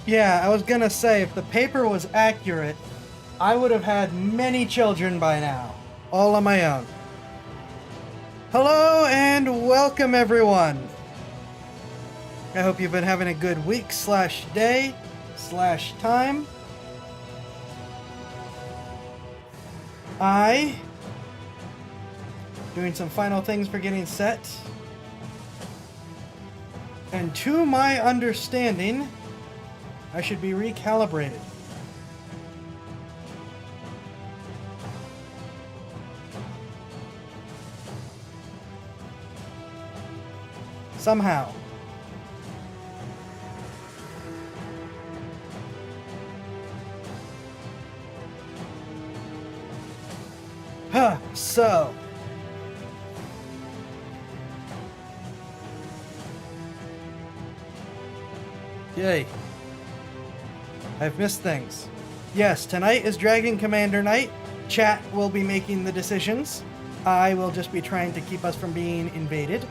Yeah, I was gonna say, if the paper was accurate, I would have had many children by now, all on my own. Hello and welcome everyone. I hope you've been having a good week slash day slash time. Doing some final things for getting set. And to my understanding, I should be recalibrated. Somehow. So. Yay. I've missed things. Yes, tonight is Dragon Commander night. Chat will be making the decisions. I will just be trying to keep us from being invaded.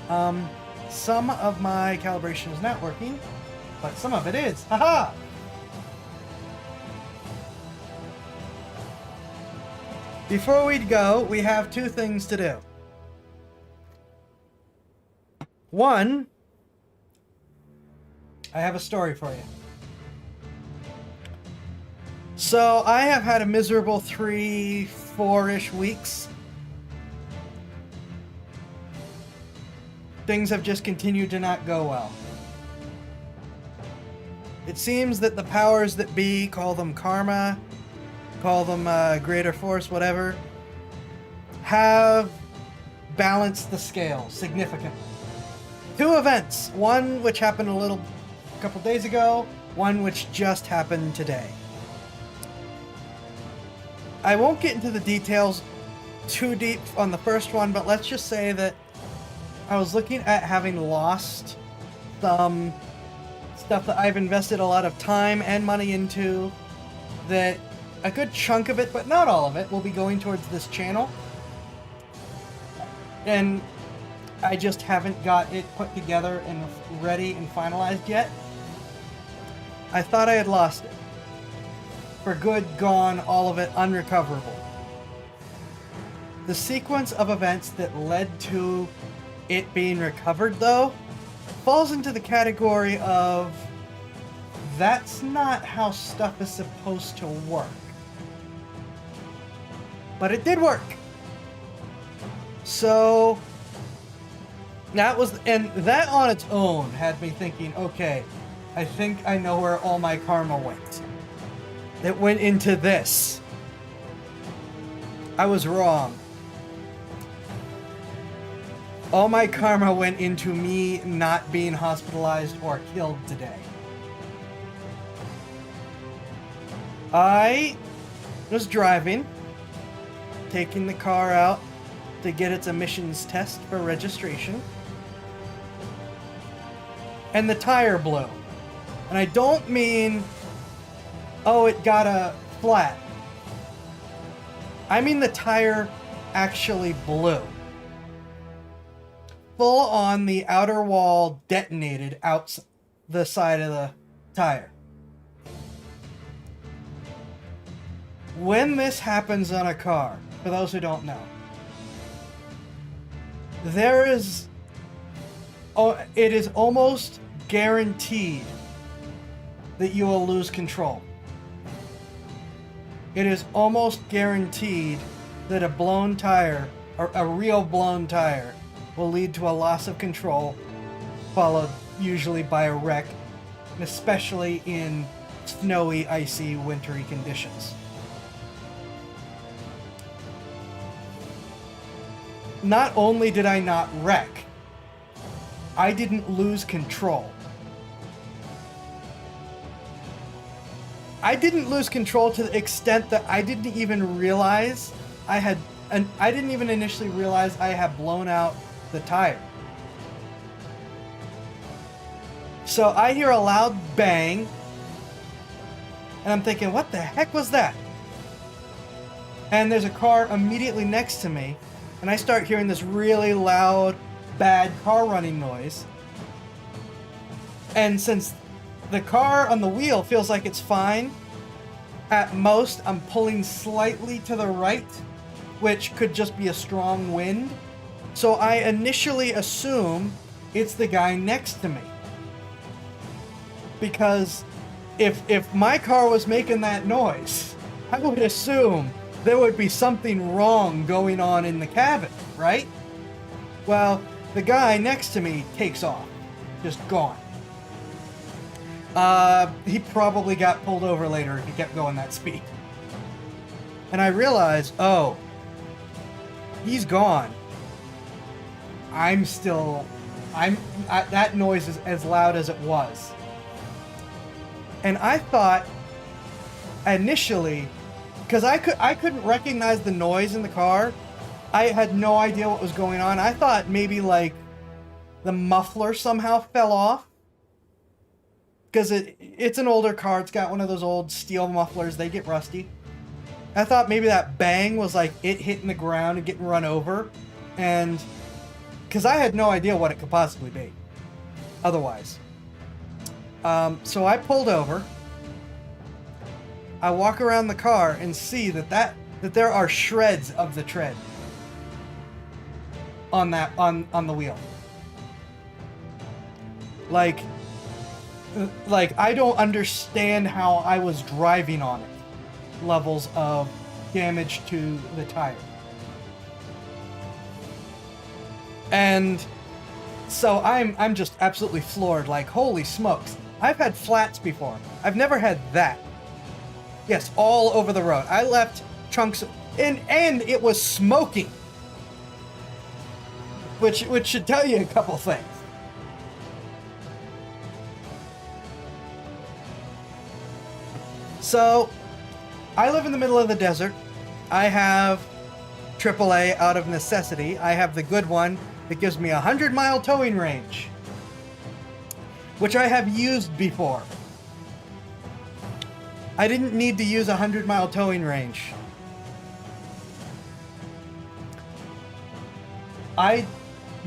Some of my calibration is not working, but some of it is. Haha! Before we go, we have two things to do. One, I have a story for you. So I have had a miserable 3-4-ish weeks. Things have just continued to not go well. It seems that the powers that be, call them karma, call them greater force, whatever, have balanced the scale significantly. Two events, one which happened a couple days ago, one which just happened today. I won't get into the details too deep on the first one, but let's just say that I was looking at having lost some stuff that I've invested a lot of time and money into, that a good chunk of it, but not all of it, will be going towards this channel. And I just haven't got it put together and ready and finalized yet. I thought I had lost it. For good, gone, all of it unrecoverable. The sequence of events that led to it being recovered, though, falls into the category of that's not how stuff is supposed to work. But it did work. So that on its own had me thinking, okay, I think I know where all my karma went. It went into this. I was wrong. All my karma went into me not being hospitalized or killed today. I was driving, taking the car out to get its emissions test for registration, and the tire blew. And I don't mean, oh, it got a flat. I mean the tire actually blew. Full on, the outer wall detonated out the side of the tire. When this happens on a car, for those who don't know, it is almost guaranteed that you will lose control. It is almost guaranteed that a blown tire, or a real blown tire, will lead to a loss of control, followed usually by a wreck, and especially in snowy, icy, wintry conditions. Not only did I not wreck, I didn't lose control. I didn't lose control to the extent that I didn't even realize I didn't even initially realize I had blown out the tire. So I hear a loud bang, and I'm thinking, what the heck was that? And there's a car immediately next to me, and I start hearing this really loud, bad car running noise. And since the car on the wheel feels like it's fine. At most, I'm pulling slightly to the right, which could just be a strong wind. So I initially assume it's the guy next to me. Because if my car was making that noise, I would assume there would be something wrong going on in the cabin, right? Well, the guy next to me takes off. Just gone. He probably got pulled over later if he kept going that speed. And I realized, oh, he's gone. That noise is as loud as it was. And I thought, initially, because I couldn't recognize the noise in the car, I had no idea what was going on. I thought maybe like the muffler somehow fell off. Because it's an older car, it's got one of those old steel mufflers, they get rusty. I thought maybe that bang was like it hitting the ground and getting run over. And because I had no idea what it could possibly be otherwise. So I pulled over. I walk around the car and see that there are shreds of the tread on the wheel. Like I don't understand how I was driving on it. Levels of damage to the tire. And so I'm just absolutely floored, like, holy smokes. I've had flats before. I've never had that. Yes, all over the road. I left chunks and it was smoking. Which should tell you a couple things. So, I live in the middle of the desert. I have AAA out of necessity. I have the good one that gives me a 100-mile towing range, which I have used before. I didn't need to use a 100-mile towing range.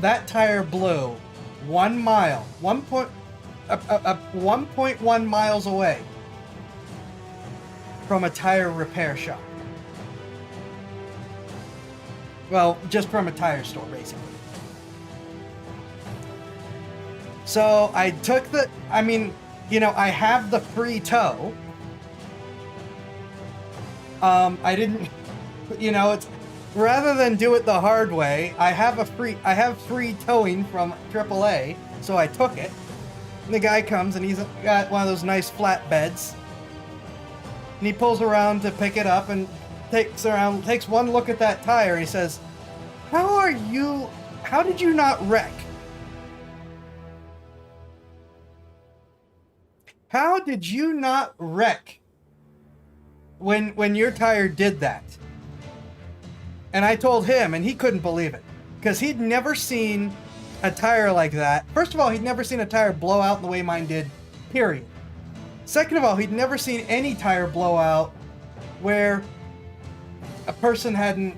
That tire blew 1 mile, 1.1 miles away from a tire repair shop. Well, just from a tire store, basically. So I took I have the free tow. I didn't, it's, rather than do it the hard way, I have free towing from AAA, so I took it. And the guy comes and he's got one of those nice flatbeds. And he pulls around to pick it up and takes one look at that tire and he says, how did you not wreck? How did you not wreck when your tire did that? And I told him, and he couldn't believe it, because he'd never seen a tire like that. First of all, he'd never seen a tire blow out the way mine did, period. Second of all, he'd never seen any tire blow out where a person hadn't,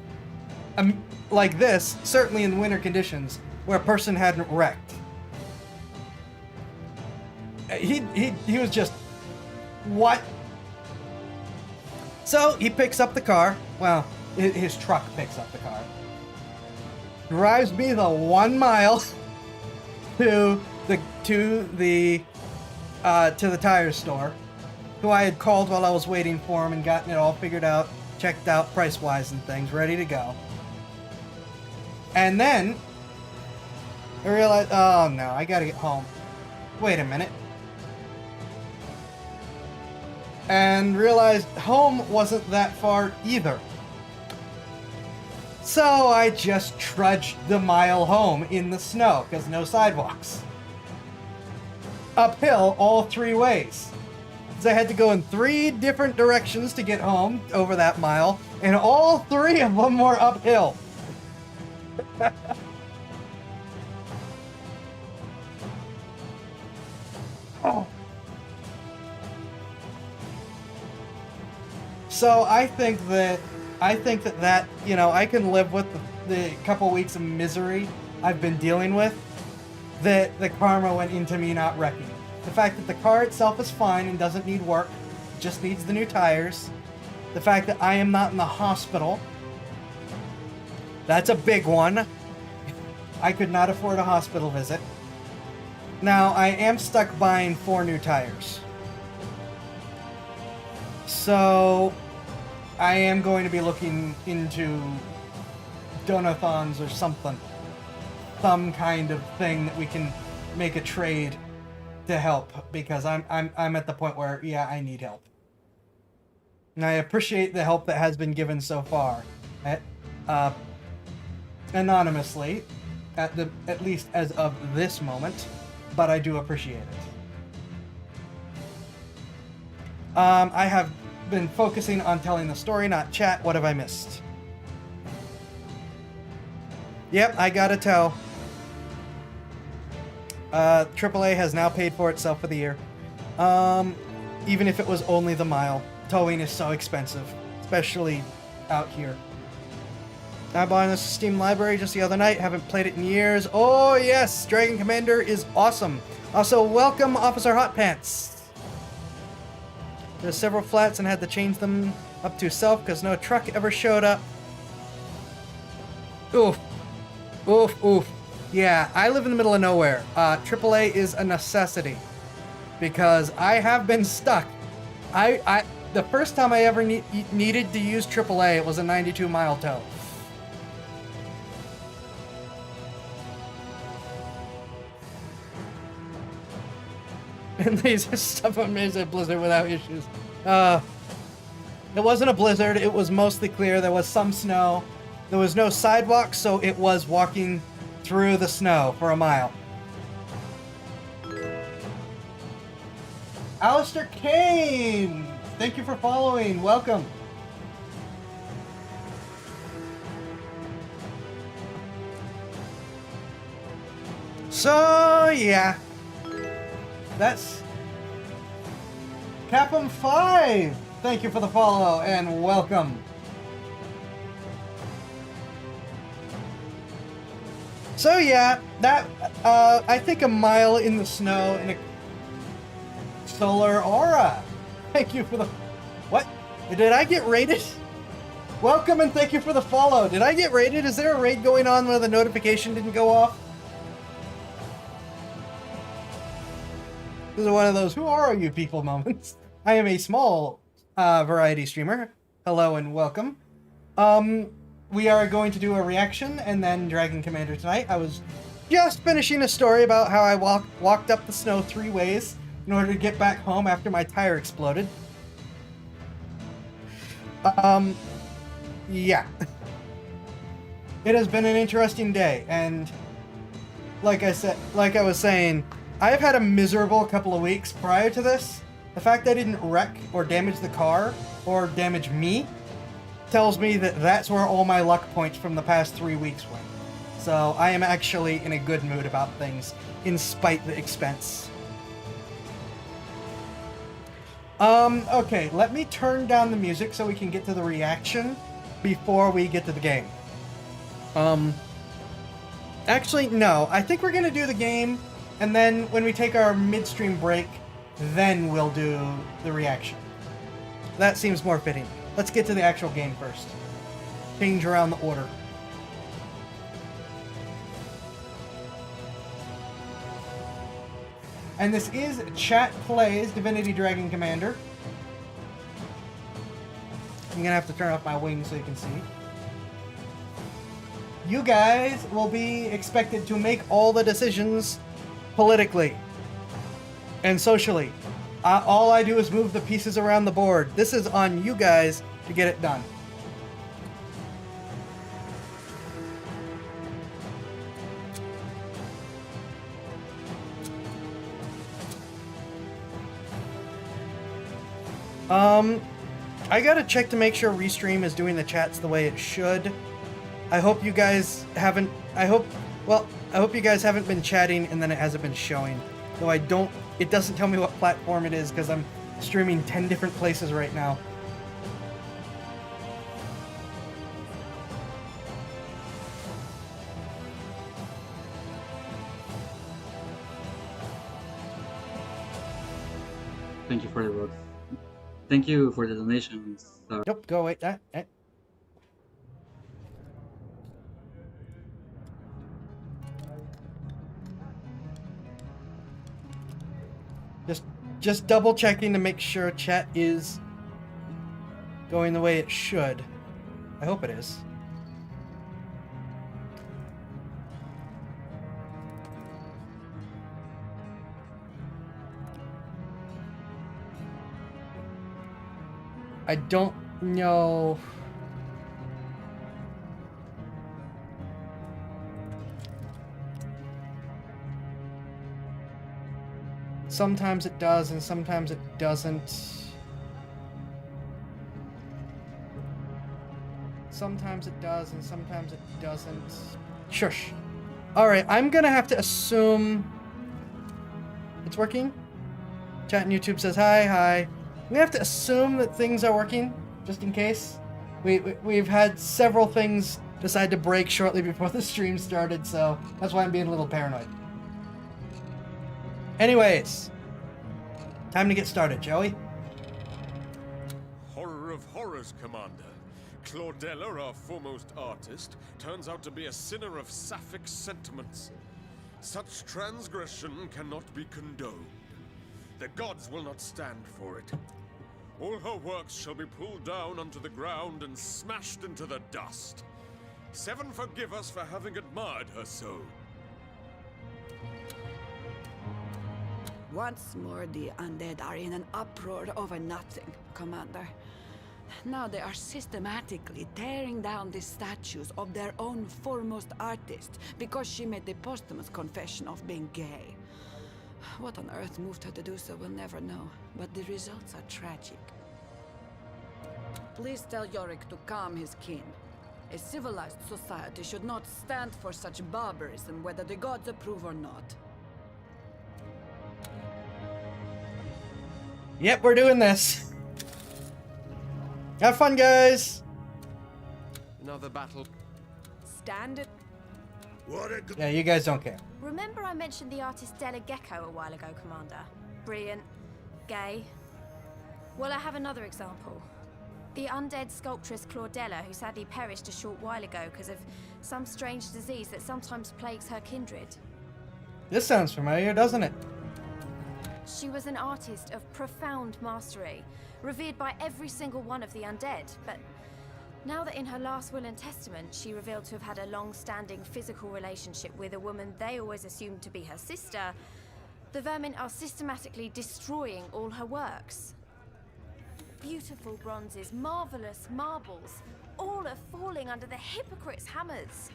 like this, certainly in winter conditions, where a person hadn't wrecked. He was just, what? So he picks up the car. Well, his truck picks up the car. Drives me the 1 mile to the tire store, who I had called while I was waiting for him and gotten it all figured out, checked out price-wise and things, ready to go. And then I realized, oh no, I gotta get home. Wait a minute. And realized home wasn't that far either. So I just trudged the mile home in the snow, because no sidewalks. Uphill all 3 ways. So I had to go in 3 different directions to get home over that mile, and all 3 of them were uphill. Oh. So I think that I can live with the couple weeks of misery I've been dealing with. That the karma went into me not wrecking. The fact that the car itself is fine and doesn't need work, just needs the new tires. The fact that I am not in the hospital. That's a big one. I could not afford a hospital visit. Now, I am stuck buying 4 new tires. So, I am going to be looking into donathons or something. Some kind of thing that we can make a trade to help, because I'm at the point where, yeah, I need help. And I appreciate the help that has been given so far. Anonymously, at least as of this moment, but I do appreciate it. I have been focusing on telling the story, not chat. What have I missed? Yep, I gotta tow. AAA has now paid for itself for the year. Even if it was only the mile. Towing is so expensive, especially out here. I bought this Steam library just the other night. Haven't played it in years. Oh yes, Dragon Commander is awesome. Also, welcome Officer Hot Pants. There's several flats and had to change them up to self because no truck ever showed up. Oof. Oof, oof. Yeah, I live in the middle of nowhere. AAA is a necessity because I have been stuck. The first time I ever needed to use AAA, it was a 92-mile tow. And these stuff amazing at Blizzard without issues. It wasn't a blizzard. It was mostly clear. There was some snow. There was no sidewalk, so it was walking through the snow for a mile. Alistair Kane! Thank you for following. Welcome. So, yeah. That's Capum 5. Thank you for the follow and welcome. So yeah, that I think a mile in the snow in a solar aura. Thank you for the what? Did I get raided? Welcome and thank you for the follow. Did I get raided? Is there a raid going on where the notification didn't go off? This is one of those "who are you people" moments. I am a small variety streamer. Hello and welcome. We are going to do a reaction and then Dragon Commander tonight. I was just finishing a story about how I walked up the snow 3 ways in order to get back home after my tire exploded. Yeah. It has been an interesting day, and like I was saying, I've had a miserable couple of weeks prior to this. The fact that I didn't wreck or damage the car or damage me tells me that that's where all my luck points from the past 3 weeks went. So I am actually in a good mood about things, in spite of the expense. Okay, let me turn down the music so we can get to the reaction before we get to the game. Actually, no. I think we're gonna do the game, and then when we take our midstream break, then we'll do the reaction. That seems more fitting. Let's get to the actual game first. Change around the order. And this is Chat Plays Divinity Dragon Commander. I'm gonna have to turn off my wings so you can see. You guys will be expected to make all the decisions politically and socially. All I do is move the pieces around the board. This is on you guys to get it done. I gotta check to make sure Restream is doing the chats the way it should. I hope you guys haven't, I hope you guys haven't been chatting and then it hasn't been showing. Though it doesn't tell me what platform it is because I'm streaming 10 different places right now. Thank you for the vote. Thank you for the donations. Nope, go away. Just double checking to make sure chat is going the way it should. I hope it is. I don't know. Sometimes it does and sometimes it doesn't. Sometimes it does and sometimes it doesn't. Shush. Alright, I'm gonna have to assume it's working. Chat and YouTube says hi. I'm gonna have to assume that things are working, just in case. We've had several things decide to break shortly before the stream started, so that's why I'm being a little paranoid. Anyways, time to get started, shall we? Horror of horrors, Commander. Claudella, our foremost artist, turns out to be a sinner of sapphic sentiments. Such transgression cannot be condoned. The gods will not stand for it. All her works shall be pulled down onto the ground and smashed into the dust. Seven forgive us for having admired her so. Once more, the undead are in an uproar over nothing, Commander. Now they are systematically tearing down the statues of their own foremost artist because she made the posthumous confession of being gay. What on earth moved her to do so, we'll never know, but the results are tragic. Please tell Yorick to calm his kin. A civilized society should not stand for such barbarism, whether the gods approve or not. Yep, we're doing this. Have fun, guys. Another battle. Standard. Yeah, you guys don't care. Remember I mentioned the artist Della Gecko a while ago, Commander? Brilliant. Gay. Well, I have another example. The undead sculptress Claudella, who sadly perished a short while ago because of some strange disease that sometimes plagues her kindred. This sounds familiar, doesn't it? She was an artist of profound mastery, revered by every single one of the undead, but now that in her last will and testament she revealed to have had a long-standing physical relationship with a woman they always assumed to be her sister, the vermin are systematically destroying all her works. Beautiful bronzes, marvelous marbles, all are falling under the hypocrites' hammers.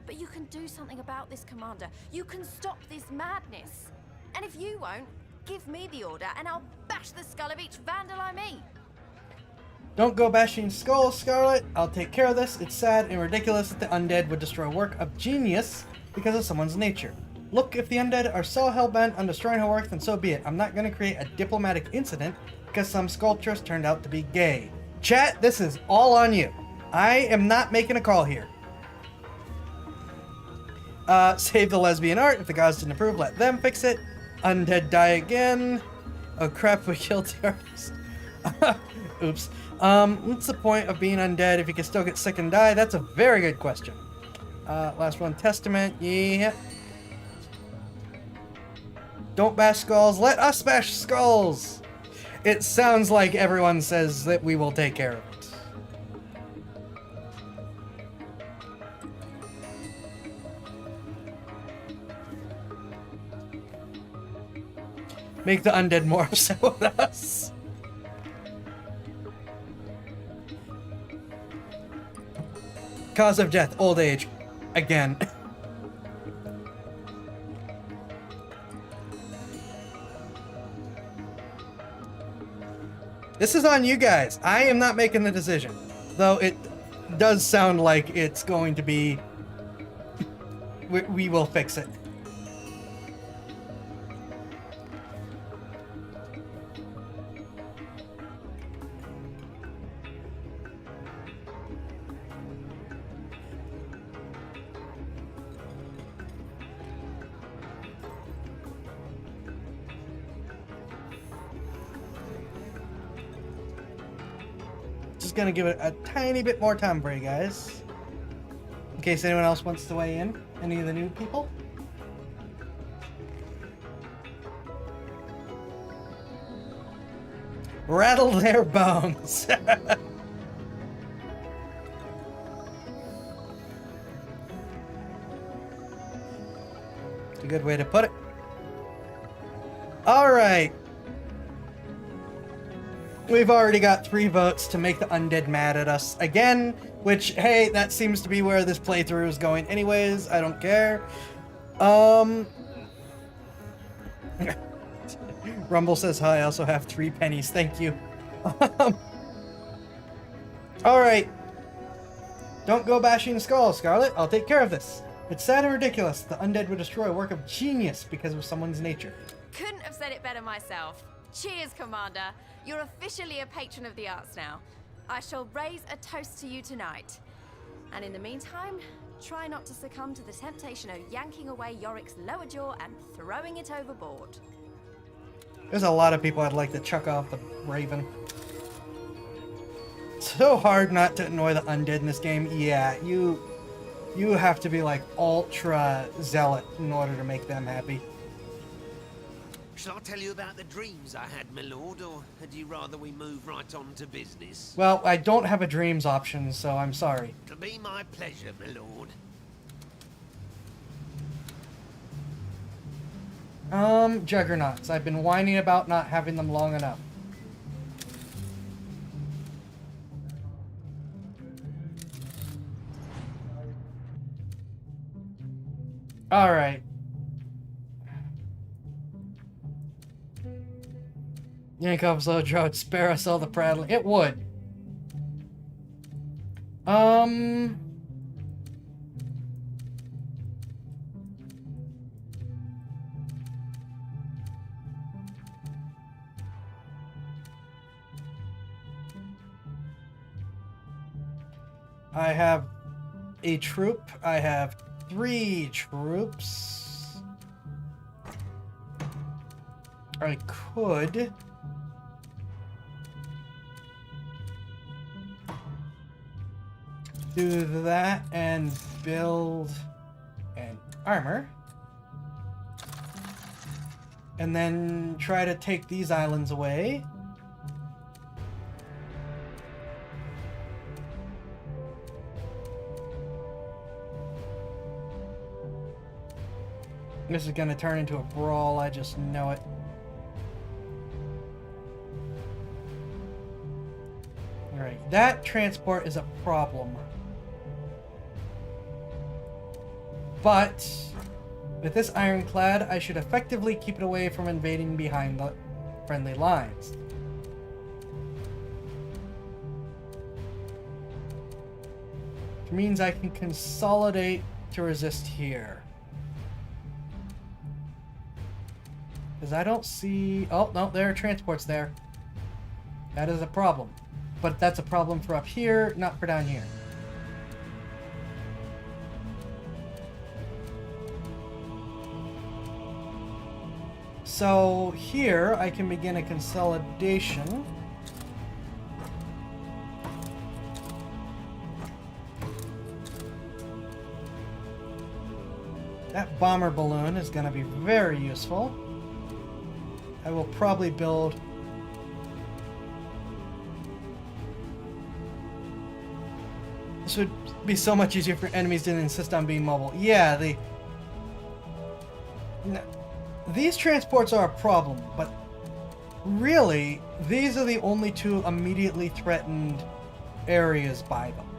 But you can do something about this, Commander. You can stop this madness. And if you won't, give me the order and I'll bash the skull of each vandal I meet. Don't go bashing skulls, Scarlet. I'll take care of this. It's sad and ridiculous that the undead would destroy work of genius because of someone's nature. Look, if the undead are so hell-bent on destroying her work, then so be it. I'm not going to create a diplomatic incident because some sculptress turned out to be gay. Chat, this is all on you. I am not making a call here. Save the lesbian art. If the gods didn't approve, let them fix it. Undead die again. Oh crap, we killed the artist. Oops. What's the point of being undead if you can still get sick and die? That's a very good question. Last one, Testament. Yeah. Don't bash skulls. Let us bash skulls. It sounds like everyone says that we will take care of it. Make the undead more upset with us. Cause of death, old age. Again. This is on you guys. I am not making the decision. Though it does sound like it's going to be... we will fix it. just gonna give it a tiny bit more time for you guys. In case anyone else wants to weigh in. Any of the new people? Rattle their bones. It's a good way to put it. All right. We've already got 3 votes to make the undead mad at us again, which, hey, that seems to be where this playthrough is going anyways. I don't care. Rumble says hi, I also have 3 pennies. Thank you. Alright. Don't go bashing skulls, Scarlet. I'll take care of this. It's sad and ridiculous. The undead would destroy a work of genius because of someone's nature. Couldn't have said it better myself. Cheers, Commander. You're officially a patron of the arts now. I shall raise a toast to you tonight. And in the meantime, try not to succumb to the temptation of yanking away Yorick's lower jaw and throwing it overboard. There's a lot of people I'd like to chuck off the Raven. So hard not to annoy the undead in this game. Yeah, you have to be like ultra zealot in order to make them happy. Shall I tell you about the dreams I had, my lord, or had you rather we move right on to business? Well, I don't have a dreams option, so I'm sorry. It'll be my pleasure, my lord. Juggernauts. I've been whining about not having them long enough. Alright. Yank off slow drought, spare us all the prattling. It would. I have a troop. I have 3 troops. I could do that and build an armor. And then try to take these islands away. This is gonna turn into a brawl, I just know it. Alright, that transport is a problem. But with this ironclad, I should effectively keep it away from invading behind the friendly lines. Which means I can consolidate to resist here. Because I don't see... Oh, no, there are transports there. That is a problem. But that's a problem for up here, not for down here. So here, I can begin a consolidation. That bomber balloon is going to be very useful. I will probably build... This would be so much easier for enemies to insist on being mobile. Yeah, these transports are a problem, but really, these are the only 2 immediately threatened areas by them.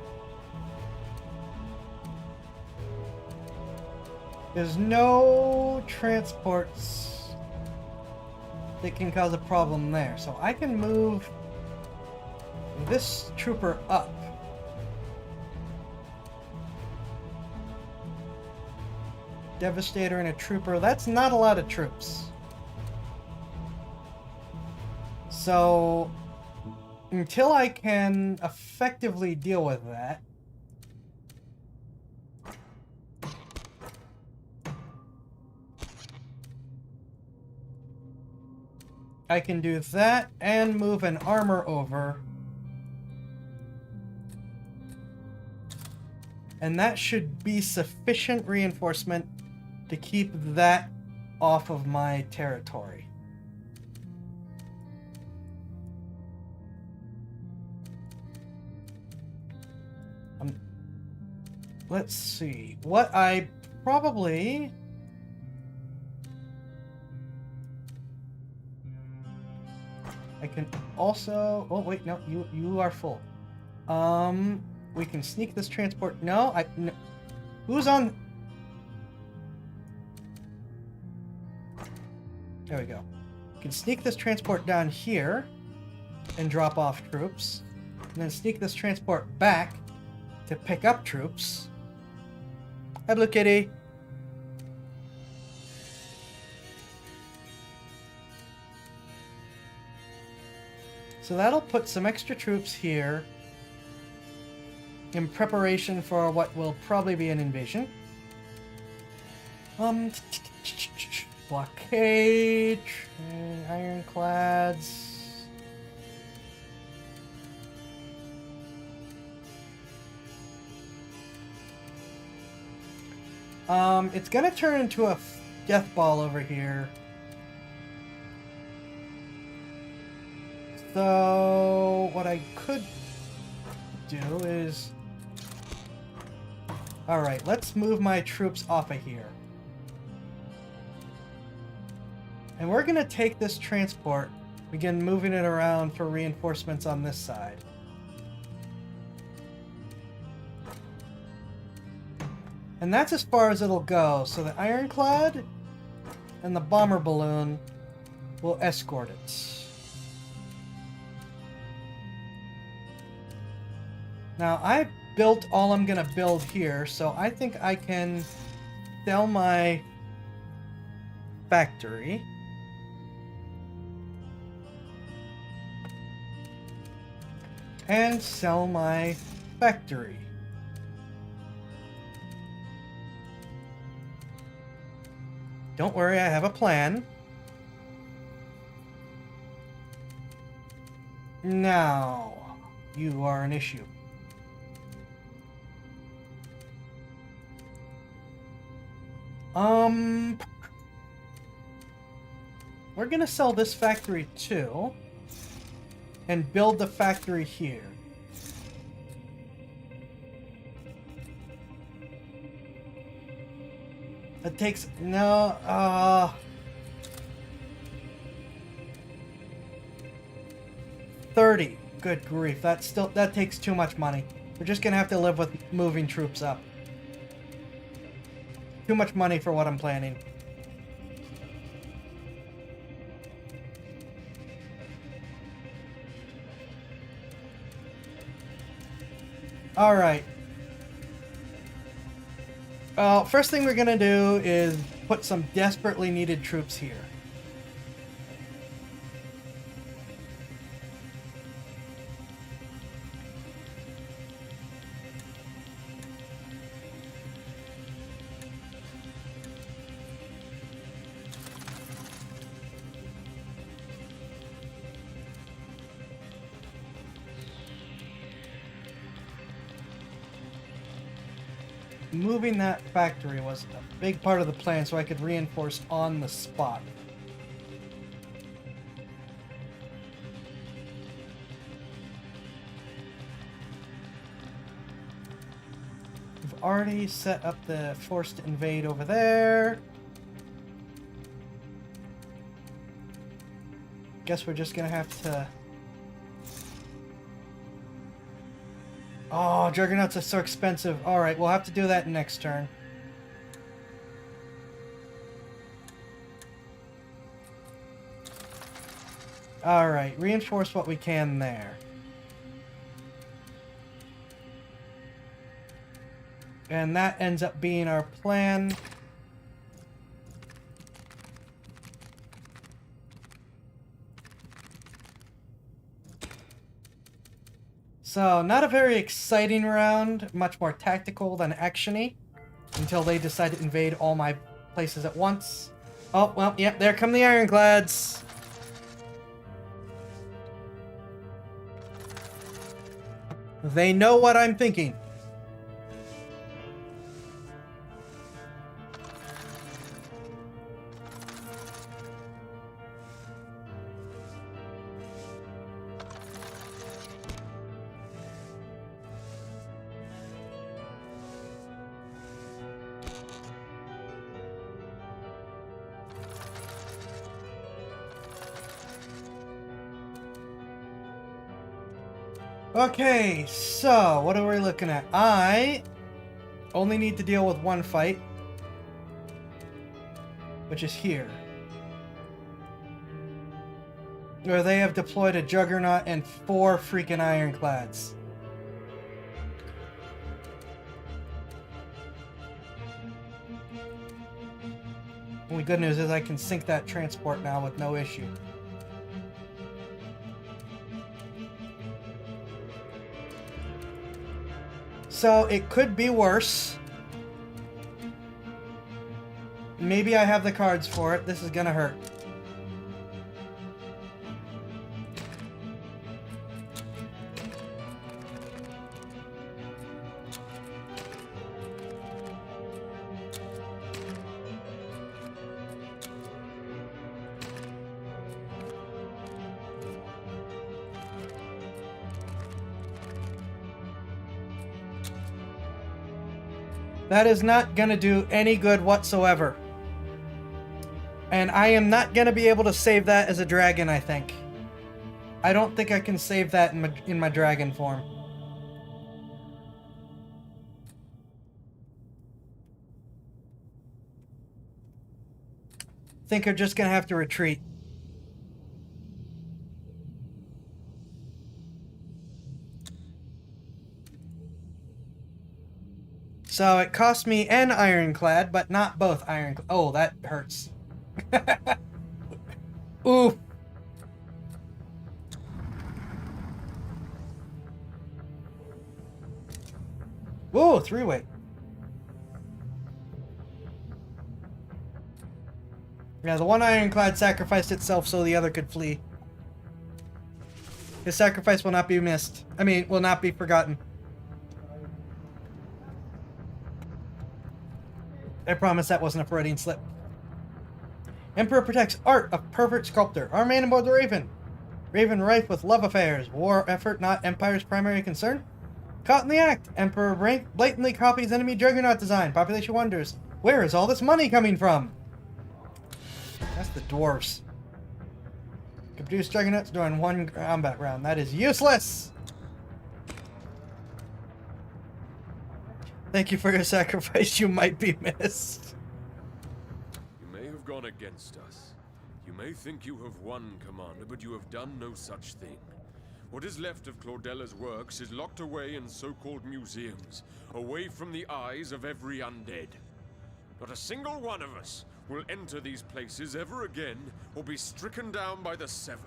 There's no transports that can cause a problem there. So I can move this trooper up. Devastator and a trooper. That's not a lot of troops. So until I can effectively deal with that, I can do that and move an armor over And that should be sufficient reinforcement to keep that off of my territory. Let's see. What I probably... I can also... Oh, wait, no, you are full. We can sneak this transport... No, no. Who's on... There we go. We can sneak this transport down here and drop off troops. And then sneak this transport back to pick up troops. Hi, Blue Kitty. So that'll put some extra troops here in preparation for what will probably be an invasion. Blockade, ironclads. It's gonna turn into a death ball over here. So what I could do is... Alright, let's move my troops off of here. And we're gonna take this transport, begin moving it around for reinforcements on this side. And that's as far as it'll go, so the ironclad and the bomber balloon will escort it. Now, I built all I'm gonna build here, so I think I can sell my factory. And sell my factory. Don't worry, I have a plan. Now, you are an issue. We're gonna sell this factory too, and build the factory here. That takes, no, 30. Good grief, that takes too much money. We're just gonna have to live with moving troops up. Too much money for what I'm planning. Alright. First thing we're gonna do is put some desperately needed troops here. Moving that factory was a big part of the plan so I could reinforce on the spot. We've already set up the force to invade over there. Guess we're just gonna have to... Oh, Juggernauts are so expensive. Alright, we'll have to do that next turn. Alright, reinforce what we can there. And that ends up being our plan. So, not a very exciting round, much more tactical than action-y, until they decide to invade all my places at once. Oh, well, yep, there come the ironclads. They know what I'm thinking. Okay, so what are we looking at? I only need to deal with one fight, which is here, where they have deployed a Juggernaut and 4 freaking Ironclads. Only good news is I can sink that transport now with no issue. So it could be worse. Maybe I have the cards for it. This is gonna hurt. That is not gonna do any good whatsoever. And I am not gonna be able to save that as a dragon, I think. I don't think I can save that in my dragon form. I think I'm just gonna have to retreat. So it cost me an Ironclad, but not both Ironclad. Oh, that hurts. Ooh. Whoa, 3-way. Yeah, the one Ironclad sacrificed itself so the other could flee. His sacrifice will not be missed. I mean, will not be forgotten. I promise that wasn't a Freudian slip. Emperor protects art of pervert sculptor. Our man aboard the Raven. Raven rife with love affairs. War effort not Empire's primary concern. Caught in the act. Emperor blatantly copies enemy Juggernaut design. Population wonders. Where is all this money coming from? That's the dwarves. Can produce Juggernauts during 1 combat round. That is useless! Thank you for your sacrifice. You might be missed. You may have gone against us. You may think you have won, Commander, but you have done no such thing. What is left of Claudella's works is locked away in so-called museums, away from the eyes of every undead. Not a single one of us will enter these places ever again or be stricken down by the Seven.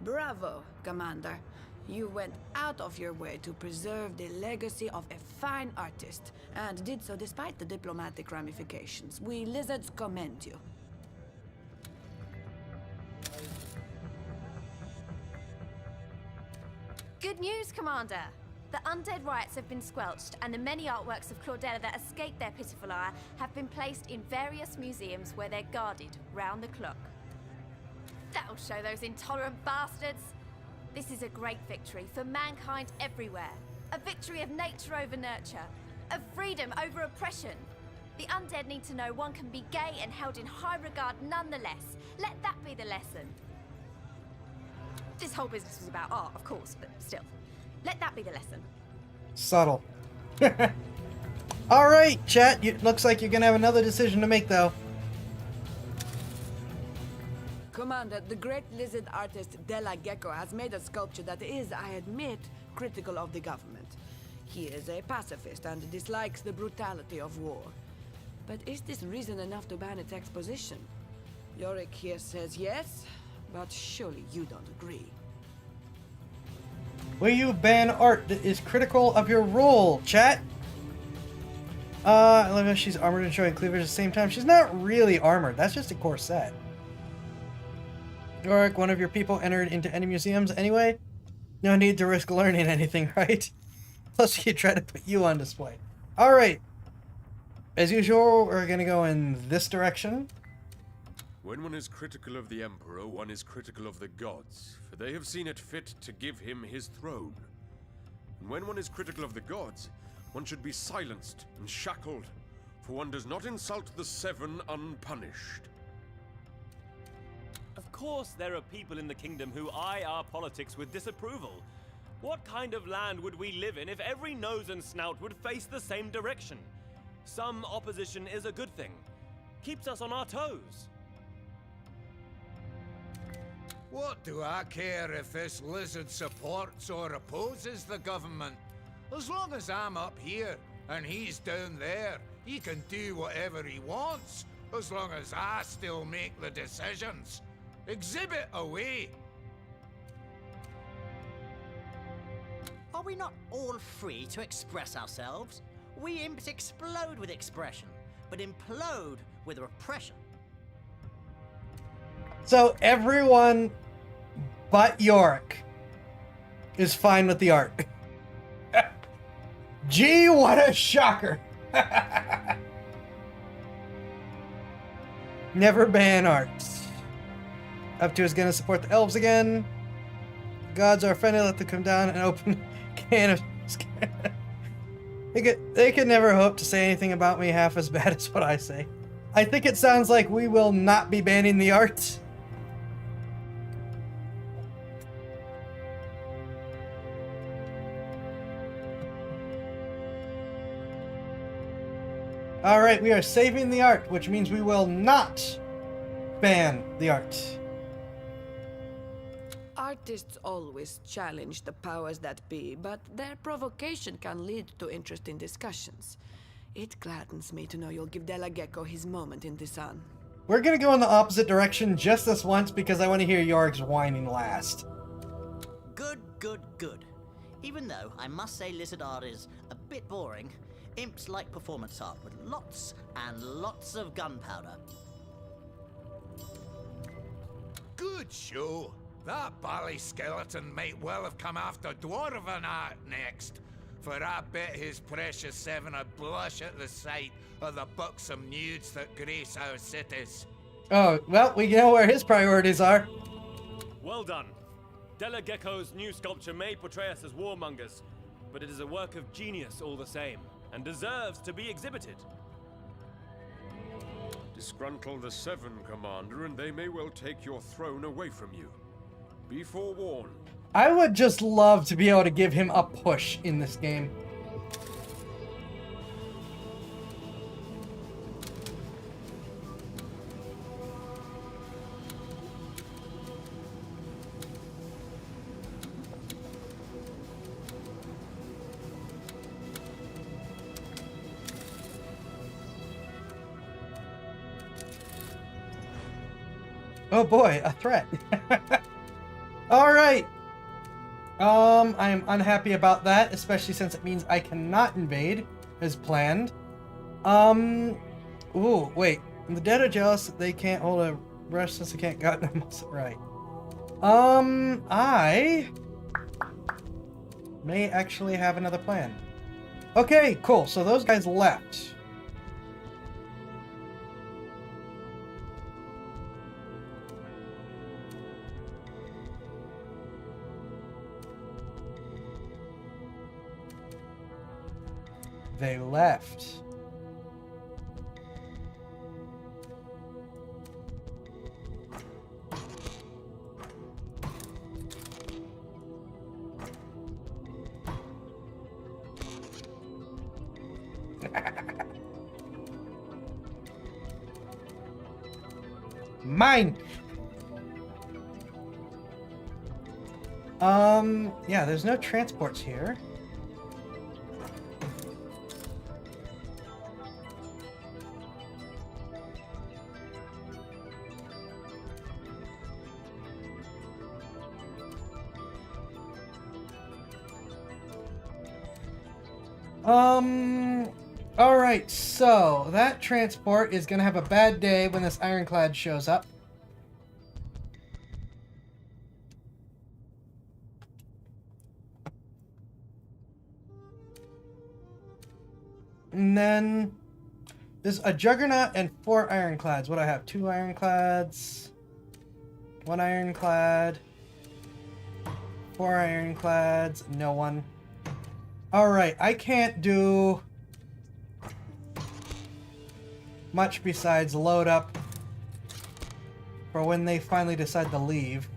Bravo, Commander. You went out of your way to preserve the legacy of a fine artist, and did so despite the diplomatic ramifications. We lizards commend you. Good news, Commander! The undead riots have been squelched, and the many artworks of Claudella that escaped their pitiful ire have been placed in various museums where they're guarded round the clock. That'll show those intolerant bastards! This is a great victory for mankind everywhere. A victory of nature over nurture. Of freedom over oppression. The undead need to know one can be gay and held in high regard nonetheless. Let that be the lesson. This whole business was about art, of course, but still. Let that be the lesson. Subtle. Alright, chat. Looks like you're gonna have another decision to make, though. Commander, the great lizard artist Della Gecko has made a sculpture that is, I admit, critical of the government. He is a pacifist and dislikes the brutality of war. But is this reason enough to ban its exposition? Yorick here says yes, but surely you don't agree. Will you ban art that is critical of your role, chat? Olivia, she's armored and showing cleavage at the same time. She's not really armored. That's just a corset. Yorick, one of your people entered into any museums anyway? No need to risk learning anything, right? Plus, he tried to put you on display. Alright. As usual, we're gonna go in this direction. When one is critical of the Emperor, one is critical of the gods, for they have seen it fit to give him his throne. And when one is critical of the gods, one should be silenced and shackled, for one does not insult the Seven unpunished. Of course there are people in the kingdom who eye our politics with disapproval. What kind of land would we live in if every nose and snout would face the same direction? Some opposition is a good thing. Keeps us on our toes. What do I care if this lizard supports or opposes the government? As long as I'm up here and he's down there, he can do whatever he wants, as long as I still make the decisions. Exhibit away! Are we not all free to express ourselves? We imps explode with expression, but implode with repression. So everyone but Yorick is fine with the art. Gee, what a shocker! Never ban art. Up to is gonna support the elves again. Gods are offended, let them come down and open a can of... They could never hope to say anything about me half as bad as what I say. I think it sounds like we will not be banning the art. Alright, we are saving the art, which means we will not ban the art. Artists always challenge the powers that be, but their provocation can lead to interesting discussions. It gladdens me to know you'll give Della Gecko his moment in the sun. We're gonna go in the opposite direction just this once because I want to hear Yorick's whining last. Good, good, good. Even though I must say lizard art is a bit boring, imps like performance art with lots and lots of gunpowder. Good show. That bally skeleton might well have come after Dwarven art next. For I bet his precious seven would blush at the sight of the buxom nudes that grace our cities. Oh, well, we know where his priorities are. Well done. Della Gecko's new sculpture may portray us as warmongers, but it is a work of genius all the same, and deserves to be exhibited. Disgruntle the Seven, Commander, and they may well take your throne away from you. Be forewarned. I would just love to be able to give him a push in this game. Oh boy, a threat. All right. I am unhappy about that, especially since it means I cannot invade as planned. Ooh, wait. The dead are jealous that they can't hold a rush since they can't got no muscle. Right. I may actually have another plan. Okay, cool. So those guys left. They left. Mine. Yeah, there's no transports here. Alright, so that transport is gonna have a bad day when this ironclad shows up. And then there's a juggernaut and 4 ironclads. What do I have? 2 ironclads, 1 ironclad, 4 ironclads, no one. Alright, I can't do much besides load up for when they finally decide to leave.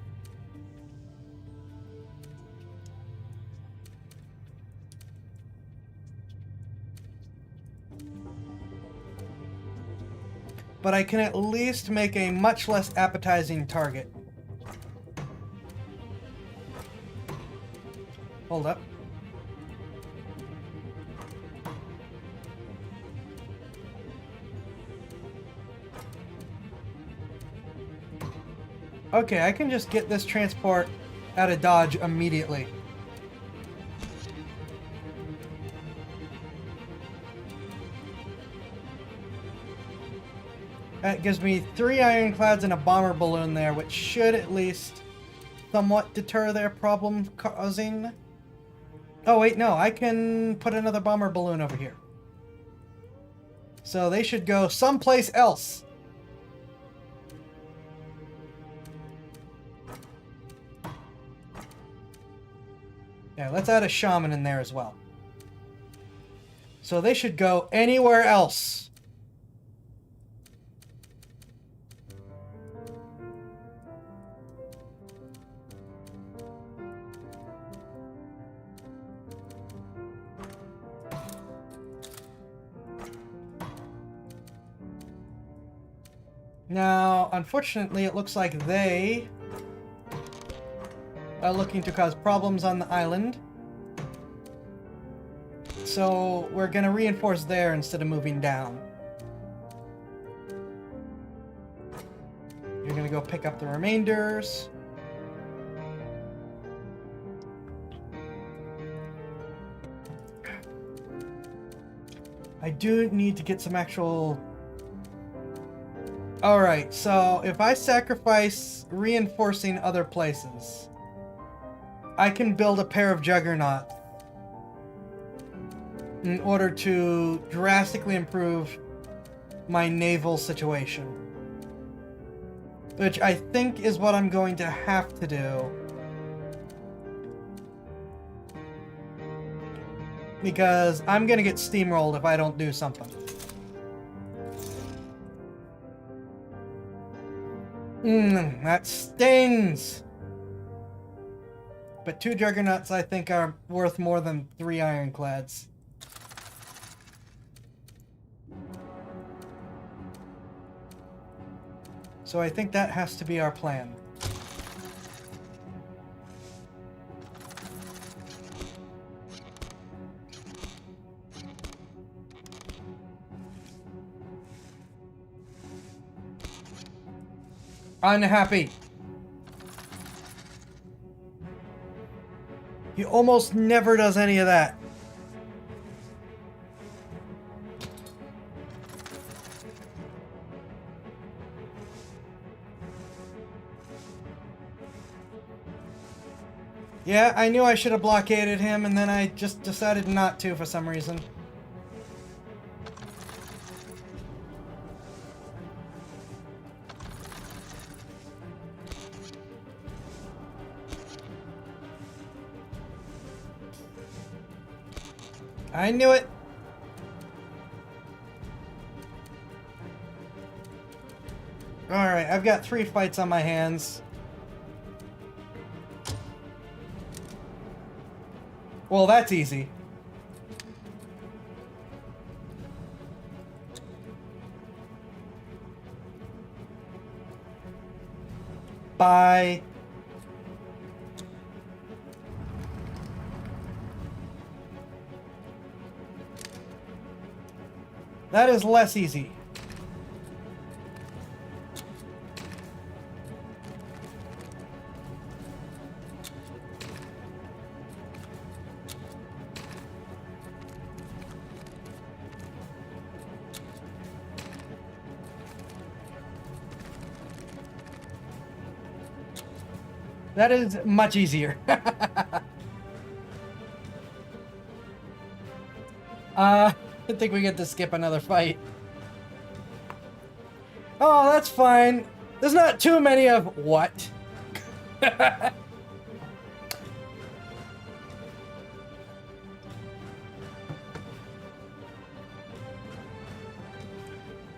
But I can at least make a much less appetizing target. Hold up. Okay, I can just get this transport out of Dodge immediately. That gives me 3 ironclads and a bomber balloon there, which should at least somewhat deter their problem causing. Oh wait, no, I can put another bomber balloon over here. So they should go someplace else. Yeah, let's add a shaman in there as well. So they should go anywhere else. Now, unfortunately, it looks like they are looking to cause problems on the island. So we're going to reinforce there instead of moving down. You're going to go pick up the remainders. I do need to get some actual... Alright, so if I sacrifice reinforcing other places, I can build a pair of juggernauts in order to drastically improve my naval situation. Which I think is what I'm going to have to do. Because I'm going to get steamrolled if I don't do something. That stings! But 2 juggernauts I think are worth more than 3 ironclads. So I think that has to be our plan. Unhappy. He almost never does any of that. Yeah, I knew I should have blockaded him, and then I just decided not to for some reason. I knew it! Alright, I've got 3 fights on my hands. Well, that's easy. Bye. That is less easy. That is much easier. I think we get to skip another fight. Oh, that's fine. There's not too many of what?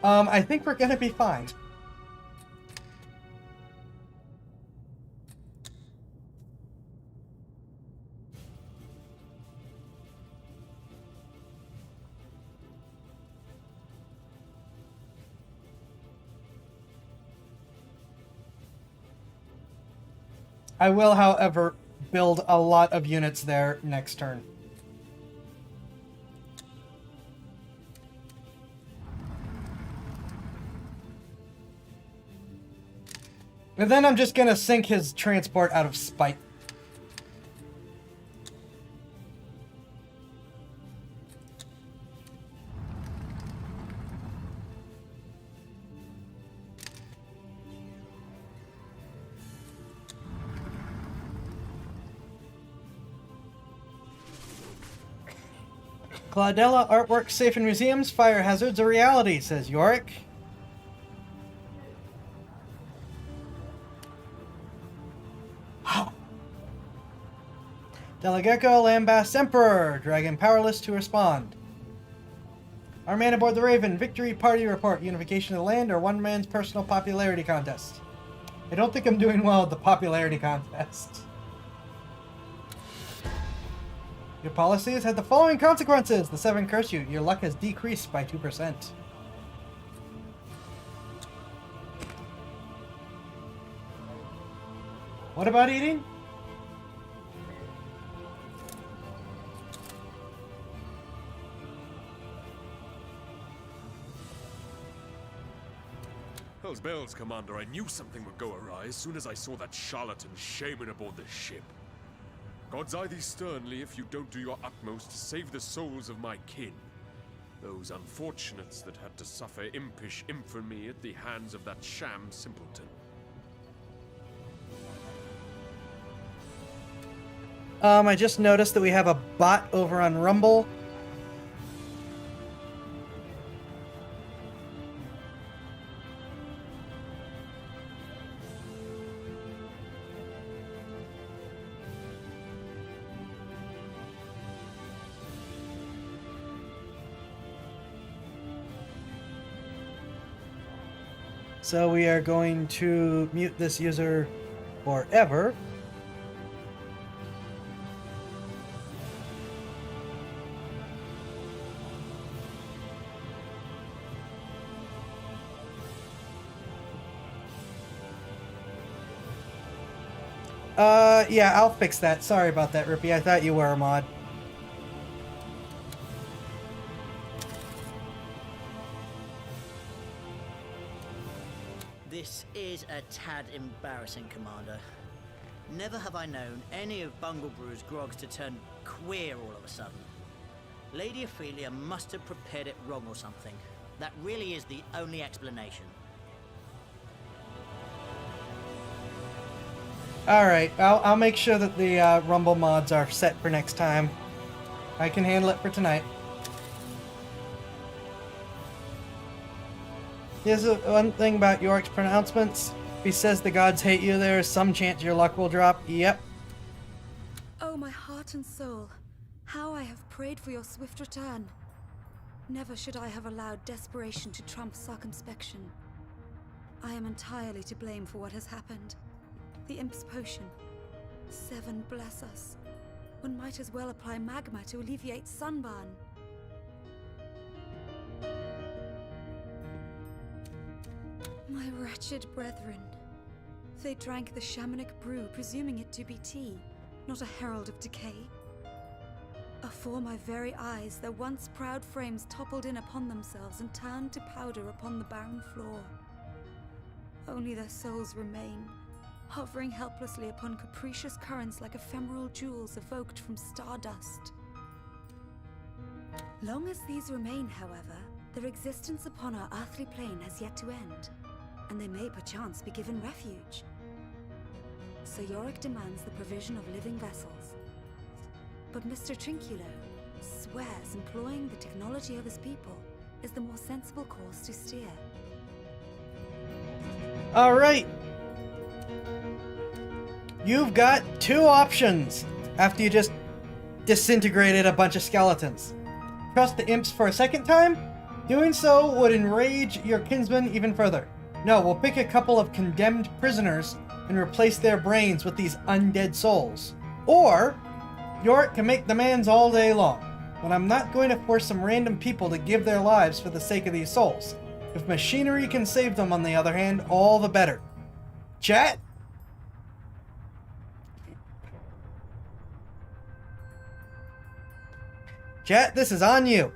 I think we're gonna be fine. I will, however, build a lot of units there next turn. And then I'm just gonna sink his transport out of spite. Claudella artwork safe in museums, fire hazards a reality, says Yorick. Delegecko, Lambast, Emperor, Dragon powerless to respond. Our man aboard the Raven, victory party report, unification of the land, or one man's personal popularity contest. I don't think I'm doing well at the popularity contest. Your policies had the following consequences. The 7 curse you. Your luck has decreased by 2%. What about eating? Hell's bells, Commander. I knew something would go awry as soon as I saw that charlatan shaman aboard the ship. God's eye thee sternly if you don't do your utmost to save the souls of my kin. Those unfortunates that had to suffer impish infamy at the hands of that sham simpleton. I just noticed that we have a bot over on Rumble. So we are going to mute this user forever. Yeah, I'll fix that. Sorry about that, Rippy. I thought you were a mod. This is a tad embarrassing, Commander. Never have I known any of Bunglebrew's grogs to turn queer all of a sudden. Lady Ophelia must have prepared it wrong or something. That really is the only explanation. Alright, I'll make sure that the Rumble mods are set for next time. I can handle it for tonight. Here's one thing about Yorick's pronouncements. If he says the gods hate you, there is some chance your luck will drop. Yep. Oh, my heart and soul. How I have prayed for your swift return. Never should I have allowed desperation to trump circumspection. I am entirely to blame for what has happened. The Imp's potion. 7 bless us. One might as well apply magma to alleviate sunburn. My wretched brethren. They drank the shamanic brew, presuming it to be tea, not a herald of decay. Afore my very eyes, their once proud frames toppled in upon themselves and turned to powder upon the barren floor. Only their souls remain, hovering helplessly upon capricious currents like ephemeral jewels evoked from stardust. Long as these remain, however, their existence upon our earthly plane has yet to end, and they may perchance be given refuge. So Yorick demands the provision of living vessels. But Mr. Trinculo swears employing the technology of his people is the more sensible course to steer. Alright. You've got 2 options after you just disintegrated a bunch of skeletons. Trust the imps for a second time? Doing so would enrage your kinsmen even further. No, we'll pick a couple of condemned prisoners and replace their brains with these undead souls. Or, Yorick can make demands all day long, but I'm not going to force some random people to give their lives for the sake of these souls. If machinery can save them, on the other hand, all the better. Chat? Chat, this is on you.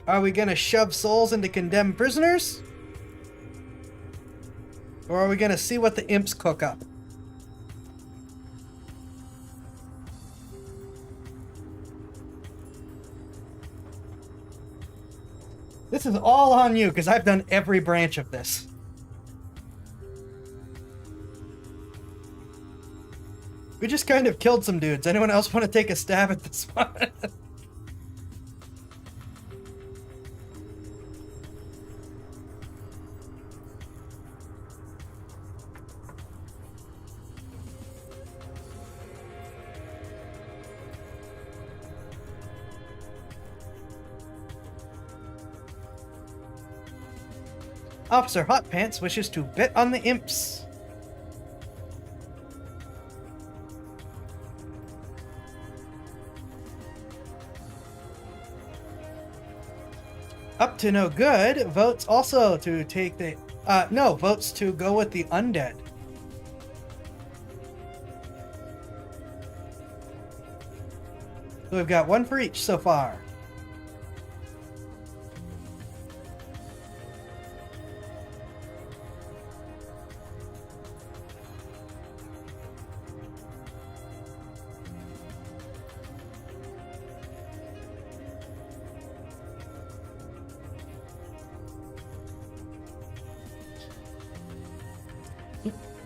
Are we gonna shove souls into condemned prisoners? Or are we gonna see what the imps cook up? This is all on you, because I've done every branch of this. We just kind of killed some dudes. Anyone else want to take a stab at this one? Officer Hot Pants wishes to bet on the imps. Up to no good. Votes also to take the... no, votes to go with the undead. So we've got one for each so far.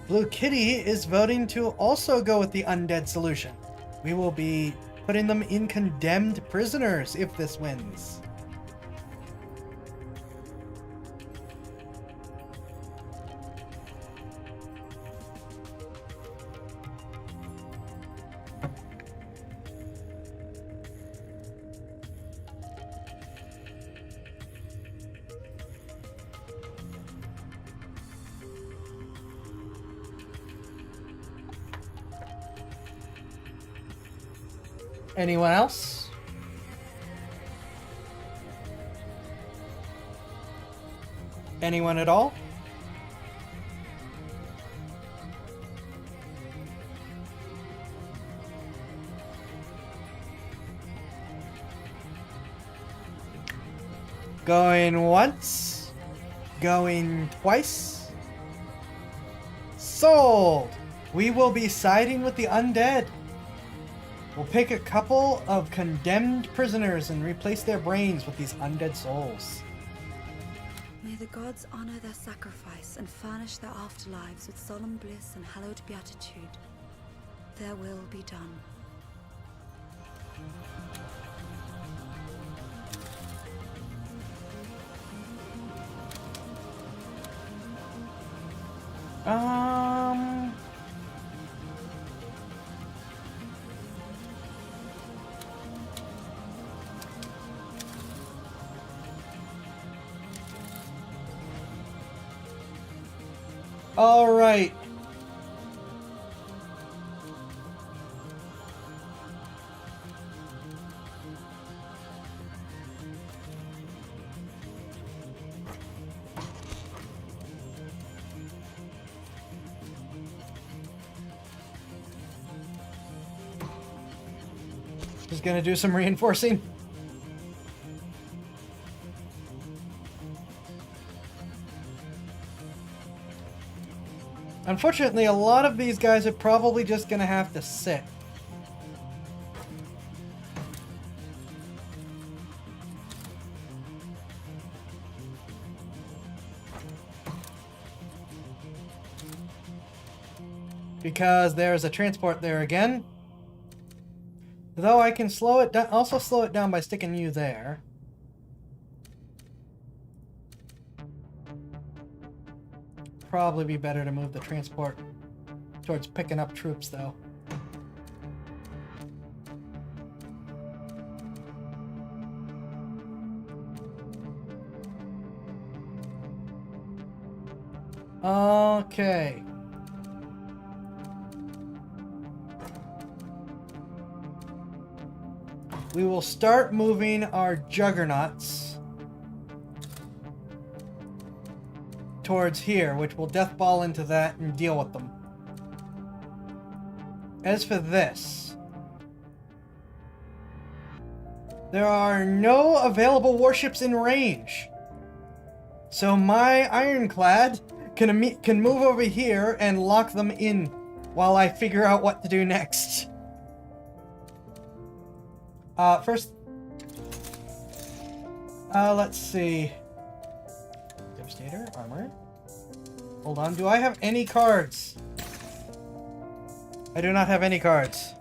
Blue Kitty is voting to also go with the undead solution. We will be putting them in condemned prisoners if this wins. Anyone else? Anyone at all? Going once. Going twice. Sold! We will be siding with the undead. We'll pick a couple of condemned prisoners and replace their brains with these undead souls. May the gods honor their sacrifice and furnish their afterlives with solemn bliss and hallowed beatitude. Their will be done. All right. Just gonna do some reinforcing. Unfortunately, a lot of these guys are probably just gonna have to sit. Because there's a transport there again. Though I can slow it down, also slow it down by sticking you there. Probably be better to move the transport towards picking up troops, though. Okay. We will start moving our juggernauts towards here, which will death ball into that and deal with them. as for this, there are no available warships in range. So my ironclad can move over here and lock them in while I figure out what to do next. First, let's see. Devastator, armor. Hold on, do I have any cards? I do not have any cards.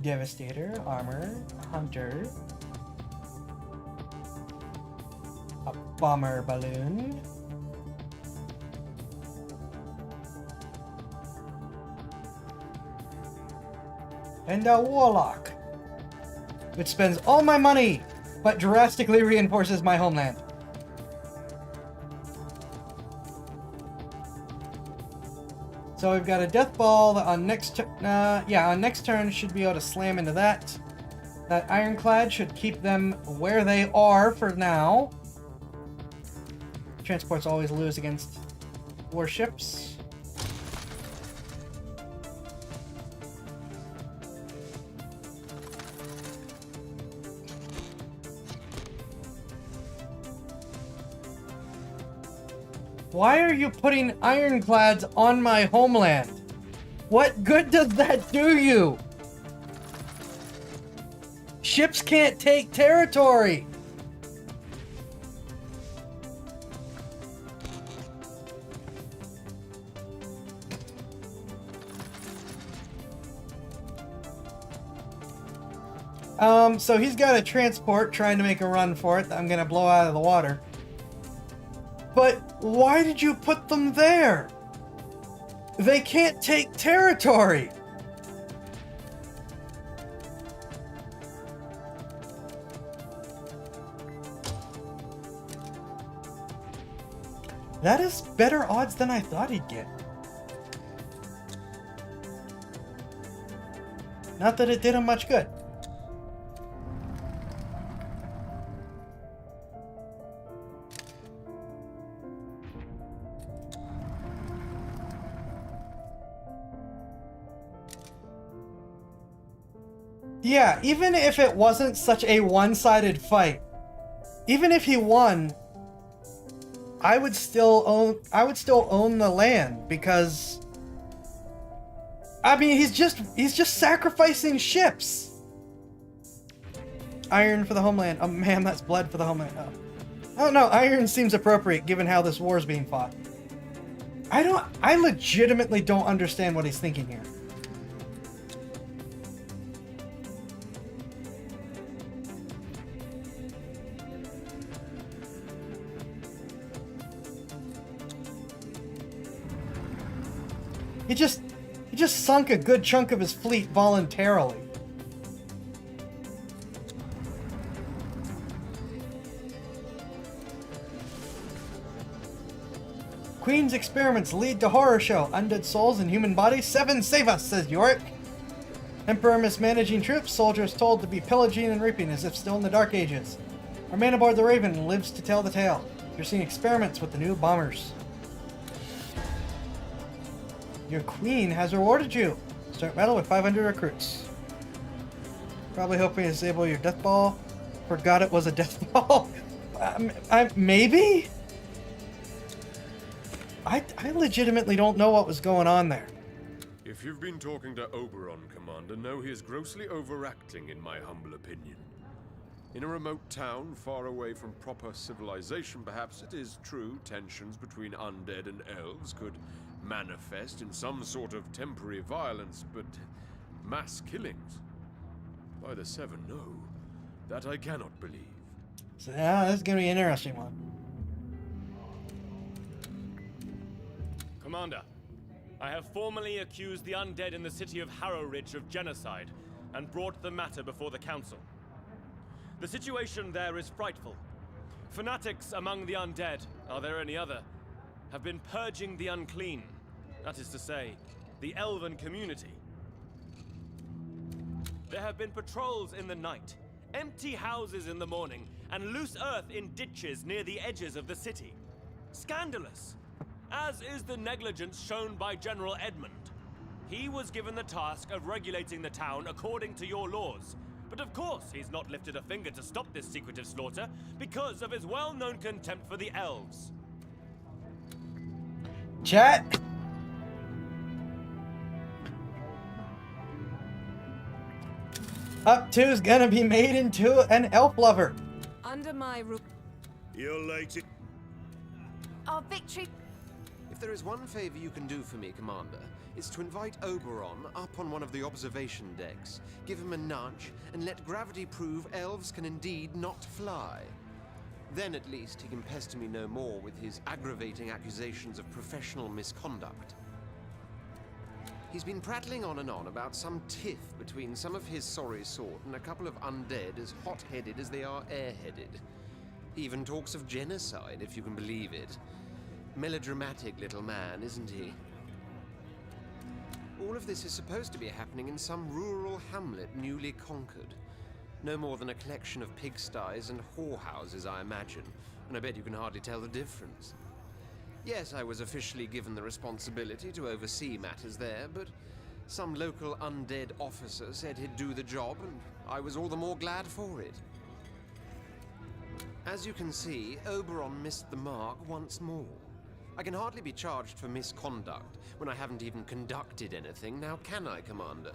Devastator, armor, hunter. A bomber balloon. And a warlock, which spends all my money, but drastically reinforces my homeland. So we've got a death ball that on next on next turn should be able to slam into that. That ironclad should keep them where they are for now. Transports always lose against warships. Why are you putting ironclads on my homeland? What good does that do you? Ships can't take territory. So he's got a transport trying to make a run for it that I'm gonna blow out of the water. But why did you put them there? They can't take territory. That is better odds than I thought he'd get. Not that it did him much good. Yeah, even if it wasn't such a one-sided fight, even if he won, I would still own the land, because I mean he's just sacrificing ships. Iron for the homeland. Oh man, that's blood for the homeland. Oh. I don't know, iron seems appropriate given how this war is being fought. I legitimately don't understand what he's thinking here. He just sunk a good chunk of his fleet voluntarily. Queen's experiments lead to horror show. Undead souls in human bodies. 7 save us, says Yorick. Emperor mismanaging troops. Soldiers told to be pillaging and reaping as if still in the Dark Ages. Our man aboard the Raven lives to tell the tale. You're seeing experiments with the new bombers. Your queen has rewarded you. Start battle with 500 recruits. Probably hoping to disable your death ball. Forgot it was a death ball. Maybe? I legitimately don't know what was going on there. If you've been talking to Oberon, Commander, know he is grossly overacting, in my humble opinion. In a remote town, far away from proper civilization, perhaps it is true tensions between undead and elves could manifest in some sort of temporary violence, but mass killings? By the Seven, no. That I cannot believe. So yeah, this is going to be an interesting one. Commander, I have formally accused the undead in the city of Harrow Ridge of genocide and brought the matter before the council. The situation there is frightful. Fanatics among the undead, are there any other, have been purging the unclean, that is to say, the elven community. There have been patrols in the night, empty houses in the morning, and loose earth in ditches near the edges of the city. Scandalous! as is the negligence shown by General Edmund. He was given the task of regulating the town according to your laws. But of course, he's not lifted a finger to stop this secretive slaughter because of his well-known contempt for the elves. Chat. Up 2's gonna be made into an elf lover. Under my roof. You're late. Our victory. If there is one favor you can do for me, Commander, it's to invite Oberon up on one of the observation decks, give him a nudge, and let gravity prove elves can indeed not fly. Then at least he can pester me no more with his aggravating accusations of professional misconduct. He's been prattling on and on about some tiff between some of his sorry sort and a couple of undead as hot-headed as they are airheaded. He even talks of genocide, if you can believe it. Melodramatic little man, isn't he? All of this is supposed to be happening in some rural hamlet newly conquered. No more than a collection of pigsties and whorehouses, I imagine, and I bet you can hardly tell the difference. Yes, I was officially given the responsibility to oversee matters there, but some local undead officer said he'd do the job, and I was all the more glad for it. As you can see, Oberon missed the mark once more. I can hardly be charged for misconduct when I haven't even conducted anything, now can I, Commander?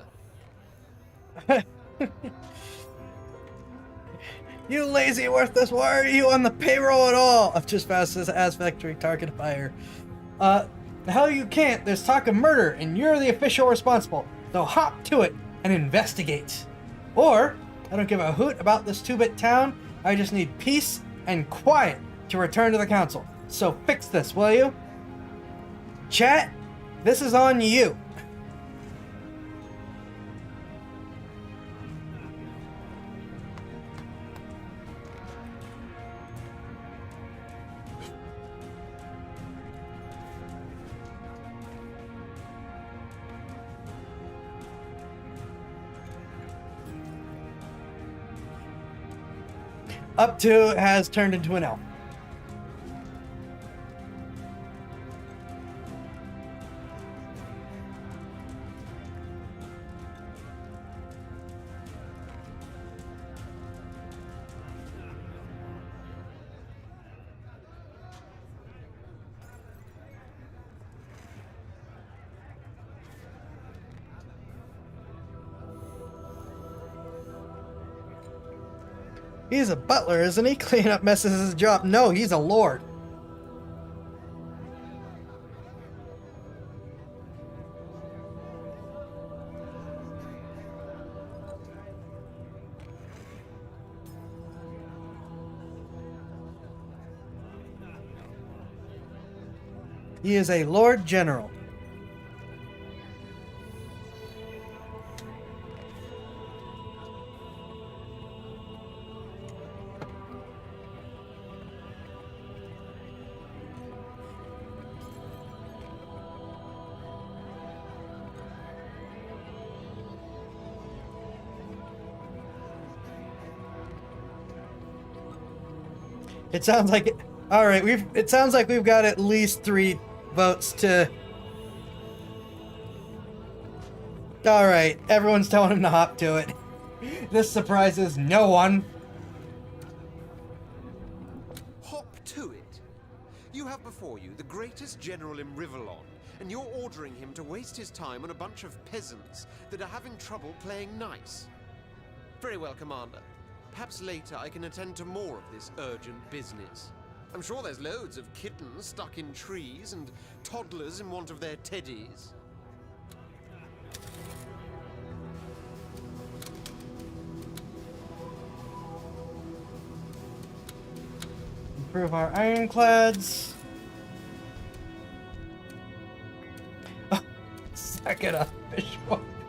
You lazy, worthless, why are you on the payroll at all? I've just passed this ass factory target fire. The hell you can't. There's talk of murder, and you're the official responsible. So hop to it and investigate. Or, I don't give a hoot about this 2-bit town. I just need peace and quiet to return to the council. So fix this, will you? Chat, this is on you. Up 2 has turned into an elf. He's a butler, isn't he? Cleaning up messes is his job. No, he's a lord. He is a Lord General. It sounds like it. All right, it sounds like we've got at least 3 votes to. All right, everyone's telling him to hop to it. This surprises no one. Hop to it? You have before you the greatest general in Rivellon, and you're ordering him to waste his time on a bunch of peasants that are having trouble playing nice. Very well, Commander. Perhaps later I can attend to more of this urgent business. I'm sure there's loads of kittens stuck in trees and toddlers in want of their teddies. Improve our ironclads. Suck it up, fish.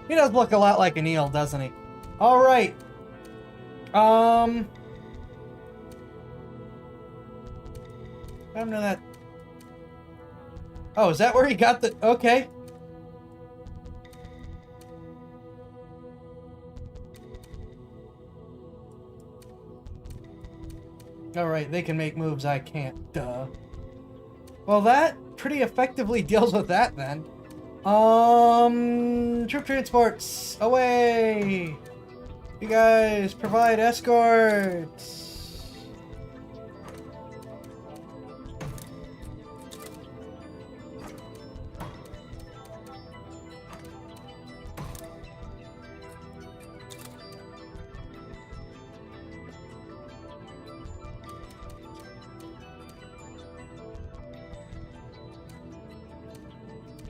He does look a lot like an eel, doesn't he? All right. I don't know that. Oh, is that where he got the? Okay. All right, they can make moves I can't. Duh. Well, that pretty effectively deals with that then. Troop transports, away! You guys provide escorts.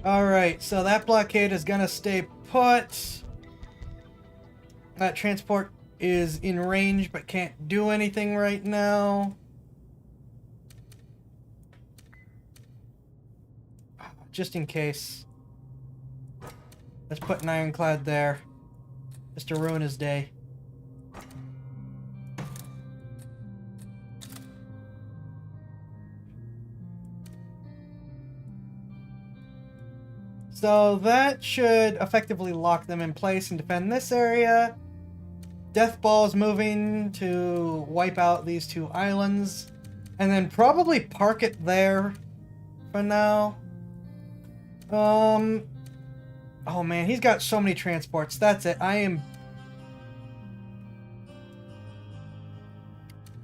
Alright, so that blockade is gonna stay put. That transport is in range but can't do anything right now. Just in case. Let's put an ironclad there. Just to ruin his day. So that should effectively lock them in place and defend this area. Death Ball is moving to wipe out these two islands. And then probably park it there for now. Oh man, he's got so many transports. That's it. I'm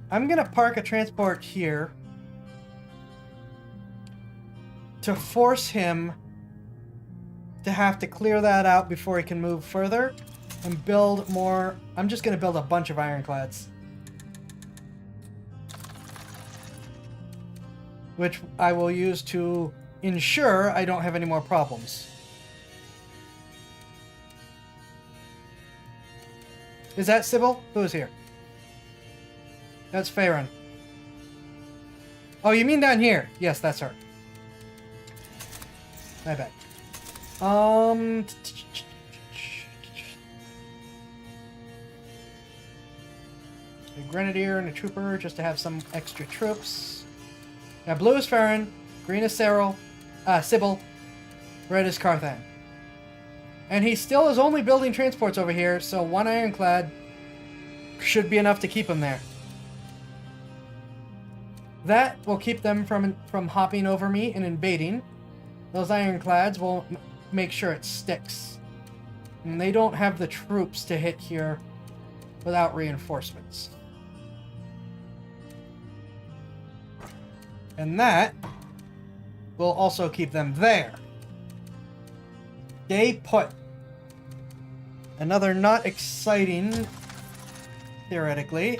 gonna park a transport here to force him to have to clear that out before he can move further and build more. I'm just going to build a bunch of ironclads, which I will use to ensure I don't have any more problems. Is that Sybil? Who is here? That's Farron. Oh, you mean down here? Yes, that's her. My bad. A grenadier and a trooper just to have some extra troops. Now blue is Farron, green is Sybil, red is Carthan. And he still is only building transports over here, so one ironclad should be enough to keep him there. That will keep them from hopping over me and invading. Those ironclads will make sure it sticks. And they don't have the troops to hit here without reinforcements. And that will also keep them there. Stay put. Another not exciting, theoretically.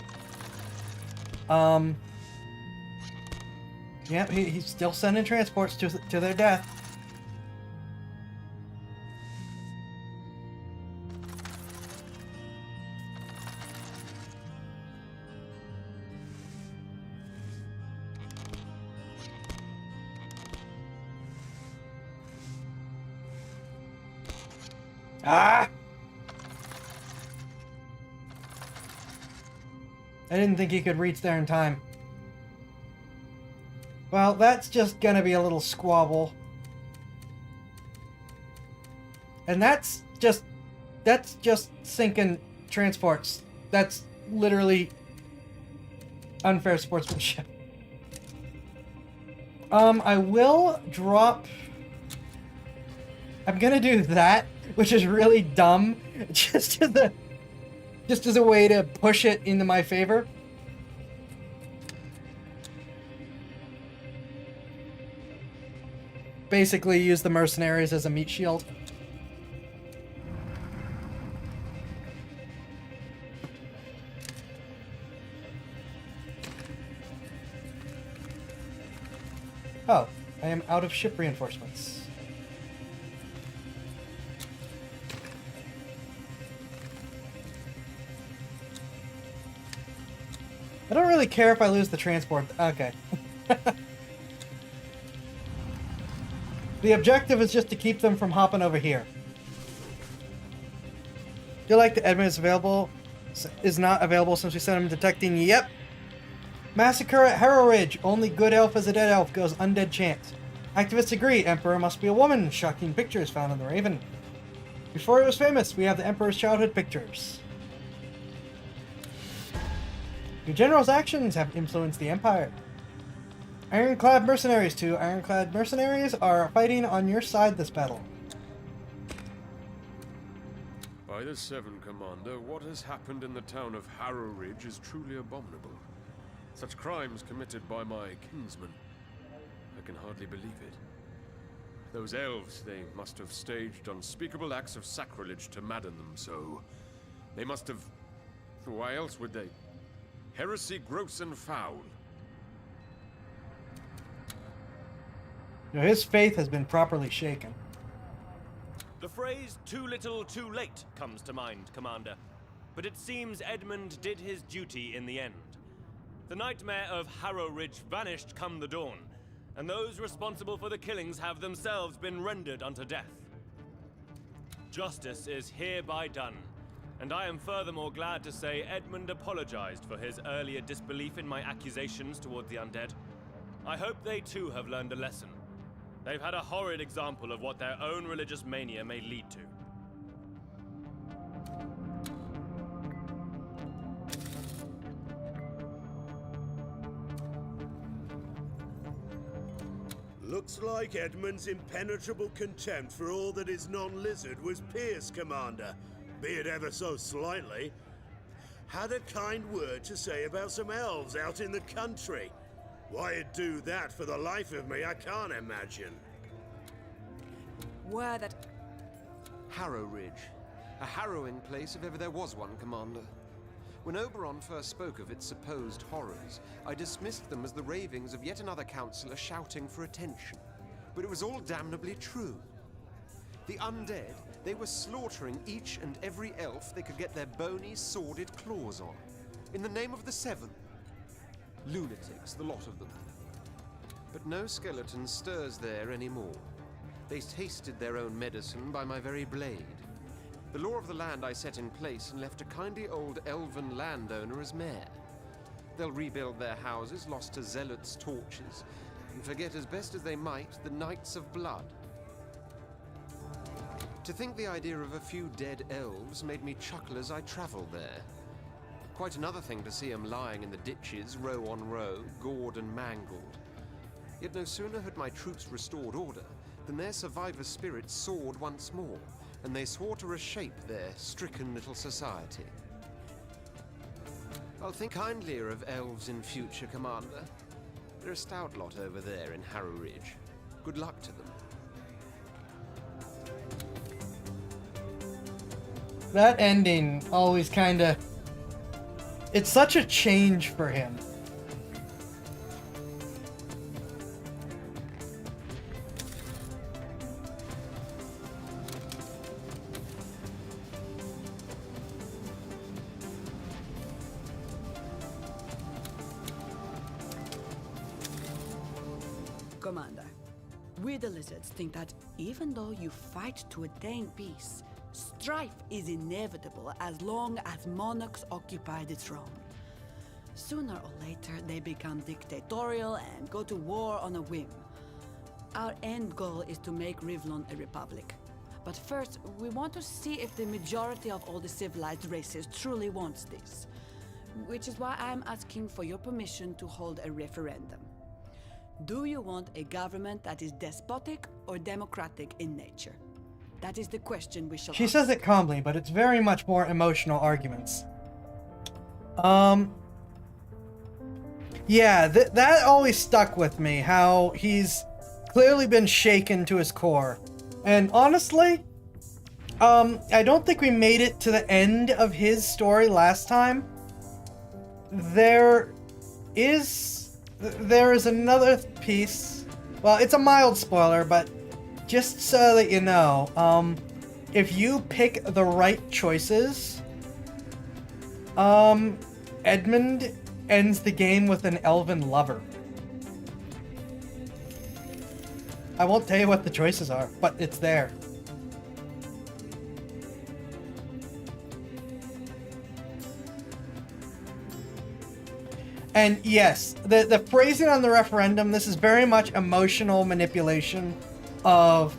Yeah, he's still sending transports to their death. Ah! I didn't think he could reach there in time. Well, that's just gonna be a little squabble. And that's just sinking transports. That's literally unfair sportsmanship. I will drop... I'm gonna do that, which is really dumb, just as a way to push it into my favor. Basically use the mercenaries as a meat shield. Oh, I am out of ship reinforcements. I don't really care if I lose the transport. Okay. The objective is just to keep them from hopping over here. Do you like the Edmund is not available since we sent him detecting? Yep. Massacre at Harrow Ridge. Only good elf as a dead elf goes undead chance. Activists agree. Emperor must be a woman. Shocking pictures found in the Raven. Before it was famous, we have the Emperor's childhood pictures. Your general's actions have influenced the Empire. Ironclad mercenaries. 2 ironclad mercenaries are fighting on your side this battle. By the Seven, Commander, what has happened in the town of Harrow Ridge is truly abominable. Such crimes committed by my kinsmen. I can hardly believe it. Those elves, they must have staged unspeakable acts of sacrilege to madden them so. They must have... Why else would they? Heresy gross and foul. Now, his faith has been properly shaken. The phrase too little too late comes to mind, Commander. But it seems Edmund did his duty in the end. The nightmare of Harrow Ridge vanished come the dawn, and those responsible for the killings have themselves been rendered unto death. Justice is hereby done, and I am furthermore glad to say Edmund apologized for his earlier disbelief in my accusations toward the undead. I hope they too have learned a lesson. They've had a horrid example of what their own religious mania may lead to. Looks like Edmund's impenetrable contempt for all that is non-lizard was pierced, Commander, be it ever so slightly. Had a kind word to say about some elves out in the country. Why he'd do that, for the life of me, I can't imagine. Were that... Harrow Ridge. A harrowing place if ever there was one, Commander. When Oberon first spoke of its supposed horrors, I dismissed them as the ravings of yet another counselor shouting for attention. But it was all damnably true. The undead, they were slaughtering each and every elf they could get their bony, sordid claws on. In the name of the Seven. Lunatics, the lot of them. But no skeleton stirs there anymore. They tasted their own medicine by my very blade. The law of the land I set in place and left a kindly old elven landowner as mayor. They'll rebuild their houses lost to zealots' torches, and forget as best as they might the Knights of Blood. To think the idea of a few dead elves made me chuckle as I travelled there. Quite another thing to see them lying in the ditches, row on row, gored and mangled. Yet no sooner had my troops restored order than their survivor spirits soared once more, and they swore to reshape their stricken little society. I'll think kindlier of elves in future, Commander. They're a stout lot over there in Harrow Ridge. Good luck to them. That ending always kinda... It's such a change for him. Commander, we the Lizards think that even though you fight to attain peace, strife is inevitable as long as monarchs occupy the throne. Sooner or later, they become dictatorial and go to war on a whim. Our end goal is to make Rivlon a republic. But first, we want to see if the majority of all the civilized races truly wants this. Which is why I'm asking for your permission to hold a referendum. Do you want a government that is despotic or democratic in nature? That is the question we shall She ask. says it calmly, but it's very much more emotional arguments. Yeah, that always stuck with me, how he's clearly been shaken to his core. And honestly, I don't think we made it to the end of his story last time. There is another piece. Well, it's a mild spoiler, but just so that you know, if you pick the right choices, Edmund ends the game with an elven lover. I won't tell you what the choices are, but it's there. And yes, the phrasing on the referendum, this is very much emotional manipulation of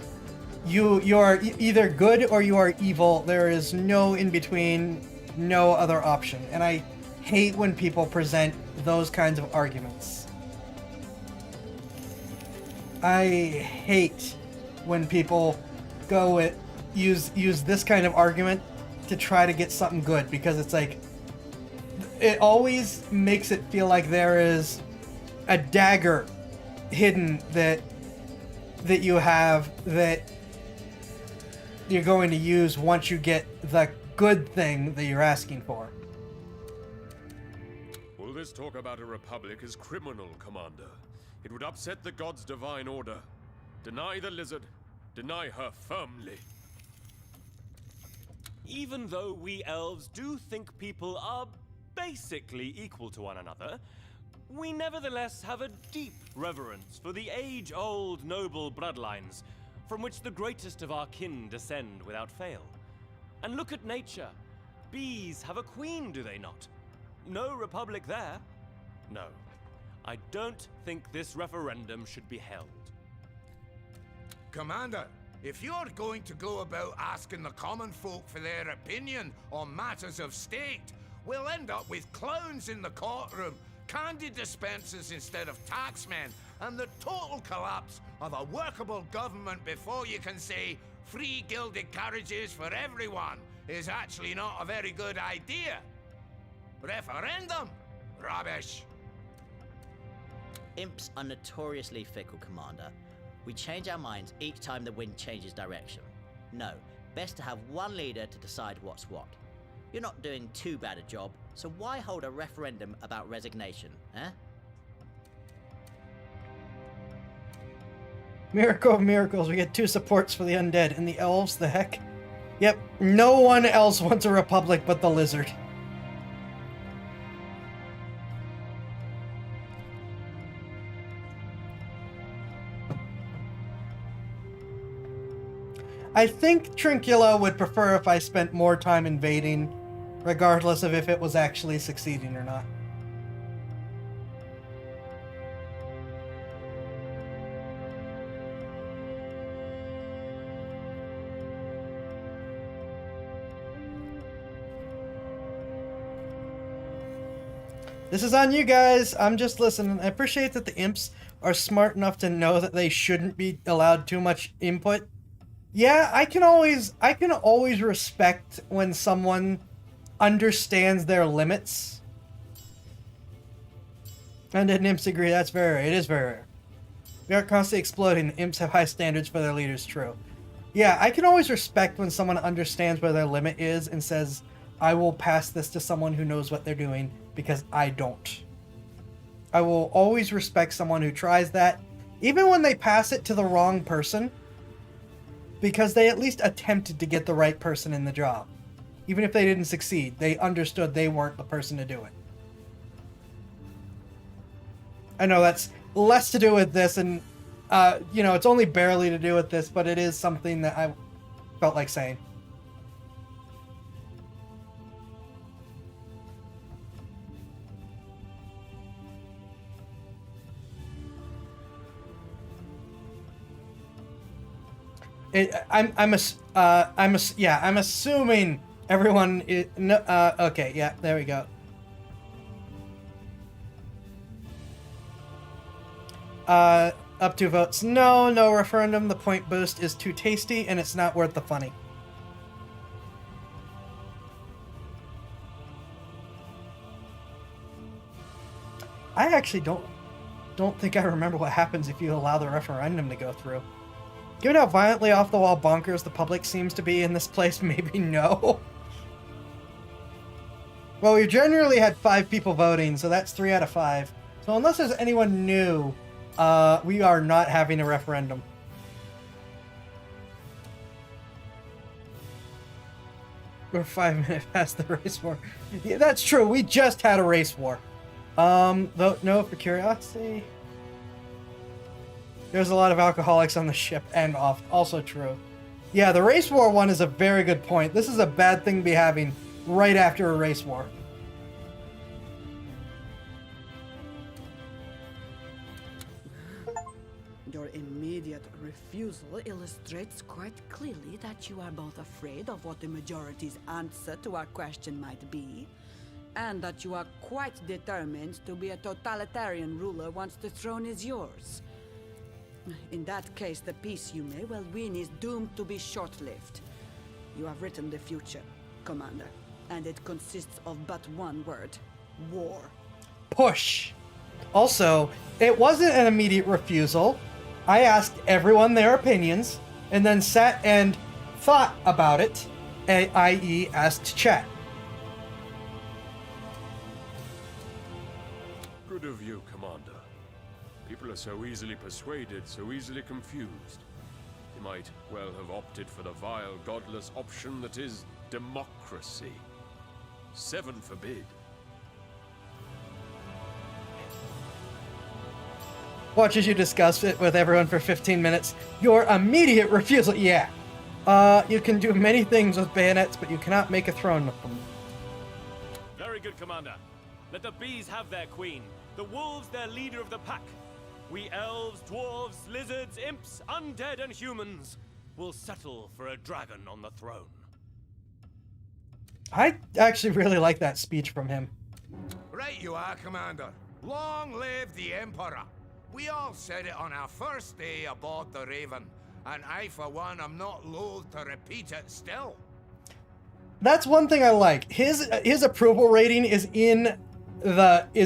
you're either good or you are evil. There is no in between, no other option. And I hate when people present those kinds of arguments. I hate when people go with use this kind of argument to try to get something good, because it's like it always makes it feel like there is a dagger hidden that you have that you're going to use once you get the good thing that you're asking for. All this talk about a republic is criminal, Commander. It would upset the gods' divine order. Deny the lizard. Deny her firmly. Even though we elves do think people are basically equal to one another, we nevertheless have a deep reverence for the age-old noble bloodlines from which the greatest of our kin descend without fail. And look at nature. Bees have a queen, do they not? No republic there. No. I don't think this referendum should be held. Commander, if you're going to go about asking the common folk for their opinion on matters of state, we'll end up with clowns in the courtroom, candy dispensers instead of taxmen, and the total collapse of a workable government before you can say free gilded carriages for everyone is actually not a very good idea. Referendum? Rubbish. Imps are notoriously fickle, Commander. We change our minds each time the wind changes direction. No, best to have one leader to decide what's what. You're not doing too bad a job, so why hold a referendum about resignation, eh? Miracle of miracles, we get 2 supports for the undead. And the elves, the heck? Yep, no one else wants a republic but the lizard. I think Trincula would prefer if I spent more time invading, regardless of if it was actually succeeding or not. This is on you guys. I'm just listening. I appreciate that the imps are smart enough to know that they shouldn't be allowed too much input. Yeah, I can always respect when someone understands their limits. And the imps agree, that's very rare. It is very rare. We are constantly exploding. Imps have high standards for their leaders, true. Yeah, I can always respect when someone understands where their limit is and says, I will pass this to someone who knows what they're doing, because I don't. I will always respect someone who tries that, even when they pass it to the wrong person, because they at least attempted to get the right person in the job. Even if they didn't succeed, they understood they weren't the person to do it. I know that's less to do with this, and, you know, it's only barely to do with this, but it is something that I felt like saying. I'm assuming everyone is, no, okay, yeah, there we go. Up 2 votes. No referendum. The point boost is too tasty and it's not worth the funny. I actually don't think I remember what happens if you allow the referendum to go through. Given how violently off-the-wall bonkers the public seems to be in this place, maybe no. Well, we generally had 5 people voting, so that's 3 out of 5. So unless there's anyone new, we are not having a referendum. We're 5 minutes past the race war. Yeah, that's true. We just had a race war. Vote no for curiosity. There's a lot of alcoholics on the ship and off. Also true. Yeah, the race war one is a very good point. This is a bad thing to be having right after a race war. Your immediate refusal illustrates quite clearly that you are both afraid of what the majority's answer to our question might be, and that you are quite determined to be a totalitarian ruler once the throne is yours. In that case, the peace you may well win is doomed to be short-lived. You have written the future, Commander, and it consists of but one word: war. Push. Also, it wasn't an immediate refusal. I asked everyone their opinions, and then sat and thought about it, i.e. asked chat. Good of you, Commander. People are so easily persuaded, so easily confused. They might well have opted for the vile, godless option that is democracy. 7 forbid. Watch as you discuss it with everyone for 15 minutes. Your immediate refusal, yeah. You can do many things with bayonets, but you cannot make a throne with them. Very good, Commander. Let the bees have their queen, the wolves their leader of the pack. We elves, dwarves, lizards, imps, undead, and humans will settle for a dragon on the throne. I actually really like that speech from him. Right you are, Commander. Long live the Emperor. We all said it on our first day aboard the Raven, and I, for one, am not loath to repeat it still. That's one thing I like. His approval rating is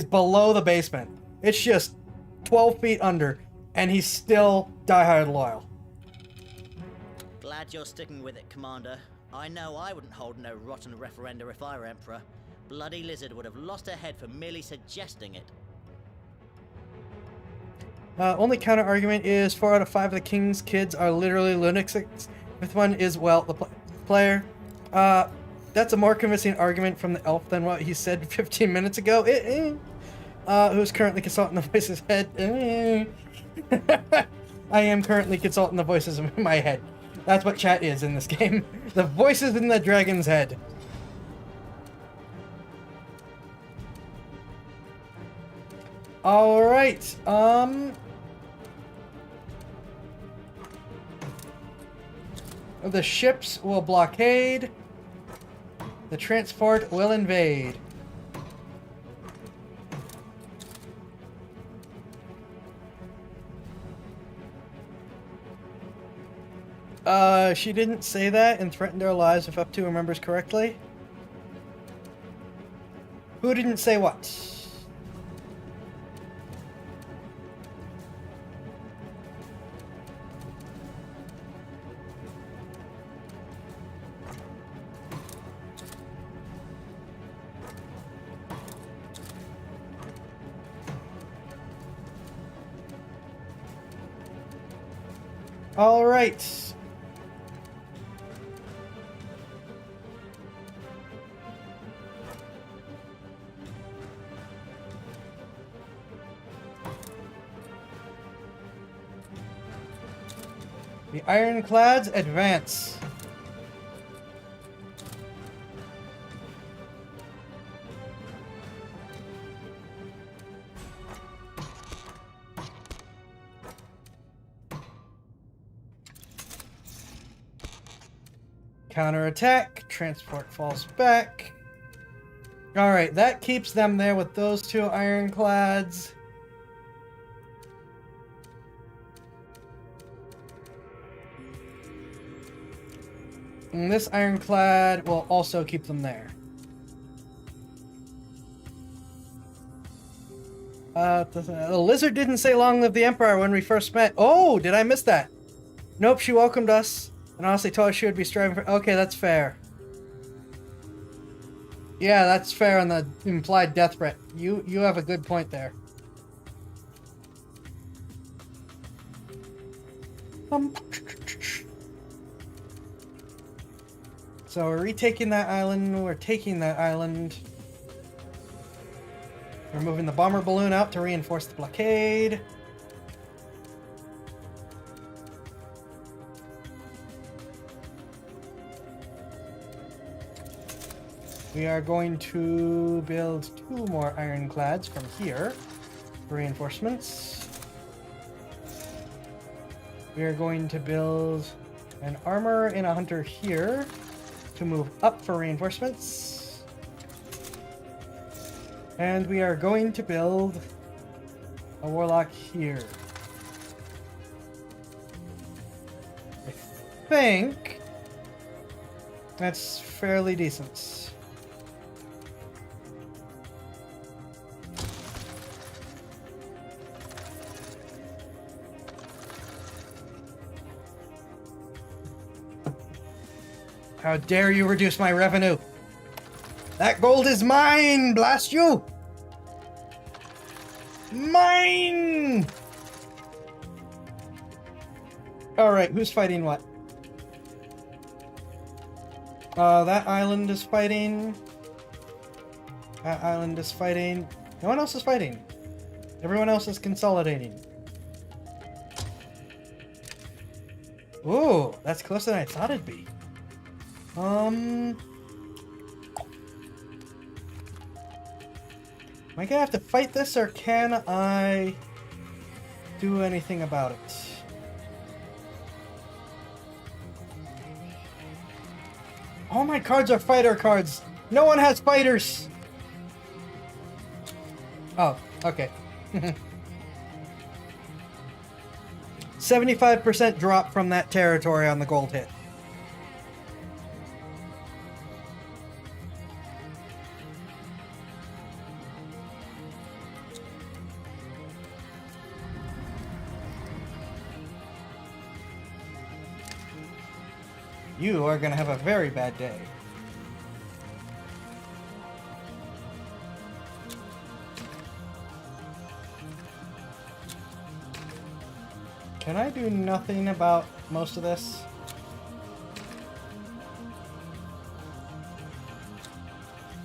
below the basement. It's just 12 feet under, and he's still diehard loyal. Glad you're sticking with it, Commander. I know I wouldn't hold no rotten referenda if I were Emperor. Bloody Lizard would have lost her head for merely suggesting it. Only counter argument is 4 out of 5 of the King's kids are literally lunatics. Fifth one is, well, the player. That's a more convincing argument from the elf than what he said 15 minutes ago. Who's currently consulting the voices head. I am currently consulting the voices in my head. That's what chat is in this game. The voices in the dragon's head. Alright, the ships will blockade. The transport will invade. She didn't say that and threatened our lives if up to remembers correctly. Who didn't say what? All right. The Ironclads advance. Counterattack. Transport falls back. Alright, that keeps them there with those 2 ironclads. And this ironclad will also keep them there. The lizard didn't say long live the Emperor when we first met. Oh, did I miss that? Nope, she welcomed us. And honestly told us she would be striving for... Okay, that's fair. Yeah, that's fair on the implied death threat. You have a good point there. So we're retaking that island. We're taking that island. We're moving the bomber balloon out to reinforce the blockade. We are going to build 2 more ironclads from here for reinforcements. We are going to build an armor and a hunter here to move up for reinforcements. And we are going to build a warlock here. think that's fairly decent. How dare you reduce my revenue? That gold is mine, blast you! Mine! Alright, who's fighting what? That island is fighting. That island is fighting. No one else is fighting. Everyone else is consolidating. Ooh, that's closer than I thought it'd be. Am I gonna have to fight this, or can I do anything about it? All my cards are fighter cards. No one has fighters. Oh, okay. 75% drop from that territory on the gold hit. You are going to have a very bad day. Can I do nothing about most of this?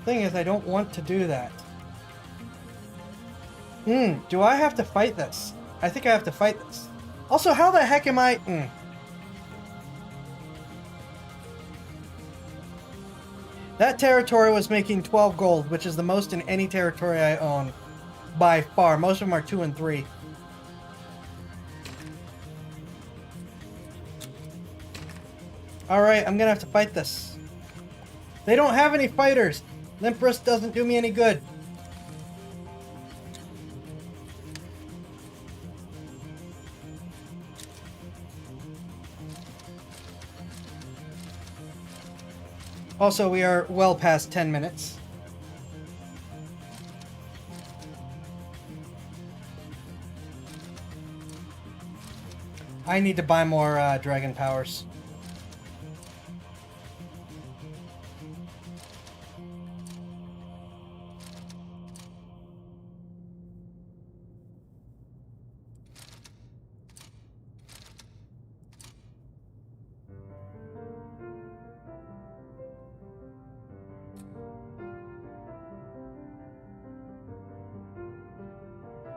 Thing is, I don't want to do that. Do I have to fight this? I think I have to fight this. Also, how the heck am I... That territory was making 12 gold, which is the most in any territory I own. By far. Most of them are 2 and 3. Alright, I'm gonna have to fight this. They don't have any fighters. Limprus doesn't do me any good. Also, we are well past 10 minutes. I need to buy more dragon powers.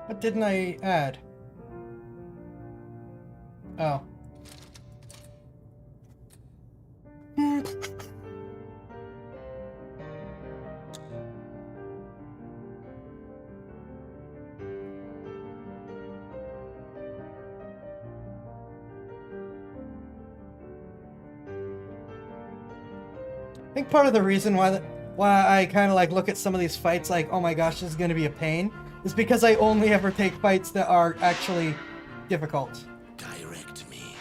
What didn't I add? Oh. I think part of the reason why I kind of like look at some of these fights like, oh my gosh, this is going to be a pain, is because I only ever take fights that are actually difficult. Direct me.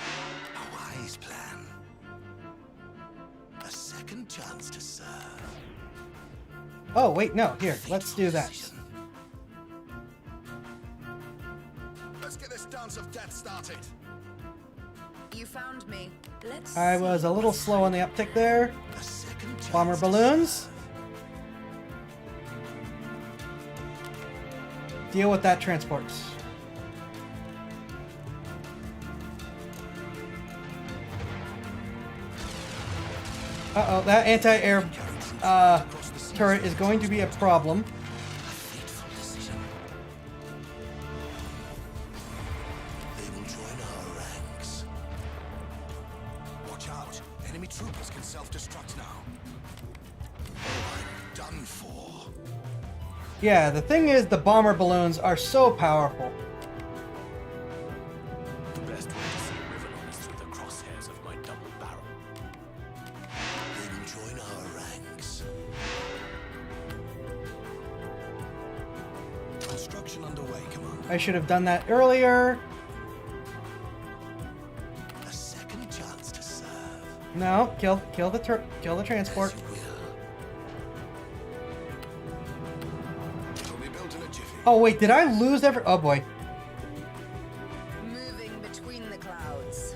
A wise plan. A second chance to serve. Oh, wait, no. Here, let's do that. Let's get this dance of death started. You found me. Let's I was a little slow on the uptick there. Bomber balloons. Deal with that transport. Uh-oh, that anti-air turret is going to be a problem. They will join our ranks. Watch out. Enemy troopers can self-destruct now. Oh, I'm done for. Yeah, the thing is, the bomber balloons are so powerful. The best way to see Riverlon is through the crosshairs of my double barrel. They will join our ranks. Construction underway, Commander. I should have done that earlier. A second chance to serve. No, kill the transport. It'll be built in a jiffy. Oh wait, did I lose every? Oh boy. Moving between the clouds.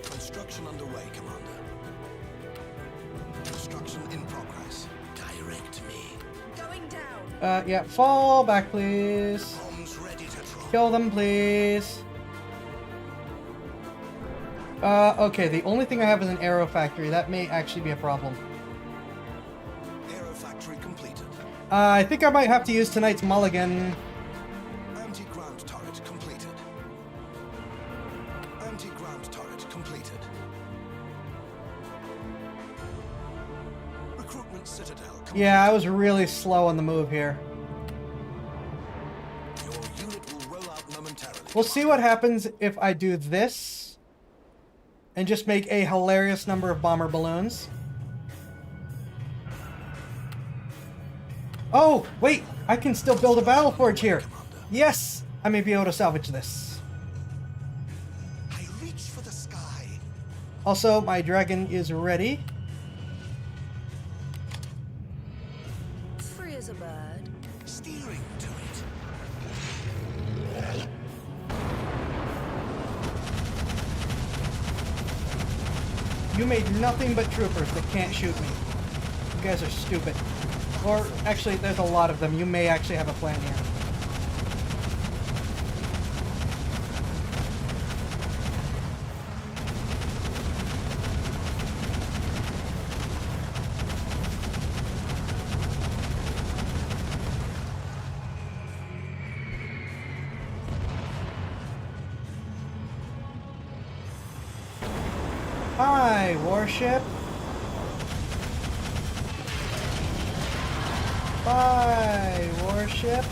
Construction underway, Commander. Construction in progress. Direct me. Going down. Yeah, fall back, please. Bombs ready to drop. Kill them, please. Okay, the only thing I have is an arrow factory. That may actually be a problem. Aero factory completed. I think I might have to use tonight's mulligan. Anti-ground turret completed. Anti-ground turret completed. Recruitment citadel completed. Yeah, I was really slow on the move here. Your unit will roll out momentarily. We'll see what happens if I do this and just make a hilarious number of bomber balloons. Oh, wait, I can still build a battle forge here. Yes, I may be able to salvage this. I reach for the sky. Also, my dragon is ready. Free as a bird. Steering to it. You made nothing but troopers that can't shoot me. You guys are stupid. Or, actually, there's a lot of them. You may actually have a plan here. Hi, warship. Bye, warship.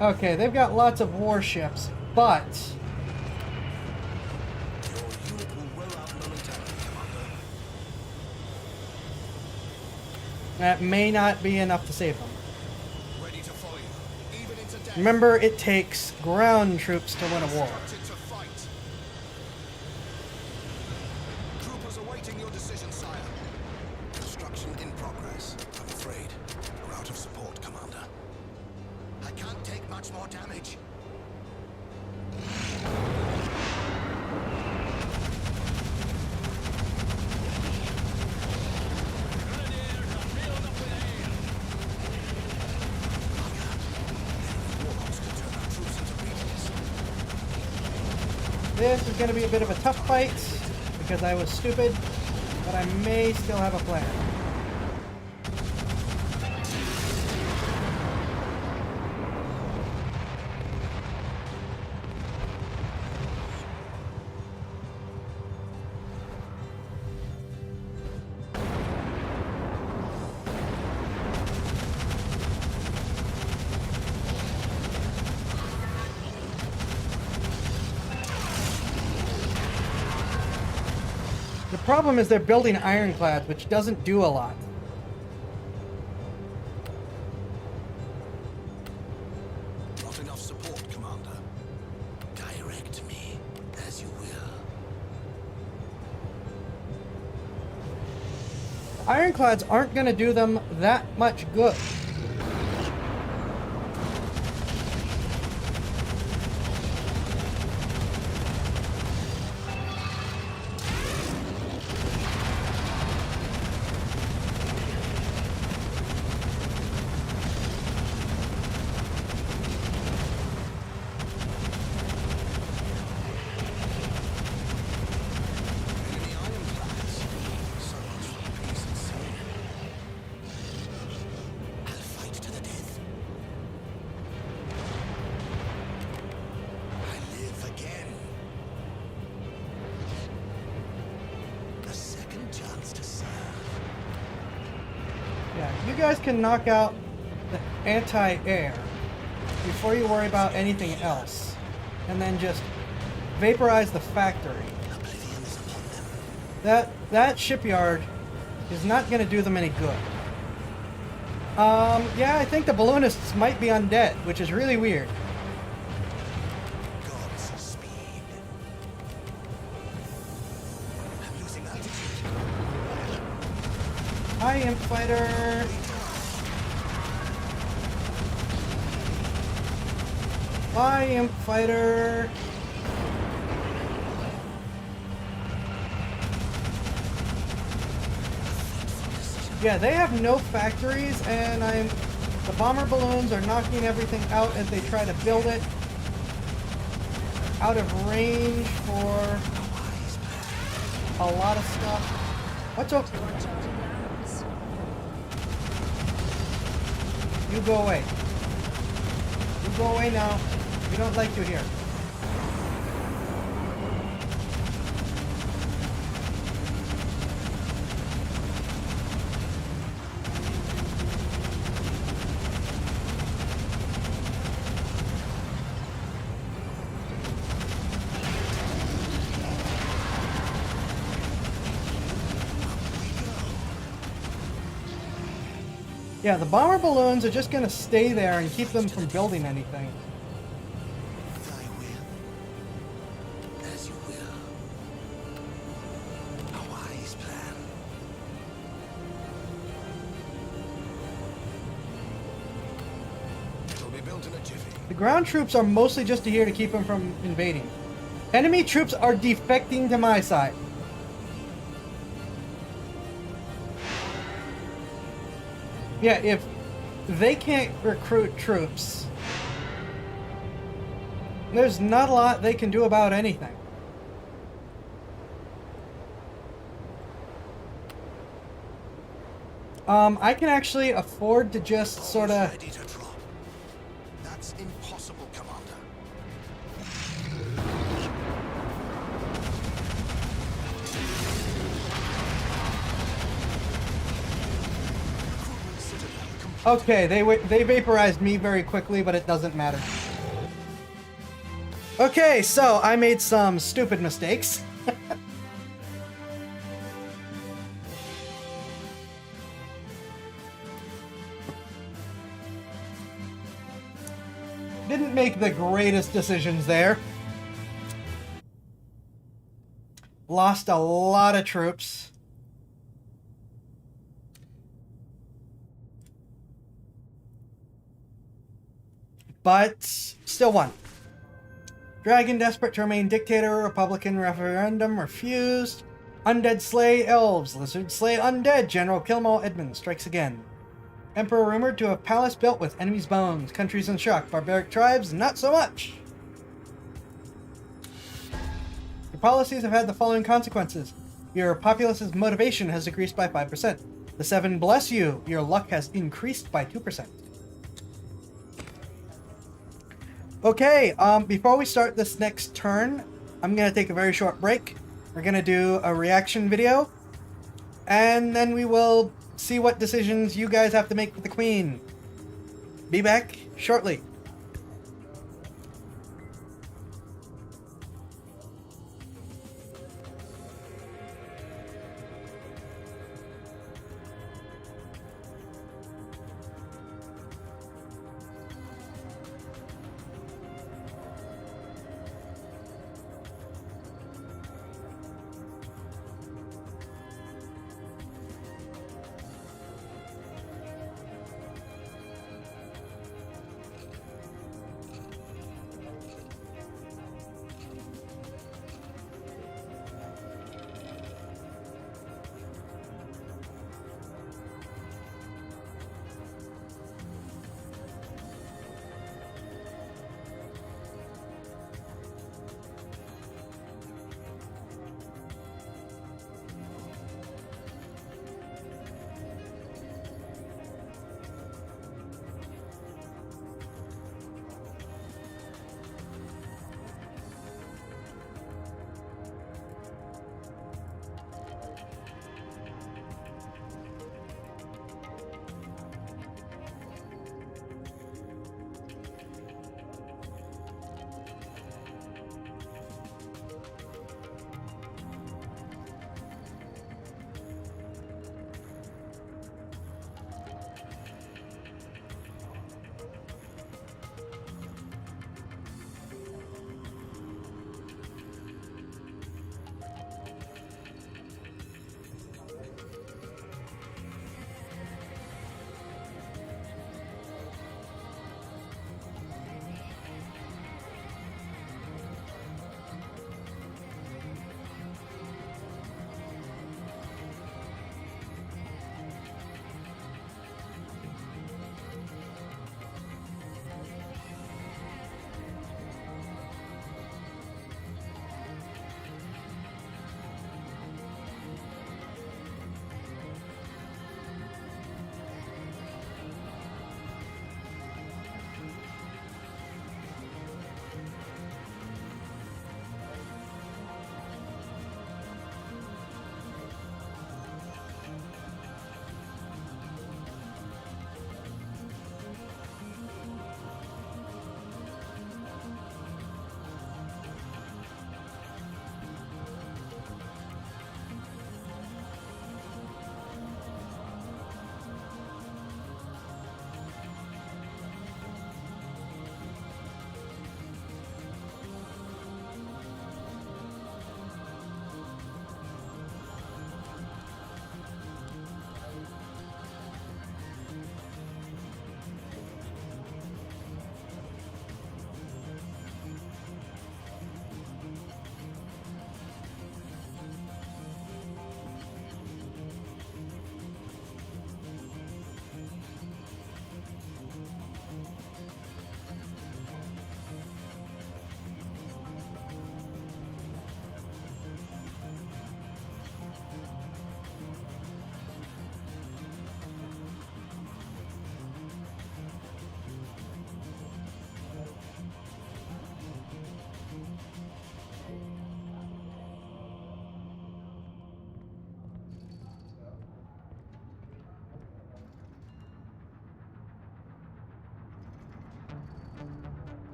Okay, they've got lots of warships, but Your unit will roll out momentarily, Commander. that may not be enough to save them. Ready to follow you. Even into death. Remember, it takes ground troops to win a war. Instructed to fight. Troopers awaiting your decision, sire. Construction in progress. I'm afraid we're out of support, Commander. I can't take much more damage. Warlocks can turn our troops into beetles. This is going to be a bit of a tough fight because I was stupid, but I may still have a plan. The problem is they're building ironclads, which doesn't do a lot. Not enough support, Commander. Direct me as you will. Ironclads aren't going to do them that much good. Enemy ironclads. So much for peace and sea. I'll fight to the death. I live again. A second chance to serve. Yeah, you guys can knock out the anti-air before you worry about anything else. And then just vaporize the factory. That shipyard is not going to do them any good. Yeah, I think the balloonists might be undead, which is really weird. Hi, Imp Fighter. Hi, Imp Fighter. Yeah, they have no factories, and the bomber balloons are knocking everything out as they try to build it. Out of range for a lot of stuff. What's up? You go away. You go away now. We don't like you here. Yeah, the bomber balloons are just going to stay there and keep them from building anything. Thy will. As you will. A wise plan. It'll be built in a jiffy. The ground troops are mostly just here to keep them from invading. Enemy troops are defecting to my side. Yeah, if they can't recruit troops, there's not a lot they can do about anything. I can actually afford to just sort of... Ready to drop. That's impossible, Commander. Okay, they vaporized me very quickly, but it doesn't matter. Okay, so I made some stupid mistakes. Didn't make the greatest decisions there. Lost a lot of troops. But still won. Dragon desperate to remain dictator. Republican referendum refused. Undead slay elves. Lizard slay undead. General Kilmall Edmund strikes again. Emperor rumored to have palace built with enemies' bones. Countries in shock. Barbaric tribes not so much. Your policies have had the following consequences. Your populace's motivation has decreased by 5%. The 7 bless you. Your luck has increased by 2%. Okay, before we start this next turn, I'm going to take a very short break. We're going to do a reaction video, and then we will see what decisions you guys have to make with the Queen. Be back shortly.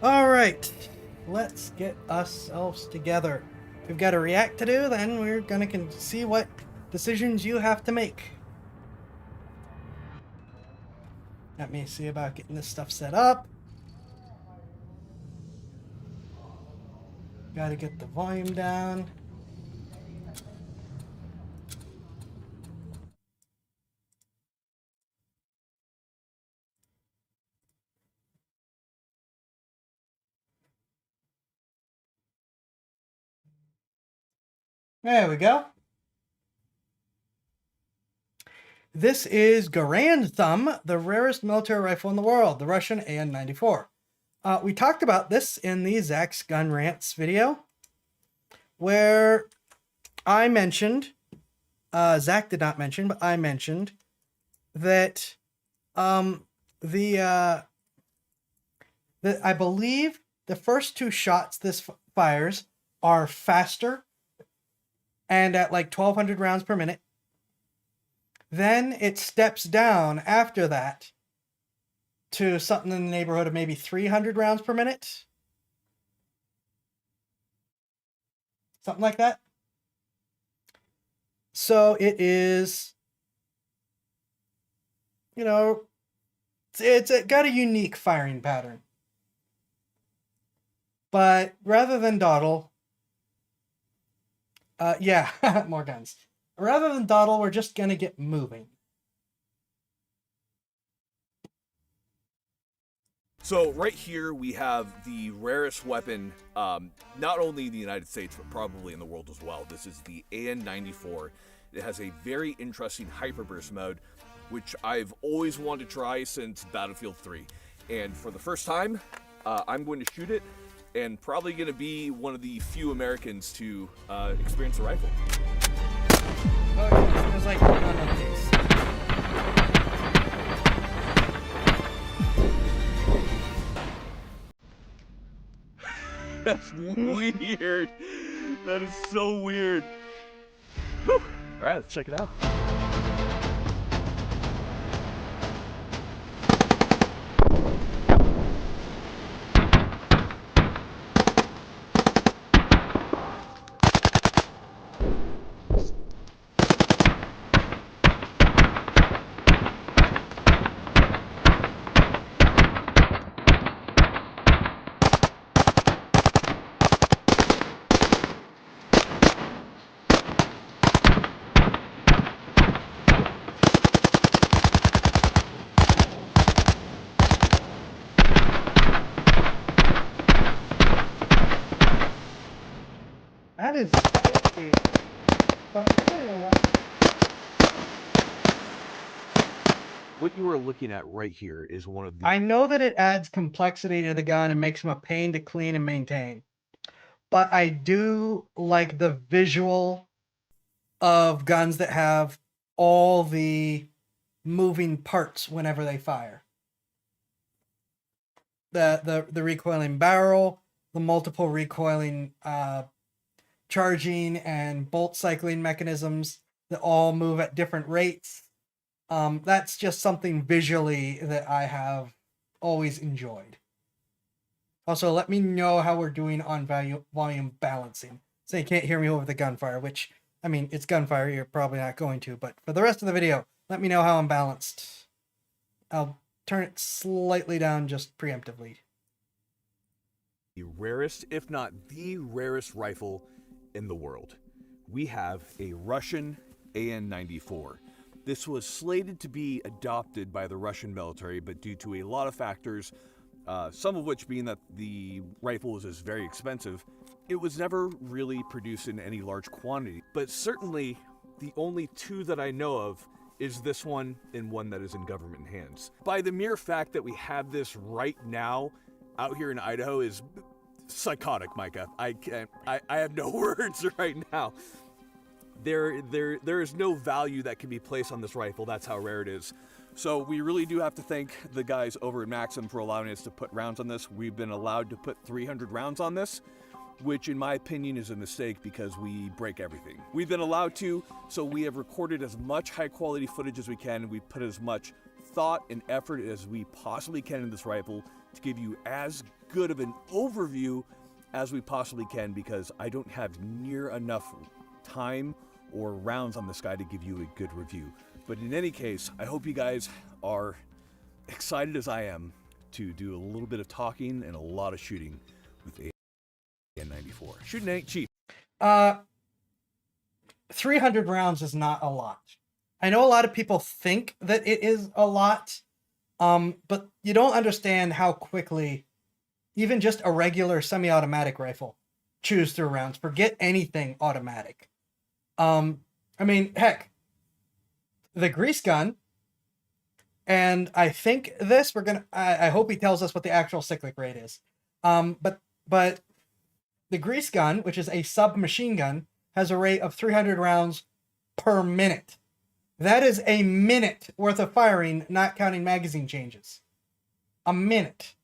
Alright, let's get ourselves together. We've got a react to do, then we're gonna see what decisions you have to make. Let me see about getting this stuff set up. Gotta get the volume down. There we go. This is Garand Thumb, the rarest military rifle in the world, the Russian AN-94. We talked about this in the Zach's Gun Rants video, where I mentioned, Zach did not mention, but I mentioned that that I believe the first two shots this fires are faster and at like 1,200 rounds per minute. Then it steps down after that to something in the neighborhood of maybe 300 rounds per minute. Something like that. So it is, you know, it's got a unique firing pattern. But rather than dawdle, yeah, more guns. Rather than dawdle, we're just gonna get moving. So right here we have the rarest weapon, not only in the United States, but probably in the world as well. This is the AN-94. It has a very interesting hyperburst mode, which I've always wanted to try since Battlefield 3. And for the first time, I'm going to shoot it, and probably going to be one of the few Americans to experience a rifle. Oh, yeah, there's like none of these. That's weird. That is so weird. Whew. All right, let's check it out. That is what you are looking at right here is one of the... I know that it adds complexity to the gun and makes them a pain to clean and maintain. But I do like the visual of guns that have all the moving parts whenever they fire. The recoiling barrel, the multiple recoiling charging and bolt cycling mechanisms that all move at different rates. That's just something visually that I have always enjoyed. Also, let me know how we're doing on volume balancing. So you can't hear me over the gunfire, which, I mean, it's gunfire, you're probably not going to, but for the rest of the video, let me know how I'm balanced. I'll turn it slightly down just preemptively. The rarest, if not the rarest rifle in the world. We have a Russian AN-94. This was slated to be adopted by the Russian military, but due to a lot of factors, some of which being that the rifle was very expensive, it was never really produced in any large quantity. But certainly, the only two that I know of is this one and one that is in government hands. By the mere fact that we have this right now out here in Idaho is psychotic, Micah. I have no words right now. There is no value that can be placed on this rifle. That's how rare it is. So we really do have to thank the guys over at Maxim for allowing us to put rounds on this. We've been allowed to put 300 rounds on this, which in my opinion is a mistake because we break everything. We've been allowed to, so we have recorded as much high quality footage as we can, and we've put as much thought and effort as we possibly can in this rifle to give you as good of an overview as we possibly can, because I don't have near enough time or rounds on this guy to give you a good review. But in any case, I hope you guys are excited as I am to do a little bit of talking and a lot of shooting with the AN-94. Shooting ain't cheap. 300 rounds is not a lot. I know a lot of people think that it is a lot, but you don't understand how quickly even just a regular semi-automatic rifle chews through rounds. Forget anything automatic. I mean, heck, the grease gun, and I think this, I hope he tells us what the actual cyclic rate is. But the grease gun, which is a submachine gun, has a rate of 300 rounds per minute. That is a minute worth of firing, not counting magazine changes. A minute.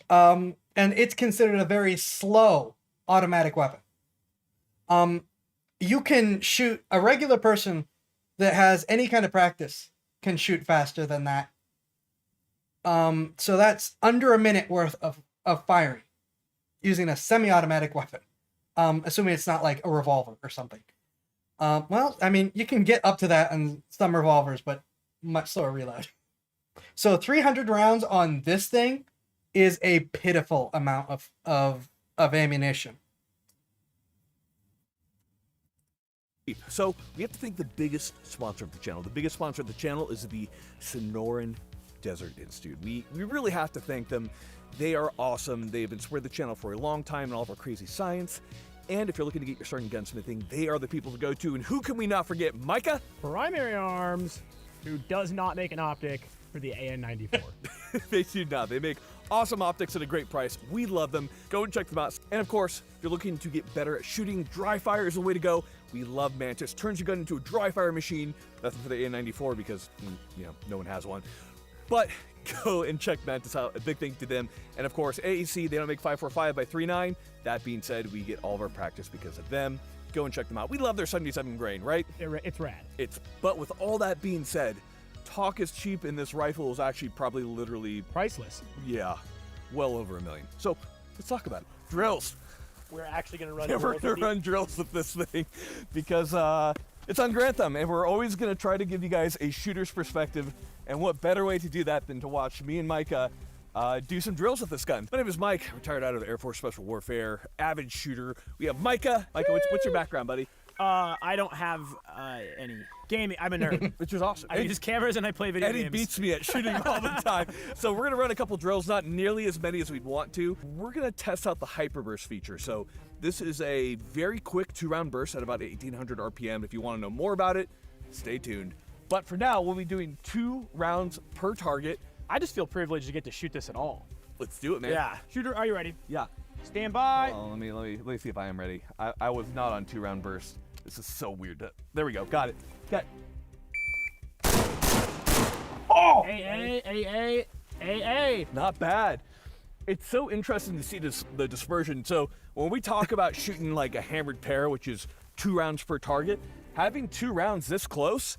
And it's considered a very slow automatic weapon. You can shoot, a regular person that has any kind of practice can shoot faster than that. So that's under a minute worth of firing using a semi-automatic weapon. Assuming it's not like a revolver or something. Well, I mean, you can get up to that on some revolvers, but much slower reload. So 300 rounds on this thing is a pitiful amount of ammunition. So we have to thank the biggest sponsor of the channel. The biggest sponsor of the channel is the Sonoran Desert Institute. We really have to thank them. They are awesome. They've been supporting the channel for a long time and all of our crazy science. And if you're looking to get your start in gunsmithing, they are the people to go to. And who can we not forget? Micah? Primary Arms, who does not make an optic for the AN-94. They do not. They make awesome optics at a great price. We love them. Go and check them out. And of course, if you're looking to get better at shooting, dry fire is the way to go. We love Mantis. Turns your gun into a dry fire machine. That's for the AN-94 because, no one has one. But go and check Mantis out. A big thank you to them. And of course, AEC, they don't make 545 by 39. That being said, we get all of our practice because of them. Go and check them out. We love their 77 grain, right? It's rad. But with all that being said, talk is cheap, and this rifle is actually probably literally priceless. Yeah, well over $1 million. So let's talk about it. Drills. We're actually going to run drills. We're going to run drills with this thing because it's on Grantham, and we're always going to try to give you guys a shooter's perspective. And what better way to do that than to watch me and Micah do some drills with this gun. My name is Mike, retired out of the Air Force Special Warfare, avid shooter. We have Micah. Micah, what's your background, buddy? I don't have any gaming. I'm a nerd. Which is awesome. I use cameras and I play video games. Eddie beats me at shooting all the time. So we're going to run a couple drills, not nearly as many as we'd want to. We're going to test out the Hyperburst feature. So this is a very quick 2-round burst at about 1800 RPM. If you want to know more about it, stay tuned. But for now, we'll be doing 2 rounds per target. I just feel privileged to get to shoot this at all. Let's do it, man. Yeah. Shooter, are you ready? Yeah. Stand by. Hold on, let me see if I am ready. I was not on 2-round bursts. This is so weird. There we go. Got it. Oh! Hey. Not bad. It's so interesting to see the dispersion. So when we talk about shooting like a hammered pair, which is 2 rounds per target, having 2 rounds this close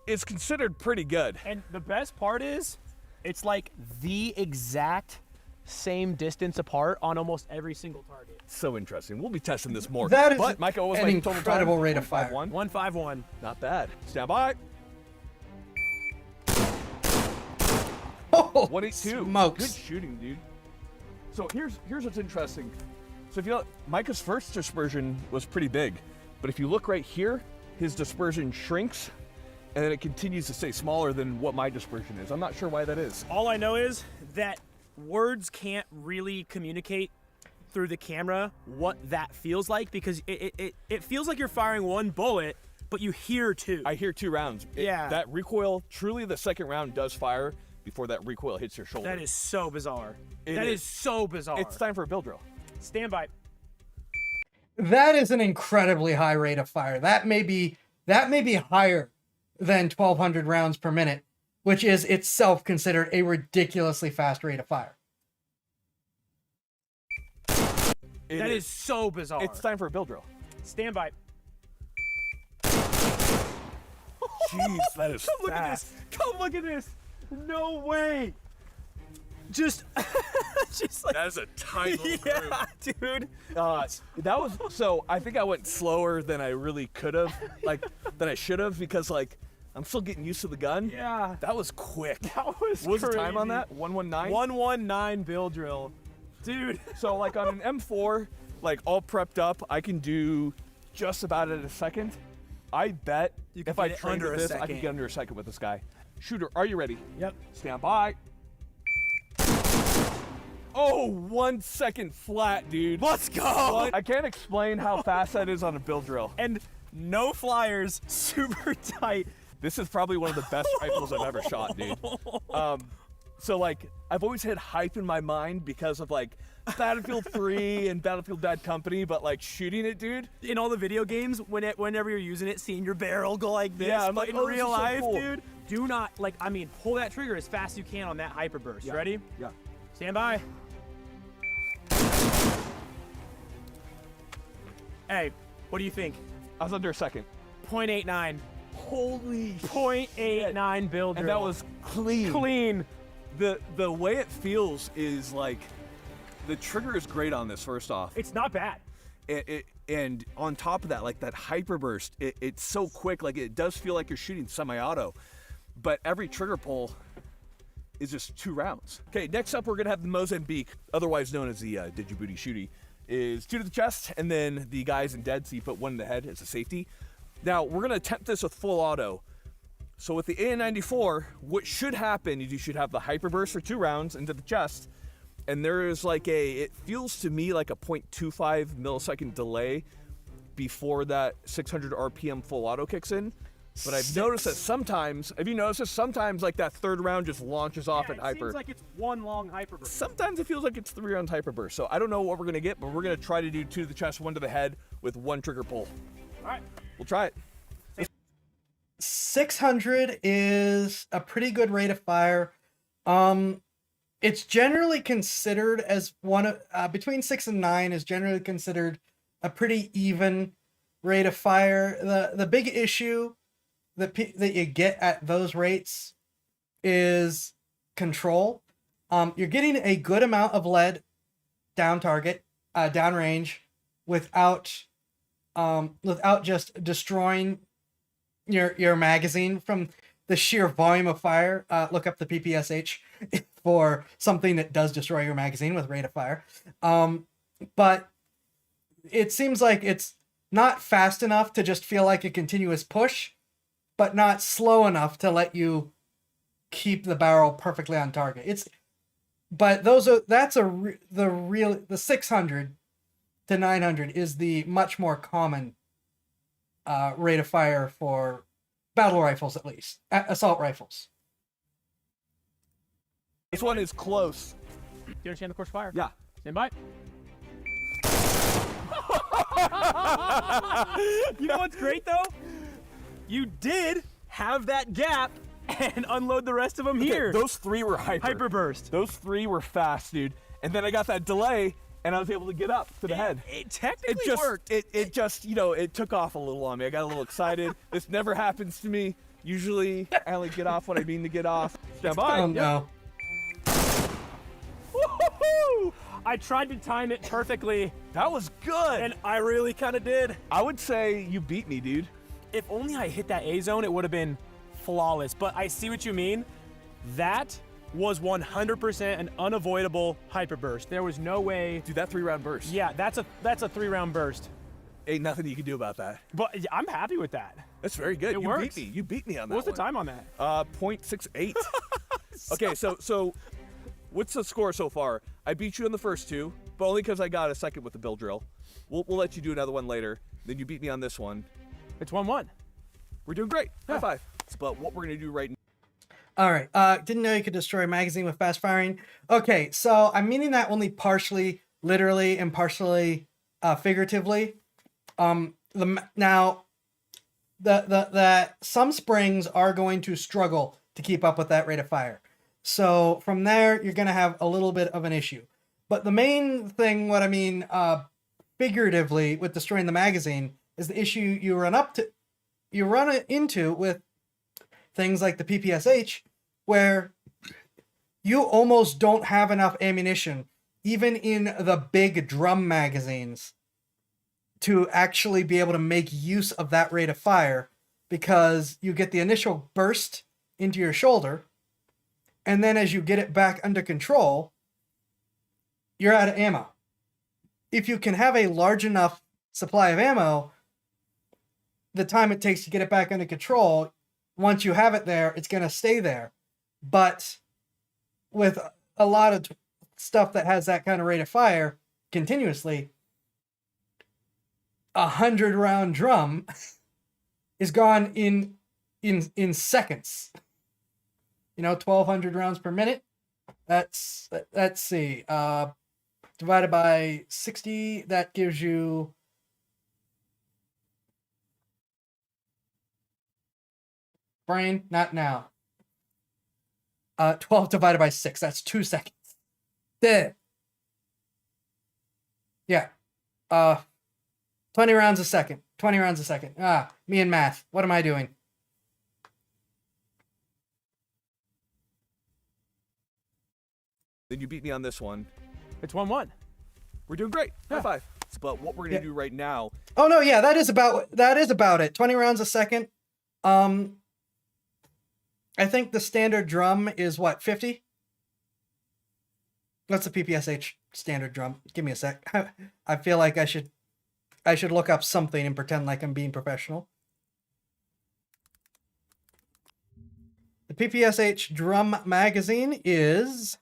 is considered pretty good. And the best part is, it's like the exact same distance apart on almost every single target. So interesting. We'll be testing this more. That is but, Micah, what was an my total incredible time? rate of fire. 151. Not bad. Stand by. Oh, 182. smokes. Good shooting, dude. So here's what's interesting. So if you know, Micah's first dispersion was pretty big, but if you look right here, his dispersion shrinks, and then it continues to stay smaller than what my dispersion is. I'm not sure why that is. All I know is that words can't really communicate through the camera what that feels like, because it feels like you're firing 1 bullet, but you hear 2. I hear 2 rounds. Yeah. That recoil, truly the second round does fire before that recoil hits your shoulder. That is so bizarre. It is so bizarre. It's time for a build drill. Stand by. That is an incredibly high rate of fire. That may be higher than 1,200 rounds per minute, which is itself considered a ridiculously fast rate of fire. That is so bizarre. It's time for a build drill. Stand by. Jeez, that is Come look at this. Come look at this. No way. Just like that is a tiny little yeah, dude. That was so. I think I went slower than I really could have, than I should have, because I'm still getting used to the gun. Yeah. That was quick. That was What was the crazy. time on that? 119. 119 bill drill, dude. So on an M4, all prepped up, I can do just about at a second. I bet You can if I get it trained under with a this, I second. could get under a second with this guy. Shooter, are you ready? Yep. Stand by. Oh, 1 second flat, dude. Let's go. I can't explain how fast that is on a bill drill. And no flyers, super tight. This is probably one of the best rifles I've ever shot, dude. So I've always had hype in my mind because of Battlefield 3 and Battlefield Bad Company, but shooting it, dude. In all the video games, whenever you're using it, seeing your barrel go like this, Yeah, I'm but like, in oh, this real is so life, cool. dude, do not pull that trigger as fast as you can on that hyperburst. Yeah. Ready? Yeah. Stand by. Hey, what do you think? I was under a second. 0.89. Holy 0.89 build And drill. that was clean. Clean. The way it feels is the trigger is great on this. First off, It's not bad. and on top of that, that hyperburst, it's so quick. It does feel like you're shooting semi-auto, but every trigger pull is just 2 rounds. Okay, next up we're gonna have the Mozambique, otherwise known as the Djibouti Shooty, is 2 to the chest, and then the guys in dead, so you put 1 in the head as a safety. Now we're gonna attempt this with full auto. So with the AN-94, what should happen is you should have the hyperburst for 2 rounds into the chest, and there is it feels to me like a 0.25 millisecond delay before that 600 RPM full auto kicks in. But I've noticed that sometimes, have you noticed this? Sometimes that 3rd round just launches off at hyper. Seems like it's one long hyperburst. Sometimes it feels like it's 3 rounds hyperburst. So I don't know what we're gonna get, but we're gonna try to do 2 to the chest, 1 to the head with 1 trigger pull. All right. We'll try it. 600 is a pretty good rate of fire. It's generally considered as one of between 6 and 9 is generally considered a pretty even rate of fire. The big issue that you get at those rates is control. You're getting a good amount of lead down target, down range, without just destroying your magazine from the sheer volume of fire. Look up the PPSH for something that does destroy your magazine with rate of fire. But it seems like it's not fast enough to just feel like a continuous push, but not slow enough to let you keep the barrel perfectly on target. The 600 to 900 is the much more common rate of fire for battle rifles, at least assault rifles. This one is close. Do you understand the course of fire? Yeah. Stand by. You know what's great though? You did have that gap and unload the rest of them here. Okay, those 3 were hyperburst. Those 3 were fast, dude. And then I got that delay, and I was able to get up to the head. It technically worked. It just, it took off a little on me. I got a little excited. This never happens to me. Usually, I only get off when I mean to get off. Stand by. Oh no. Woo-hoo-hoo! I tried to time it perfectly. That was good. And I really kind of did. I would say you beat me, dude. If only I hit that A zone, it would have been flawless. But I see what you mean. That was 100% an unavoidable hyperburst. There was no way. Dude, that 3-round burst. Yeah, that's a 3-round burst. Ain't nothing you can do about that. But I'm happy with that. That's very good. It you works. beat me. You beat me on that. What's the time on that? 0.68. Okay, so what's the score so far? I beat you in the first 2, but only because I got a second with the bill drill. We'll let you do another one later. Then you beat me on this one. It's 1-1. We're doing great. Yeah. High five. But what we're gonna do right now. All right. Didn't know you could destroy a magazine with fast firing. Okay, so I'm meaning that only partially, literally, and partially figuratively. Now, some springs are going to struggle to keep up with that rate of fire. So from there, you're going to have a little bit of an issue. But the main thing, what I mean figuratively with destroying the magazine, is the issue you run into with things like the PPSH, where you almost don't have enough ammunition, even in the big drum magazines, to actually be able to make use of that rate of fire, because you get the initial burst into your shoulder, and then as you get it back under control, you're out of ammo. If you can have a large enough supply of ammo, the time it takes to get it back under control, once you have it there, it's going to stay there. But with a lot of stuff that has that kind of rate of fire continuously, 100-round drum is gone in seconds. 1,200 rounds per minute. Let's see. Divided by 60, that gives you brain, not now. 12 divided by 6, that's 2 seconds. There. Yeah. 20 rounds a second. 20 rounds a second. Me and math. What am I doing? Then you beat me on this one. It's 1-1. We're doing great. Yeah. High five. But what we're gonna do right now. Oh no, yeah, that is about it. 20 rounds a second. I think the standard drum is what, 50? What's the PPSH standard drum? Give me a sec. I feel like I should look up something and pretend like I'm being professional. The PPSH drum magazine is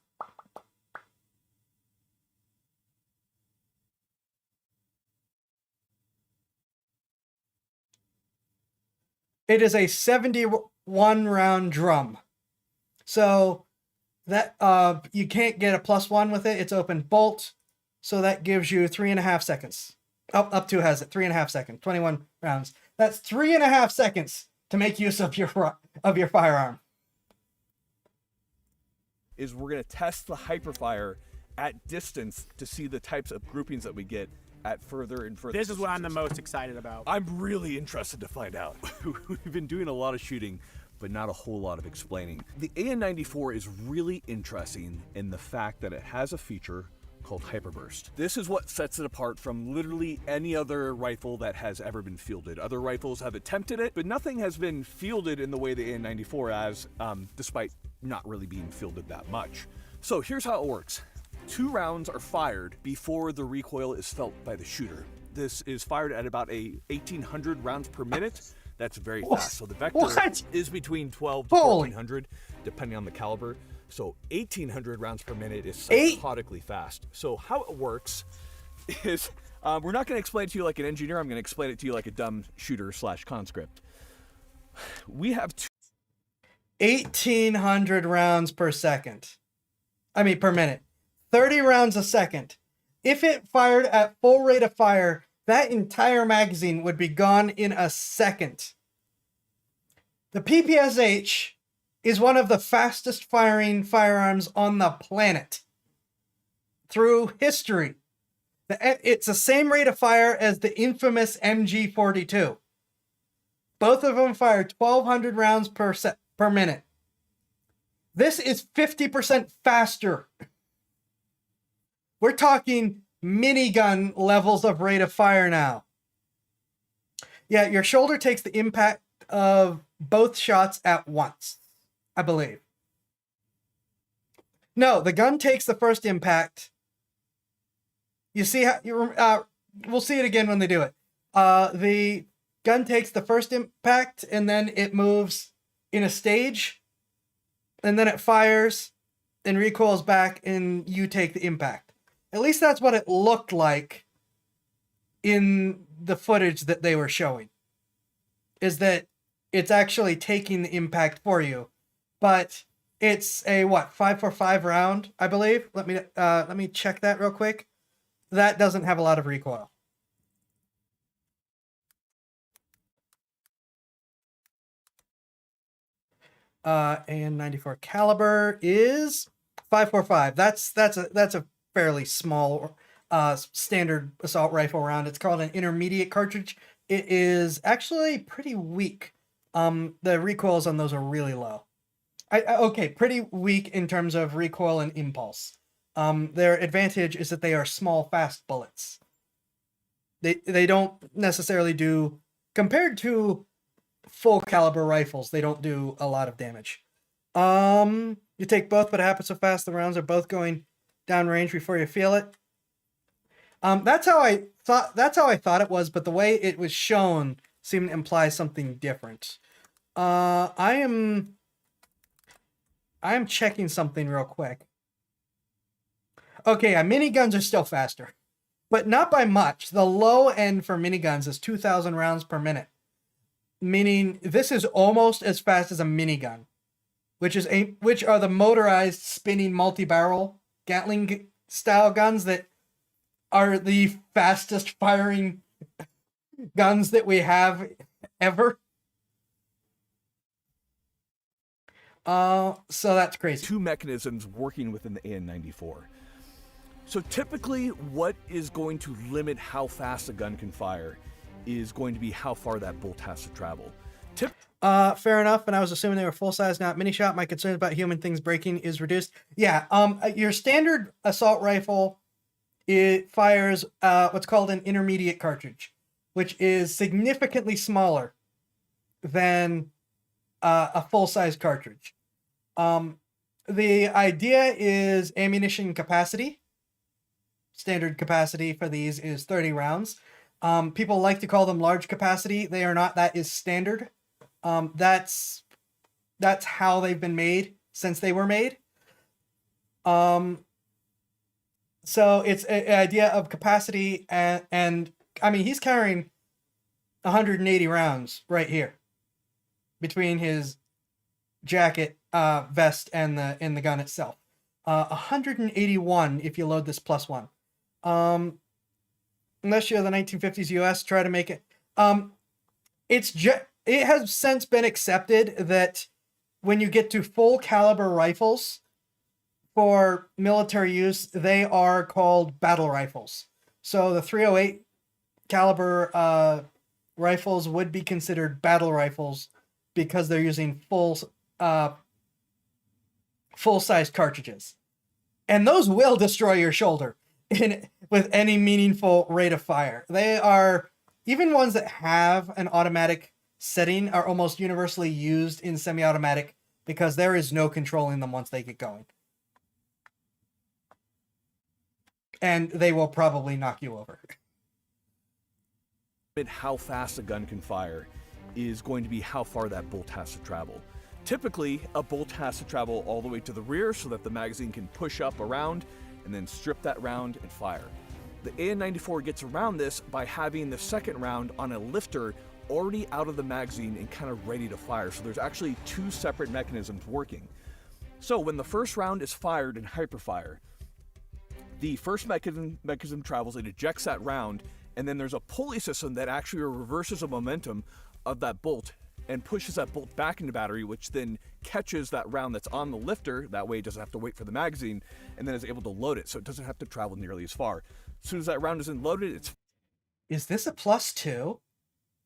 it is a 71 round drum. So that you can't get a +1 with it. It's open bolt. So that gives you 3.5 seconds. Up to has it 3.5 seconds, 21 rounds. That's 3.5 seconds to make use of your firearm. Is we're gonna test the hyperfire at distance to see the types of groupings that we get at further and further. This is what I'm the most excited about. I'm really interested to find out. We've been doing a lot of shooting, but not a whole lot of explaining. The AN-94 is really interesting in the fact that it has a feature called Hyperburst. This is what sets it apart from literally any other rifle that has ever been fielded. Other rifles have attempted it, but nothing has been fielded in the way the AN-94 has, despite not really being fielded that much. So here's how it works. 2 rounds are fired before the recoil is felt by the shooter. This is fired at about 1,800 rounds per minute. That's very fast. So the vector is between 12 to 1,400, depending on the caliber. So 1,800 rounds per minute is psychotically fast. So how it works is, we're not going to explain it to you like an engineer. I'm going to explain it to you like a dumb shooter / conscript. We have 1,800 rounds per minute. 30 rounds a second. If it fired at full rate of fire, that entire magazine would be gone in a second. The PPSH is one of the fastest firing firearms on the planet through history. It's the same rate of fire as the infamous MG42. Both of them fire 1,200 rounds per minute. This is 50% faster. We're talking minigun levels of rate of fire now. Yeah, your shoulder takes the impact of both shots at once, I believe. No, the gun takes the first impact. You see how we'll see it again when they do it. The gun takes the first impact and then it moves in a stage, and then it fires and recoils back, and you take the impact. At least that's what it looked like in the footage that they were showing. Is that it's actually taking the impact for you, but it's a 5.45 round, I believe. Let me check that real quick. That doesn't have a lot of recoil. AN-94 caliber is 5.45. That's a fairly small standard assault rifle round. It's called an intermediate cartridge. It is actually pretty weak The recoils on those are really low. Okay, pretty weak in terms of recoil and impulse. Their advantage is that they are small, fast bullets. They don't necessarily do, compared to full caliber rifles, they don't do a lot of damage. You take both, but it happens so fast the rounds are both going downrange before you feel it. That's how I thought it was, but the way it was shown seemed to imply something different. I am checking something real quick. Okay, miniguns are still faster, but not by much. The low end for miniguns is 2,000 rounds per minute, meaning this is almost as fast as a minigun, which are the motorized spinning multi-barrel Gatling style guns that are the fastest firing guns that we have ever. So that's crazy. Two mechanisms working within the AN-94. So typically what is going to limit how fast a gun can fire is going to be how far that bolt has to travel. Fair enough, and I was assuming they were full-size, not mini-shot. My concern about human things breaking is reduced. Yeah, your standard assault rifle, it fires what's called an intermediate cartridge, which is significantly smaller than a full-size cartridge. The idea is ammunition capacity. Standard capacity for these is 30 rounds. People like to call them large capacity. They are not. That is standard. That's how they've been made since they were made. So it's an idea of capacity, and I mean, he's carrying 180 rounds right here between his jacket, vest, and the gun itself. 181 if you load this +1. Unless you're the 1950s US, try to make it. It has since been accepted that when you get to full caliber rifles for military use, they are called battle rifles. So the .308 caliber rifles would be considered battle rifles because they're using full-size cartridges. And those will destroy your shoulder with any meaningful rate of fire. They are, even ones that have an automatic setting are almost universally used in semi-automatic because there is no controlling them once they get going. And they will probably knock you over. How fast a gun can fire is going to be how far that bolt has to travel. Typically, a bolt has to travel all the way to the rear so that the magazine can push up around and then strip that round and fire. The AN-94 gets around this by having the second round on a lifter already out of the magazine and kind of ready to fire. So there's actually two separate mechanisms working. So when the first round is fired in hyperfire, the first mechanism travels, it ejects that round, and then there's a pulley system that actually reverses the momentum of that bolt and pushes that bolt back into battery, which then catches that round that's on the lifter. That way it doesn't have to wait for the magazine, and then is able to load it, so it doesn't have to travel nearly as far. As soon as that round isn't loaded, it's... Is this a +2?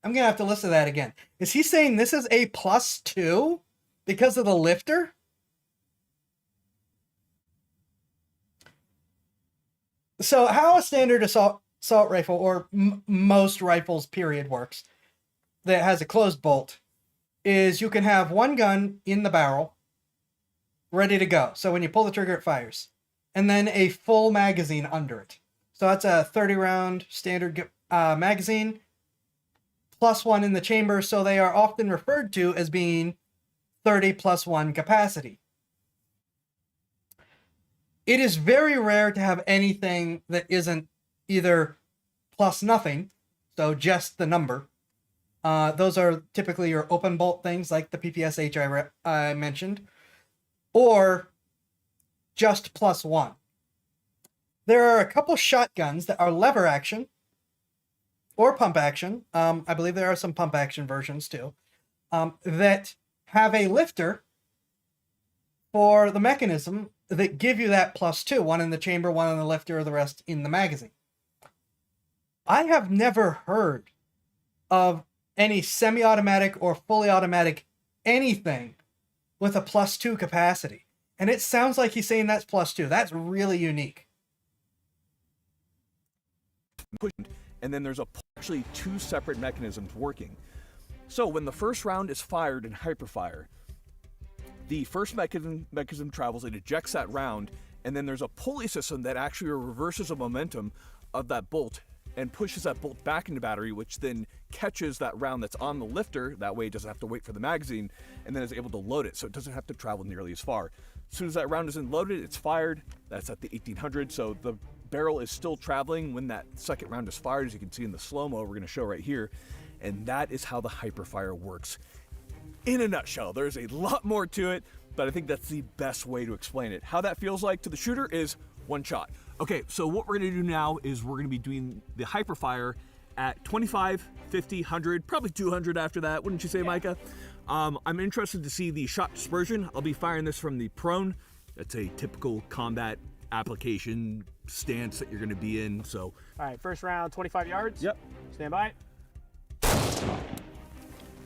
I'm going to have to listen to that again. Is he saying this is a +2 because of the lifter? So how a standard assault rifle, or most rifles period, works, that has a closed bolt, is you can have one gun in the barrel ready to go. So when you pull the trigger, it fires. And then a full magazine under it. So that's a 30 round standard magazine +1 in the chamber. So they are often referred to as being 30 +1 capacity. It is very rare to have anything that isn't either plus nothing, so just the number. Those are typically your open bolt things like the PPSH I mentioned, or just +1. There are a couple shotguns that are lever action or pump action. I believe there are some pump action versions too, that have a lifter for the mechanism that give you that +2, one in the chamber, one in the lifter, the rest in the magazine. I have never heard of any semi-automatic or fully automatic anything with a +2 capacity. And it sounds like he's saying that's +2. That's really unique. And then there's actually 2 separate mechanisms working. So when the first round is fired in hyperfire, the first mechanism travels, it ejects that round, and then there's a pulley system that actually reverses the momentum of that bolt and pushes that bolt back into battery, which then catches that round that's on the lifter. That way it doesn't have to wait for the magazine, and then is able to load it, so it doesn't have to travel nearly as far. As soon as that round isn't loaded, it's fired. That's at the 1800, so the barrel is still traveling when that second round is fired, as you can see in the slow-mo we're going to show right here. And that is how the hyperfire works in a nutshell. There's a lot more to it, but I think that's the best way to explain it. How that feels like to the shooter is one shot. Okay, so what we're gonna do now is we're gonna be doing the hyperfire at 25, 50, 100, probably 200 after that, wouldn't you say, Micah? I'm interested to see the shot dispersion. I'll be firing this from the prone. That's a typical combat application stance that you're gonna be in, so. All right, first round, 25 yards. Yep. Stand by.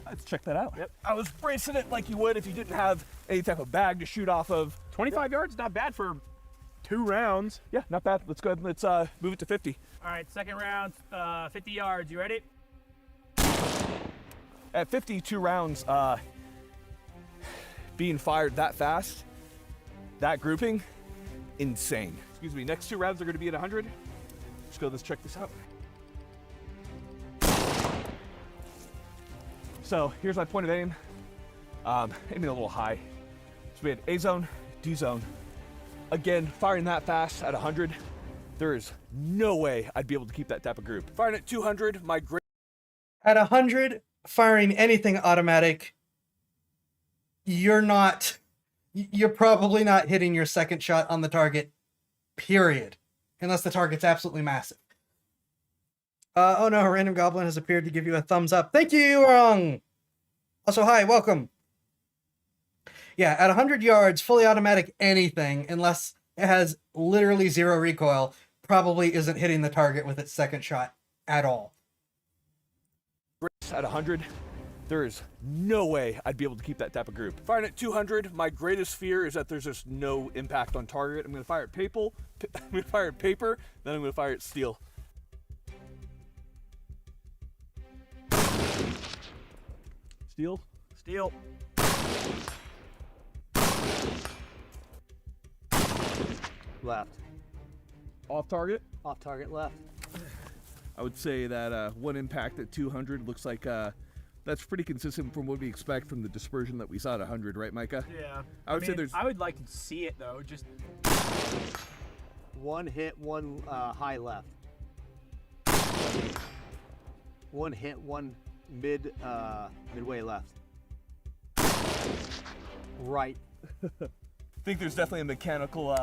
Let's check that out. Yep. I was bracing it like you would if you didn't have any type of bag to shoot off of. 25 yards, not bad for 2 rounds. Yeah, not bad. Let's go ahead and let's move it to 50. All right, second round, 50 yards. You ready? At 52 rounds, being fired that fast, that grouping, insane. Excuse me, next 2 rounds are going to be at 100. Let's check this out. So here's my point of aim. Aiming a little high. So we had A zone, D zone. Again, firing that fast at 100, there is no way I'd be able to keep that type of group. Firing at 200, my great. At 100, firing anything automatic, you're probably not hitting your second shot on the target, period. Unless the target's absolutely massive. Oh no, a random goblin has appeared to give you a thumbs up. Thank you, Wrong. Also, hi, welcome. Yeah, at 100 yards, fully automatic anything, unless it has literally 0 recoil, probably isn't hitting the target with its second shot at all. At 100, there is no way I'd be able to keep that type of group. Firing at 200, my greatest fear is that there's just no impact on target. I'm going to fire at paper, then I'm going to fire at steel. Steel. Steel. Left. Off target? Off target left. I would say that one impact at 200 looks like that's pretty consistent from what we expect from the dispersion that we saw at 100, right, Micah? Yeah. I would say there's. I would like to see it though. Just 1 hit, 1 high left. 1 hit, 1 midway left. Right. I think there's definitely a mechanical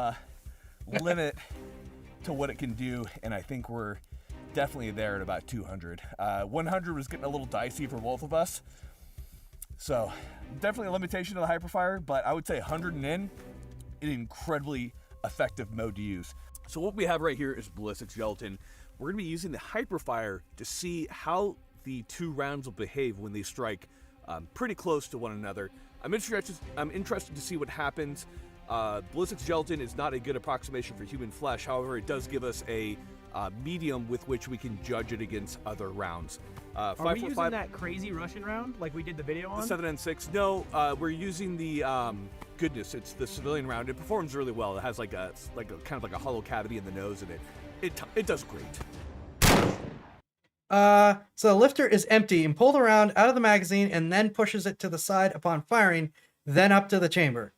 limit to what it can do, and I think we're definitely there at about 200. 100 was getting a little dicey for both of us, so definitely a limitation of the hyperfire, but I would say 100 and in, an incredibly effective mode to use. So what we have right here is ballistic gelatin. We're going to be using the hyperfire to see how the 2 rounds will behave when they strike pretty close to one another. I'm interested to see what happens. Ballistic gelatin is not a good approximation for human flesh. However, it does give us a medium with which we can judge it against other rounds. Are we using that crazy Russian round like we did the video on? The 7N6? No, we're using the goodness. It's the civilian round. It performs really well. It has like a kind of like a hollow cavity in the nose, and it does great. So the lifter is empty and pulled around out of the magazine and then pushes it to the side upon firing, then up to the chamber.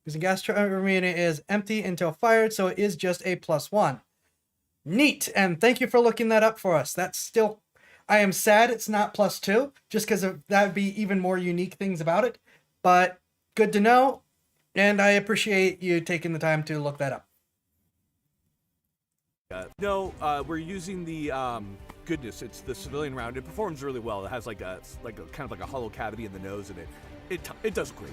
Because the gas chamber unit is empty until fired, so it is just a +1. Neat, and thank you for looking that up for us. That's still, I am sad it's not +2, just because that would be even more unique things about it. But good to know, and I appreciate you taking the time to look that up. No, we're using the goodness. It's the civilian round. It performs really well. It has like a kind of like a hollow cavity in the nose, and it does great.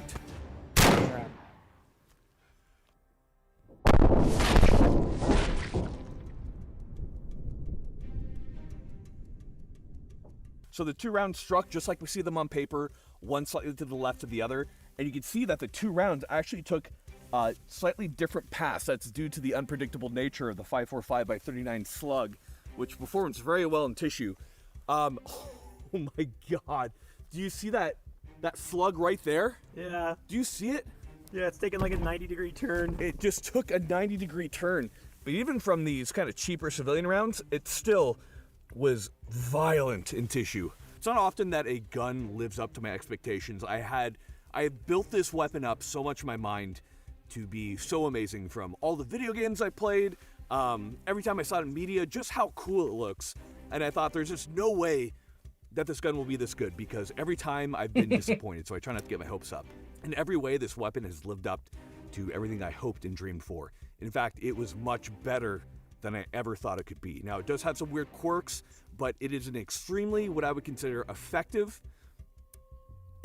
So the 2 rounds struck just like we see them on paper, one slightly to the left of the other. And you can see that the 2 rounds actually took slightly different paths. That's due to the unpredictable nature of the 545x39 slug, which performs very well in tissue. Oh my god. Do you see that slug right there? Yeah. Do you see it? Yeah, it's taking like a 90-degree turn. It just took a 90-degree turn. But even from these kind of cheaper civilian rounds, it still was violent in tissue. It's not often that a gun lives up to my expectations. I built this weapon up so much in my mind to be so amazing, from all the video games I played, every time I saw it in media, just how cool it looks. And I thought there's just no way that this gun will be this good, because every time I've been disappointed, so I try not to get my hopes up. In every way, this weapon has lived up to everything I hoped and dreamed for. In fact, it was much better than I ever thought it could be. Now, it does have some weird quirks, but it is an extremely, what I would consider, effective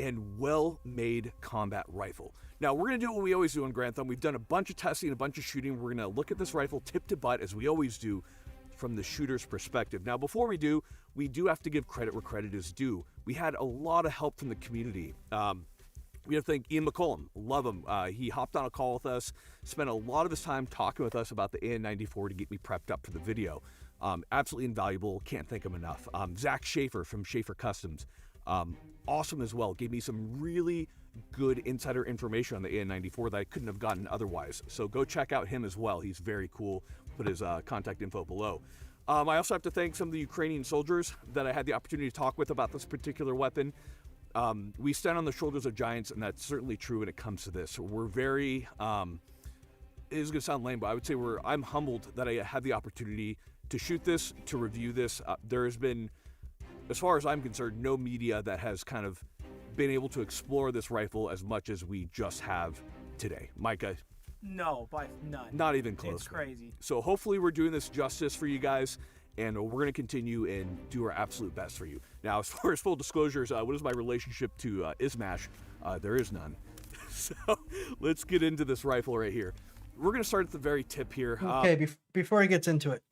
and well-made combat rifle. Now, we're going to do what we always do on Grantham. We've done a bunch of testing, a bunch of shooting. We're going to look at this rifle tip to butt, as we always do, from the shooter's perspective. Now, before we do have to give credit where credit is due. We had a lot of help from the community. We have to thank Ian McCollum. Love him. He hopped on a call with us, spent a lot of his time talking with us about the AN94 to get me prepped up for the video. Absolutely invaluable. Can't thank him enough. Zach Schaefer from Schaefer Customs. Awesome as well. Gave me some really good insider information on the AN94 that I couldn't have gotten otherwise. So go check out him as well. He's very cool. Put his contact info below. I also have to thank some of the Ukrainian soldiers that I had the opportunity to talk with about this particular weapon. We stand on the shoulders of giants, and that's certainly true when it comes to this. We're very, it is going to sound lame, but I would say I'm humbled that I had the opportunity to shoot this, to review this. There has been, as far as I'm concerned, no media that has kind of been able to explore this rifle as much as we just have today. Micah? No, by none. Not even close. It's crazy. So hopefully we're doing this justice for you guys, and we're going to continue and do our absolute best for you. Now, as far as full disclosures, what is my relationship to Izmash? There is none. So let's get into this rifle right here. We're going to start at the very tip here. Okay, before he gets into it,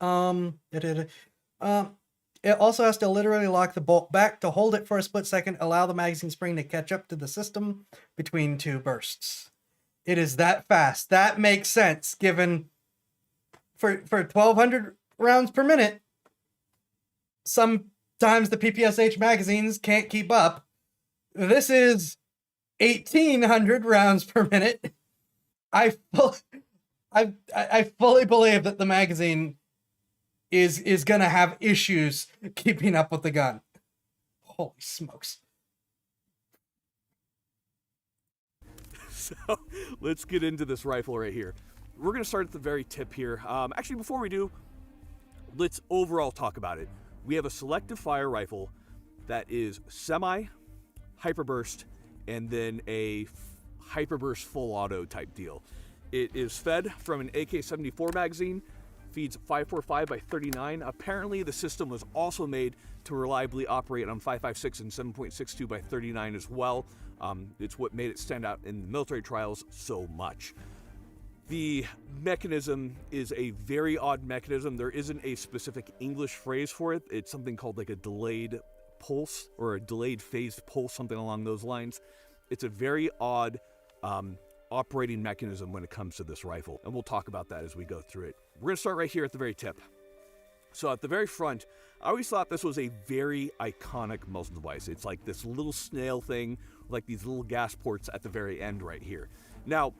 it also has to literally lock the bolt back to hold it for a split second, allow the magazine spring to catch up to the system between 2 bursts. It is that fast. That makes sense, given for 1,200 rounds per minute, sometimes the PPSH magazines can't keep up. This is 1,800 rounds per minute. I fully believe that the magazine is gonna have issues keeping up with the gun. Holy smokes. So let's get into this rifle right here. We're going to start at the very tip here. Actually, before we do, let's overall talk about it. We have a selective fire rifle that is semi, hyperburst, and then a hyperburst full auto type deal. It is fed from an AK-74 magazine, feeds 545x39. Apparently, the system was also made to reliably operate on 5.56 and 7.62x39 as well. It's what made it stand out in the military trials so much. The mechanism is a very odd mechanism. There isn't a specific English phrase for it. It's something called like a delayed pulse or a delayed phased pulse, something along those lines. It's a very odd operating mechanism when it comes to this rifle, and we'll talk about that as we go through it. We're going to start right here at the very tip. So at the very front, I always thought this was a very iconic muzzle device. It's like this little snail thing, like these little gas ports at the very end right here. Now,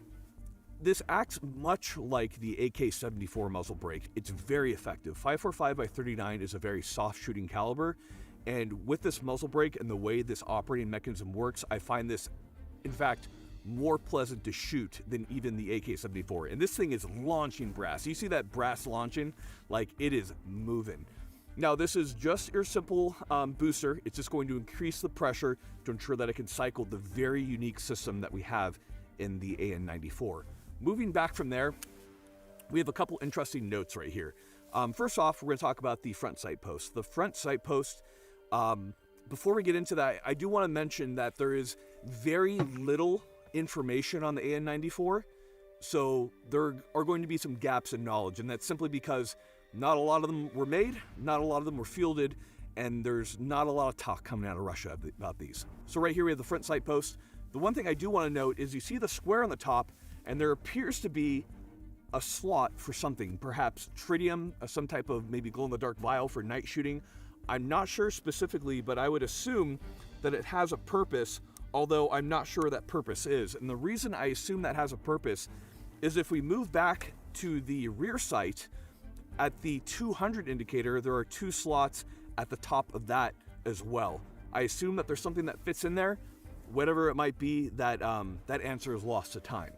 this acts much like the AK-74 muzzle brake. It's very effective. 545x39 is a very soft shooting caliber, and with this muzzle brake and the way this operating mechanism works, I find this, in fact, more pleasant to shoot than even the AK-74. And this thing is launching brass. You see that brass launching? Like, it is moving. Now, this is just your simple booster. It's just going to increase the pressure to ensure that it can cycle the very unique system that we have in the AN94. Moving back from there, we have a couple interesting notes right here. First off, we're going to talk about the front sight post. The front sight post, before we get into that, I do want to mention that there is very little information on the AN94, so there are going to be some gaps in knowledge, and that's simply because not a lot of them were made, not a lot of them were fielded, and there's not a lot of talk coming out of Russia about these. So right here we have the front sight post. The one thing I do want to note is you see the square on the top, and there appears to be a slot for something, perhaps tritium, some type of maybe glow-in-the-dark vial for night shooting. I'm not sure specifically, but I would assume that it has a purpose, although I'm not sure what that purpose is. And the reason I assume that has a purpose is if we move back to the rear sight, at the 200 indicator, there are 2 slots at the top of that as well. I assume that there's something that fits in there. Whatever it might be, that answer is lost to time.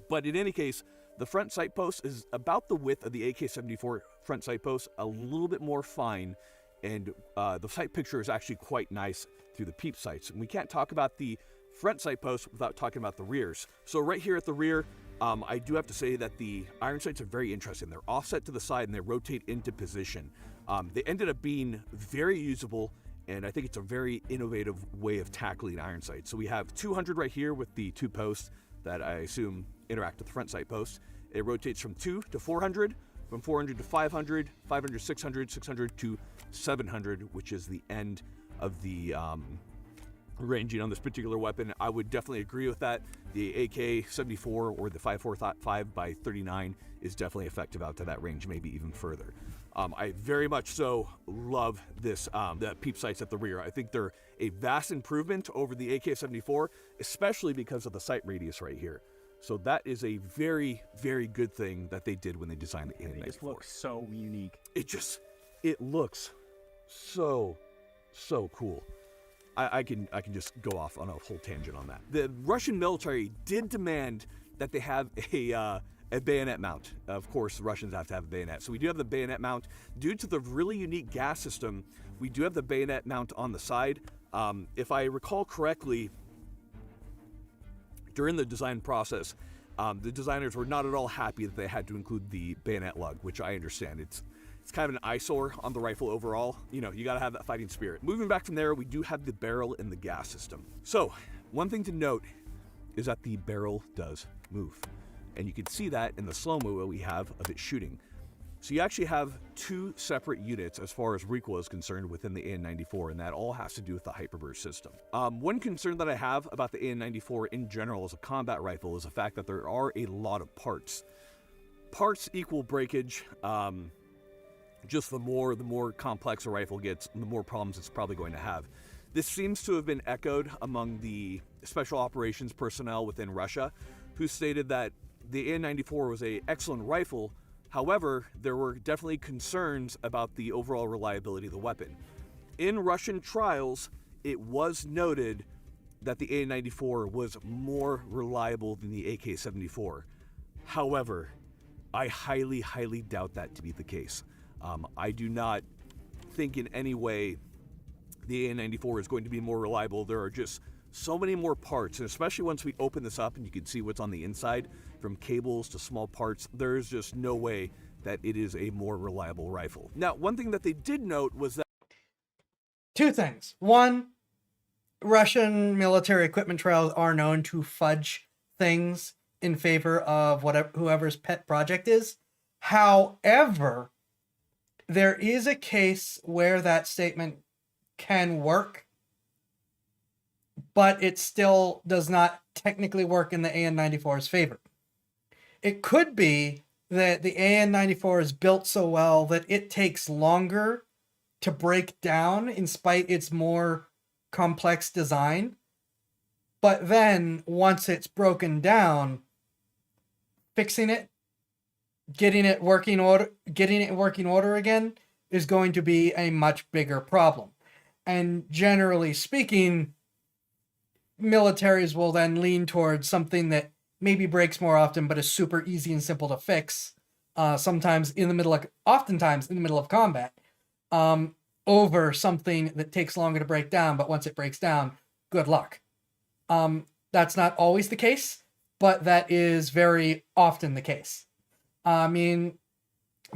But in any case, the front sight post is about the width of the AK-74 front sight post, a little bit more fine, and the sight picture is actually quite nice through the peep sights. And we can't talk about the front sight post without talking about the rears. So right here at the rear, I do have to say that the iron sights are very interesting. They're offset to the side and they rotate into position. They ended up being very usable, and I think it's a very innovative way of tackling iron sights. So we have 200 right here with the 2 posts that I assume interact with the front sight post. It rotates from 2 to 400, from 400 to 500, 500, 600, 600 to 700, which is the end of the ranging on this particular weapon. I would definitely agree with that. The AK-74 or the 5.45 by 39 is definitely effective out to that range, maybe even further. I very much so love this, the peep sights at the rear. I think they're a vast improvement over the AK-74, especially because of the sight radius right here. So that is a very, very good thing that they did when they designed the AN-94. It just looks so unique. It looks so cool. I can just go off on a whole tangent on that. The Russian military did demand that they have a bayonet mount. Of course, the Russians have to have a bayonet. So we do have the bayonet mount. Due to the really unique gas system, we do have the bayonet mount on the side. If I recall correctly, during the design process, the designers were not at all happy that they had to include the bayonet lug, which I understand. It's kind of an eyesore on the rifle overall. You know, you gotta have that fighting spirit. Moving back from there, we do have the barrel and the gas system. So, one thing to note is that the barrel does move. And you can see that in the slow-mo we have of it shooting. So you actually have 2 separate units as far as recoil is concerned within the AN-94, and that all has to do with the hyperburst system. One concern that I have about the AN-94 in general as a combat rifle is the fact that there are a lot of parts. Parts equal breakage. Just the more complex a rifle gets, the more problems it's probably going to have. This seems to have been echoed among the special operations personnel within Russia, who stated that the AN-94 was an excellent rifle. However, there were definitely concerns about the overall reliability of the weapon. In Russian trials, it was noted that the AN-94 was more reliable than the AK-74. However, I highly, highly doubt that to be the case. I do not think in any way the AN-94 is going to be more reliable. There are just so many more parts, and especially once we open this up and you can see what's on the inside, from cables to small parts, there's just no way that it is a more reliable rifle. Now, one thing that they did note was that 2 things. One, Russian military equipment trials are known to fudge things in favor of whoever's pet project is. However, there is a case where that statement can work, but it still does not technically work in the AN-94's favor. It could be that the AN-94 is built so well that it takes longer to break down in spite its more complex design. But then once it's broken down, fixing it, getting it working order again is going to be a much bigger problem. And generally speaking, militaries will then lean towards something that maybe breaks more often but is super easy and simple to fix, oftentimes in the middle of combat, over something that takes longer to break down, but once it breaks down, good luck. That's not always the case, but that is very often the case. I mean,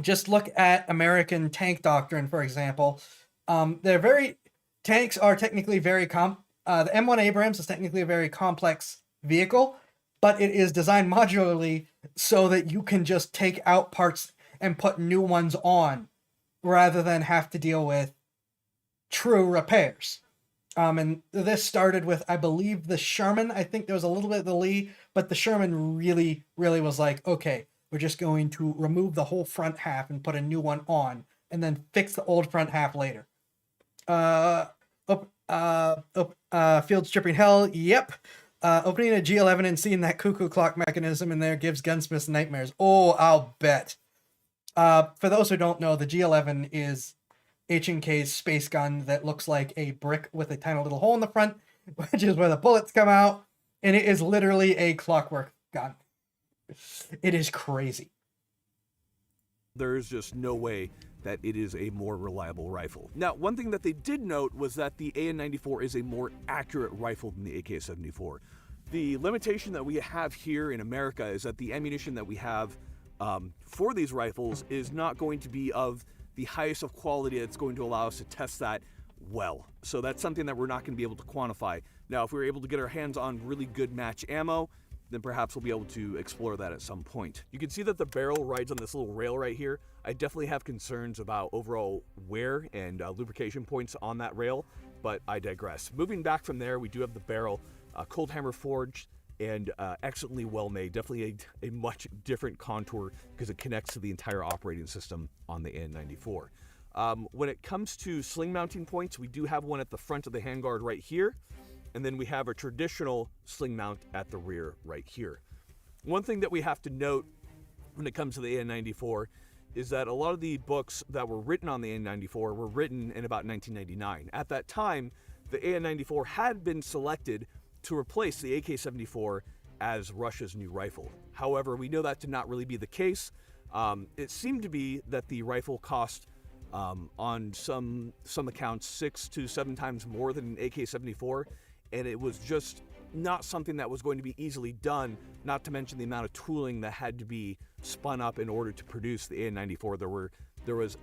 just look at American tank doctrine, for example. Tanks are technically very the M1 Abrams is technically a very complex vehicle, but it is designed modularly so that you can just take out parts and put new ones on, rather than have to deal with true repairs. And this started with, I believe, the Sherman. I think there was a little bit of the Lee, but the Sherman really, really was like, okay, we're just going to remove the whole front half and put a new one on, and then fix the old front half later. Field stripping hell, yep. Opening a G11 and seeing that cuckoo clock mechanism in there gives gunsmiths nightmares. Oh, I'll bet. For those who don't know, the G11 is H&K's space gun that looks like a brick with a tiny little hole in the front, which is where the bullets come out, and it is literally a clockwork gun. It is crazy. There's just no way that it is a more reliable rifle. Now, one thing that they did note was that the AN-94 is a more accurate rifle than the AK-74. The limitation that we have here in America is that the ammunition that we have for these rifles is not going to be of the highest of quality that's going to allow us to test that well. So that's something that we're not going to be able to quantify. Now, if we're able to get our hands on really good match ammo, then perhaps we'll be able to explore that at some point. You can see that the barrel rides on this little rail right here. I definitely have concerns about overall wear and lubrication points on that rail, but I digress. Moving back from there, we do have the barrel, cold hammer forged and excellently well made. Definitely a much different contour because it connects to the entire operating system on the AN-94. When it comes to sling mounting points, we do have one at the front of the handguard right here. And then we have a traditional sling mount at the rear right here. One thing that we have to note when it comes to the AN-94 is that a lot of the books that were written on the AN-94 were written in about 1999. At that time, the AN-94 had been selected to replace the AK-74 as Russia's new rifle. However, we know that to not really be the case. It seemed to be that the rifle cost on some accounts 6 to 7 times more than an AK-74. And it was just not something that was going to be easily done, not to mention the amount of tooling that had to be spun up in order to produce the AN-94. There was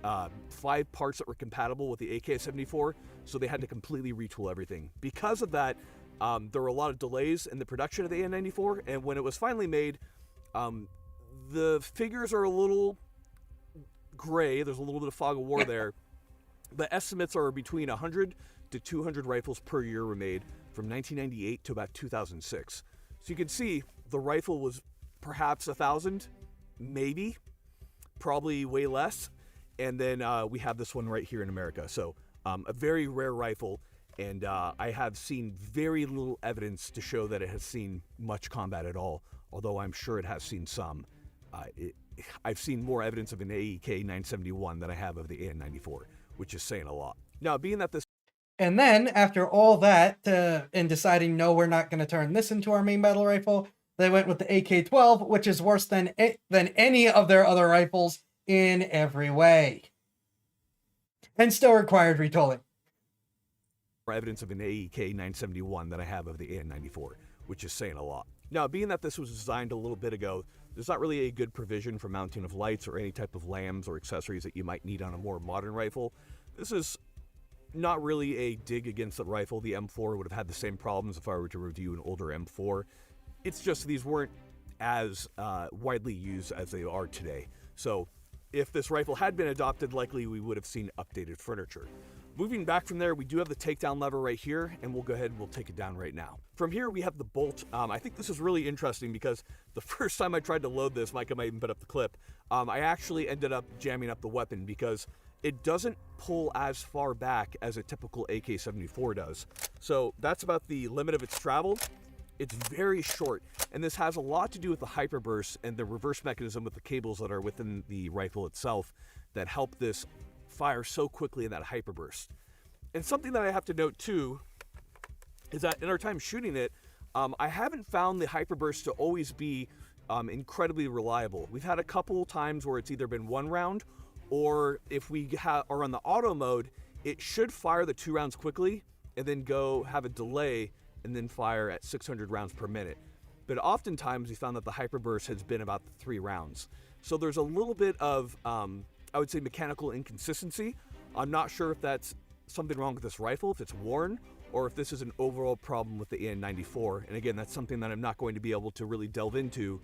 5 parts that were compatible with the AK-74, so they had to completely retool everything. Because of that, there were a lot of delays in the production of the AN-94, and when it was finally made, the figures are a little gray. There's a little bit of fog of war there. The estimates are between 100 to 200 rifles per year were made from 1998 to about 2006. So you can see the rifle was perhaps 1,000, maybe, probably way less. And then we have this one right here in America. So a very rare rifle, and I have seen very little evidence to show that it has seen much combat at all, although I'm sure it has seen some. I've seen more evidence of an AEK 971 than I have of the AN-94, which is saying a lot. Now, being that this And then, after all that, and deciding, no, we're not going to turn this into our main battle rifle, they went with the AK-12, which is worse than any of their other rifles in every way. And still required retooling. Evidence of an AEK 971 that I have of the AN-94, which is saying a lot. Now, being that this was designed a little bit ago, there's not really a good provision for mounting of lights or any type of lambs or accessories that you might need on a more modern rifle. This is not really a dig against the rifle. The M4 would have had the same problems if I were to review an older M4. It's just these weren't as widely used as they are today. So if this rifle had been adopted, likely we would have seen updated furniture. Moving back from there, we do have the takedown lever right here, and we'll go ahead and we'll take it down right now. From here, we have the bolt. I think this is really interesting because the first time I tried to load this, Micah might even put up the clip, I actually ended up jamming up the weapon because it doesn't pull as far back as a typical AK-74 does. So that's about the limit of its travel. It's very short, and this has a lot to do with the hyperburst and the reverse mechanism with the cables that are within the rifle itself that help this fire so quickly in that hyperburst. And something that I have to note too is that in our time shooting it, I haven't found the hyperburst to always be incredibly reliable. We've had a couple times where it's either been one round, or if we are on the auto mode, it should fire the 2 rounds quickly and then go have a delay and then fire at 600 rounds per minute. But oftentimes we found that the hyperburst has been about 3 rounds. So there's a little bit of, I would say, mechanical inconsistency. I'm not sure if that's something wrong with this rifle, if it's worn, or if this is an overall problem with the AN-94. And again, that's something that I'm not going to be able to really delve into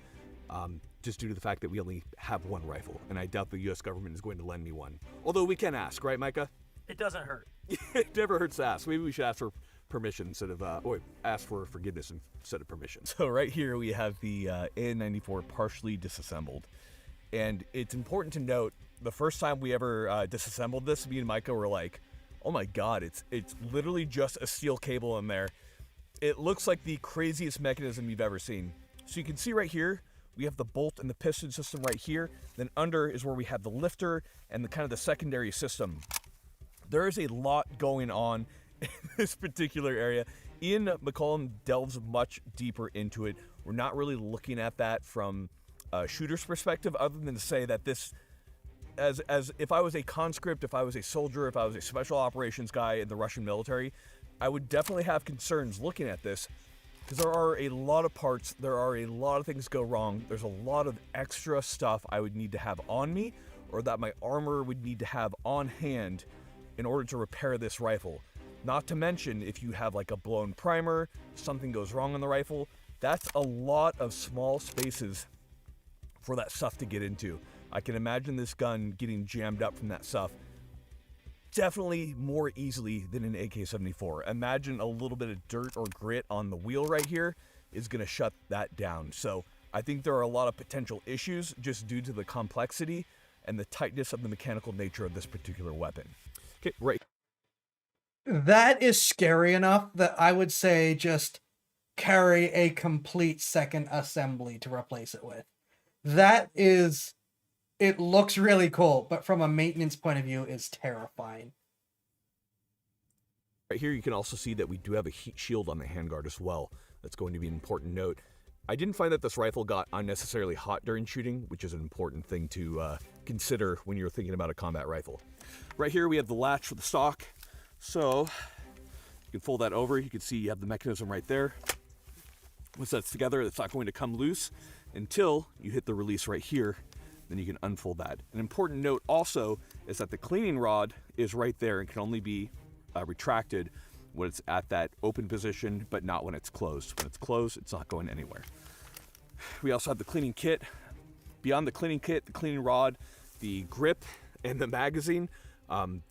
just due to the fact that we only have one rifle, and I doubt the US government is going to lend me one. Although we can ask, right, Micah? It doesn't hurt. It never hurts to ask. Maybe we should ask for permission instead of, ask for forgiveness instead of permission. So right here we have the AN-94 partially disassembled. And it's important to note, the first time we ever disassembled this, me and Micah were like, oh my god, it's literally just a steel cable in there. It looks like the craziest mechanism you've ever seen. So you can see right here, we have the bolt and the piston system right here. Then under is where we have the lifter and the kind of the secondary system. There is a lot going on in this particular area. Ian McCollum delves much deeper into it. We're not really looking at that from a shooter's perspective, other than to say that this, as if I was a conscript, if I was a soldier, if I was a special operations guy in the Russian military, I would definitely have concerns looking at this, because there are a lot of parts, there are a lot of things go wrong, there's a lot of extra stuff I would need to have on me, or that my armor would need to have on hand in order to repair this rifle. Not to mention, if you have like a blown primer, something goes wrong on the rifle, that's a lot of small spaces for that stuff to get into. I can imagine this gun getting jammed up from that stuff definitely more easily than an AK-74. Imagine a little bit of dirt or grit on the wheel right here is going to shut that down. So I think there are a lot of potential issues just due to the complexity and the tightness of the mechanical nature of this particular weapon. Okay, right. That is scary enough that I would say just carry a complete second assembly to replace it with. That is, it looks really cool, but from a maintenance point of view is terrifying. Right here you can also see that we do have a heat shield on the handguard as well. That's going to be an important note. I didn't find that this rifle got unnecessarily hot during shooting, which is an important thing to consider when you're thinking about a combat rifle. Right here we have the latch for the stock. So you can fold that over. You can see you have the mechanism right there. Once that's together, it's not going to come loose until you hit the release right here. Then you can unfold that. An important note also is that the cleaning rod is right there and can only be retracted when it's at that open position, but not when it's closed. When it's closed, it's not going anywhere. We also have the cleaning kit. Beyond the cleaning kit, the cleaning rod, the grip, and the magazine,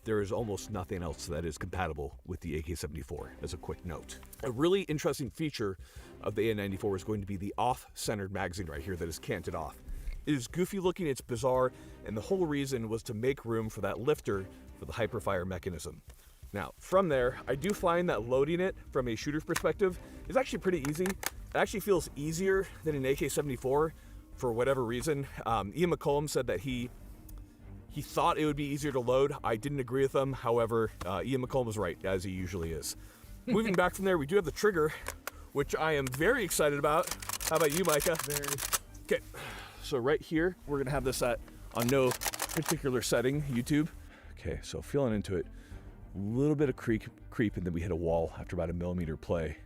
there is almost nothing else that is compatible with the AK-74, as a quick note. A really interesting feature of the AN-94 is going to be the off-centered magazine right here that is canted off. It is goofy looking, it's bizarre, and the whole reason was to make room for that lifter for the hyperfire mechanism. Now, from there, I do find that loading it from a shooter's perspective is actually pretty easy. It actually feels easier than an AK-74 for whatever reason. Ian McCollum said that he thought it would be easier to load. I didn't agree with him. However, Ian McCollum was right, as he usually is. Moving back from there, we do have the trigger, which I am very excited about. How about you, Micah? Very. Okay, so right here, we're gonna have this on no particular setting, YouTube. Okay, so feeling into it. A little bit of creep, and then we hit a wall after about a millimeter play.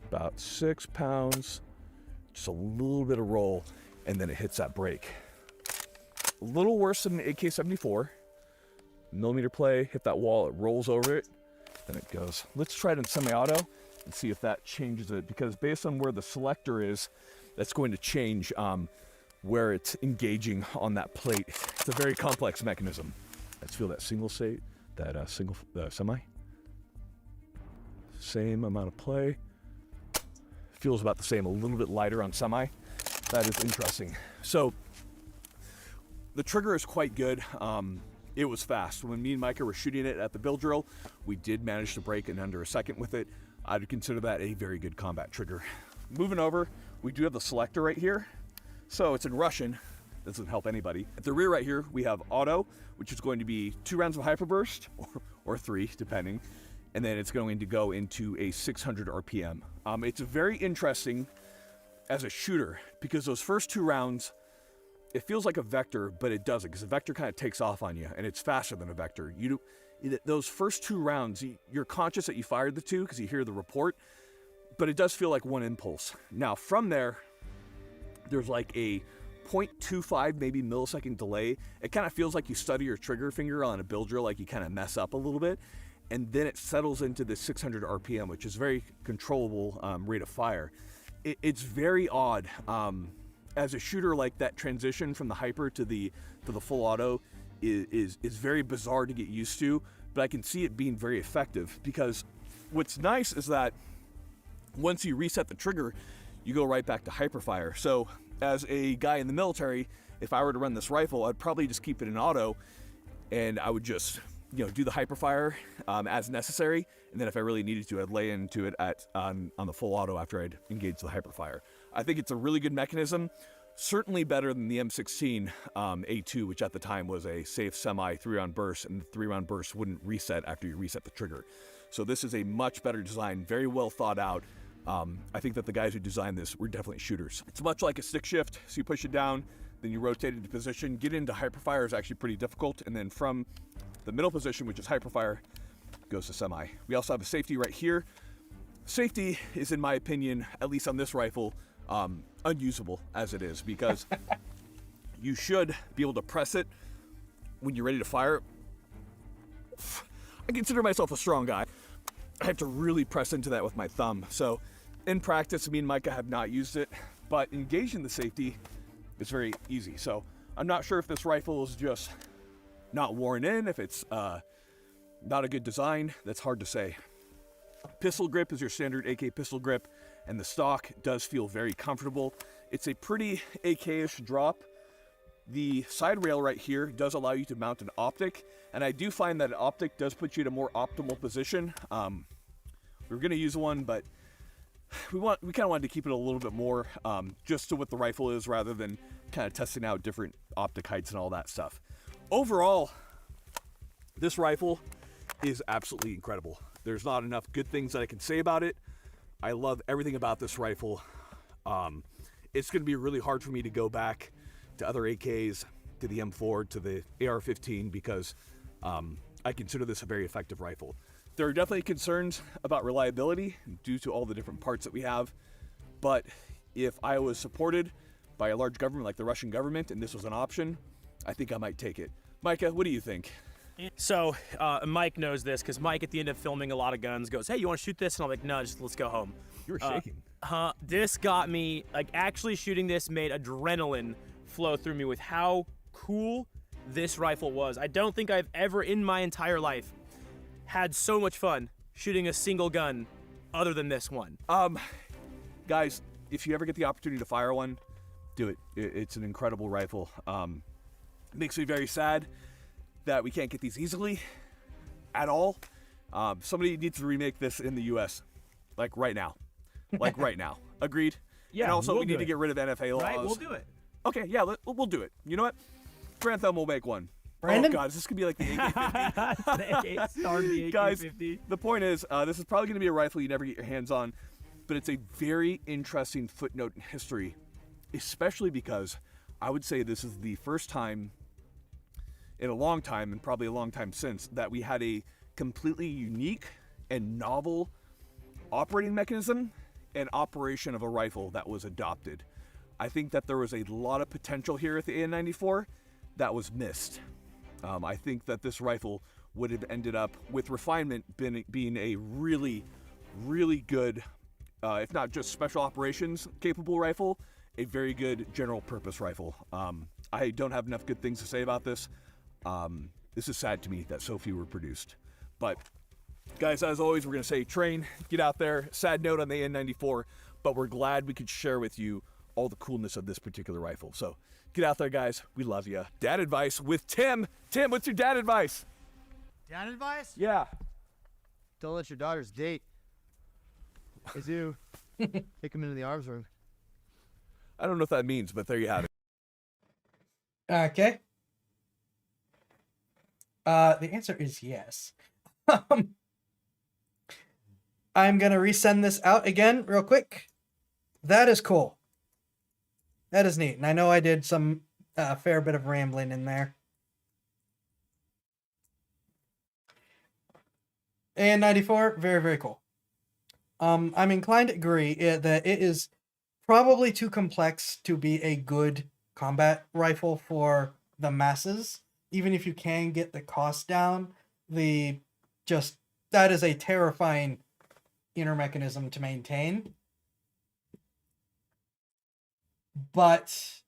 About 6 pounds, just a little bit of roll, and then it hits that brake. A little worse than an AK-74. Millimeter play, hit that wall, it rolls over it, then it goes. Let's try it in semi-auto and see if that changes it, because based on where the selector is, that's going to change where it's engaging on that plate. It's a very complex mechanism. Let's feel that single state, that semi. Same amount of play. Feels about the same, a little bit lighter on semi. That is interesting. So the trigger is quite good. It was fast. When me and Micah were shooting it at the Bill Drill, we did manage to break in under a second with it. I'd consider that a very good combat trigger. Moving over, we do have the selector right here. So it's in Russian. Doesn't help anybody. At the rear right here, we have auto, which is going to be 2 rounds of hyperburst, or 3, depending. And then it's going to go into a 600 RPM. It's very interesting as a shooter, because those first 2 rounds, it feels like a vector, but it doesn't, because a vector kind of takes off on you, and it's faster than a vector. Those first 2 rounds, you're conscious that you fired the 2 because you hear the report, but it does feel like one impulse. Now, from there, there's like a 0.25 maybe millisecond delay. It kind of feels like you study your trigger finger on a Bill Drill, like you kind of mess up a little bit, and then it settles into the 600 RPM, which is very controllable rate of fire. It's very odd. As a shooter, like that transition from the hyper to the full auto is very bizarre to get used to, but I can see it being very effective, because what's nice is that once you reset the trigger, you go right back to hyperfire. So as a guy in the military, if I were to run this rifle, I'd probably just keep it in auto, and I would just, do the hyperfire as necessary, and then if I really needed to, I'd lay into it on the full auto after I'd engaged the hyperfire. I think it's a really good mechanism, certainly better than the M16 A2, which at the time was a safe semi 3-round burst, and the 3-round burst wouldn't reset after you reset the trigger. So this is a much better design, very well thought out. I think that the guys who designed this were definitely shooters. It's much like a stick shift, so you push it down, then you rotate into position. Get into hyperfire is actually pretty difficult, and then from the middle position, which is hyperfire, goes to semi. We also have a safety right here. Safety is, in my opinion, at least on this rifle, unusable as it is, because you should be able to press it when you're ready to fire. I consider myself a strong guy. I have to really press into that with my thumb. So in practice, me and Micah have not used it, but engaging the safety is very easy. So I'm not sure if this rifle is just not worn in, if it's not a good design. That's hard to say. Pistol grip is your standard AK pistol grip, and the stock does feel very comfortable. It's a pretty AK-ish drop. The side rail right here does allow you to mount an optic, and I do find that an optic does put you in a more optimal position. We were going to use one, but we kind of wanted to keep it a little bit more just to what the rifle is, rather than kind of testing out different optic heights and all that stuff. Overall, this rifle is absolutely incredible. There's not enough good things that I can say about it. I love everything about this rifle. It's going to be really hard for me to go back to other AKs, to the M4, to the AR-15, because I consider this a very effective rifle. There are definitely concerns about reliability due to all the different parts that we have, but if I was supported by a large government like the Russian government and this was an option, I think I might take it. Micah, what do you think? So Mike knows this, because Mike, at the end of filming a lot of guns, goes, "Hey, you want to shoot this?" And I'm like, "No, just let's go home." You were shaking. This got me, like, actually shooting this made adrenaline flow through me with how cool this rifle was. I don't think I've ever in my entire life had so much fun shooting a single gun other than this one. Guys, if you ever get the opportunity to fire one, do it. It's an incredible rifle. It makes me very sad that we can't get these easily at all. Somebody needs to remake this in the US, like right now. Like right now. Agreed? Yeah, and also, we need do to it. get rid of NFA laws. Right, we'll do it. Okay, yeah, we'll do it. You know what? Grantham will make one. Brandon? Oh god, is this gonna be like the AK-50? Guys, the point is, this is probably gonna be a rifle you never get your hands on, but it's a very interesting footnote in history, especially because I would say this is the first time in a long time, and probably a long time since, that we had a completely unique and novel operating mechanism and operation of a rifle that was adopted. I think that there was a lot of potential here at the AN-94 that was missed. I think that this rifle would have ended up, with refinement, being a really, really good, if not just special operations capable rifle, a very good general purpose rifle. I don't have enough good things to say about this. This is sad to me that so few were produced. But guys, as always, we're going to say train, get out there. Sad note on the AN-94, but we're glad we could share with you all the coolness of this particular rifle. So get out there, guys. We love you. Dad advice with Tim. Tim, what's your dad advice? Dad advice? Yeah. Don't let your daughters date. As you take them into the arms room. I don't know what that means, but there you have it. Okay. The answer is yes. I'm gonna resend this out again real quick. That is cool. That is neat. And I know I did some fair bit of rambling in there. AN-94, very, very cool. I'm inclined to agree that it is probably too complex to be a good combat rifle for the masses. Even if you can get the cost down, that is a terrifying inner mechanism to maintain. But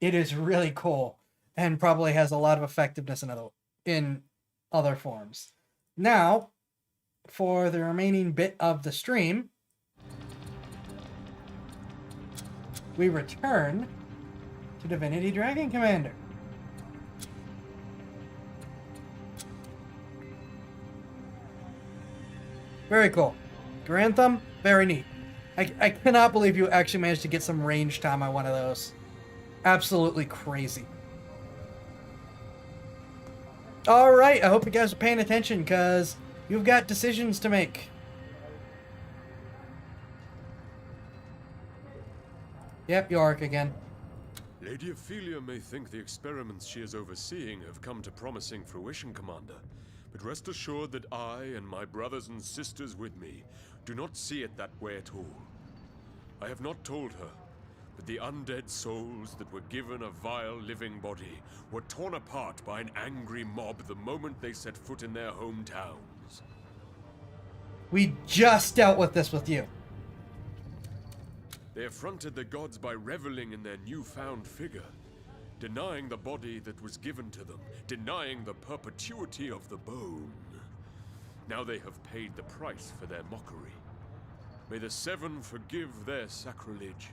it is really cool. and probably has a lot of effectiveness in other forms. Now, for the remaining bit of the stream, we return to Divinity Dragon Commander. Very cool. Grantham, very neat. I cannot believe you actually managed to get some range time on one of those. Absolutely crazy. Alright, I hope you guys are paying attention, because you've got decisions to make. Yep, Yorick again. Lady Ophelia may think the experiments she is overseeing have come to promising fruition, Commander. But rest assured that I and my brothers and sisters with me do not see it that way at all. I have not told her, but the undead souls that were given a vile living body were torn apart by an angry mob the moment they set foot in their hometowns. We just dealt with this with you. They affronted the gods by reveling in their newfound figure, denying the body that was given to them, denying the perpetuity of the bone. Now they have paid the price for their mockery. May the Seven forgive their sacrilege.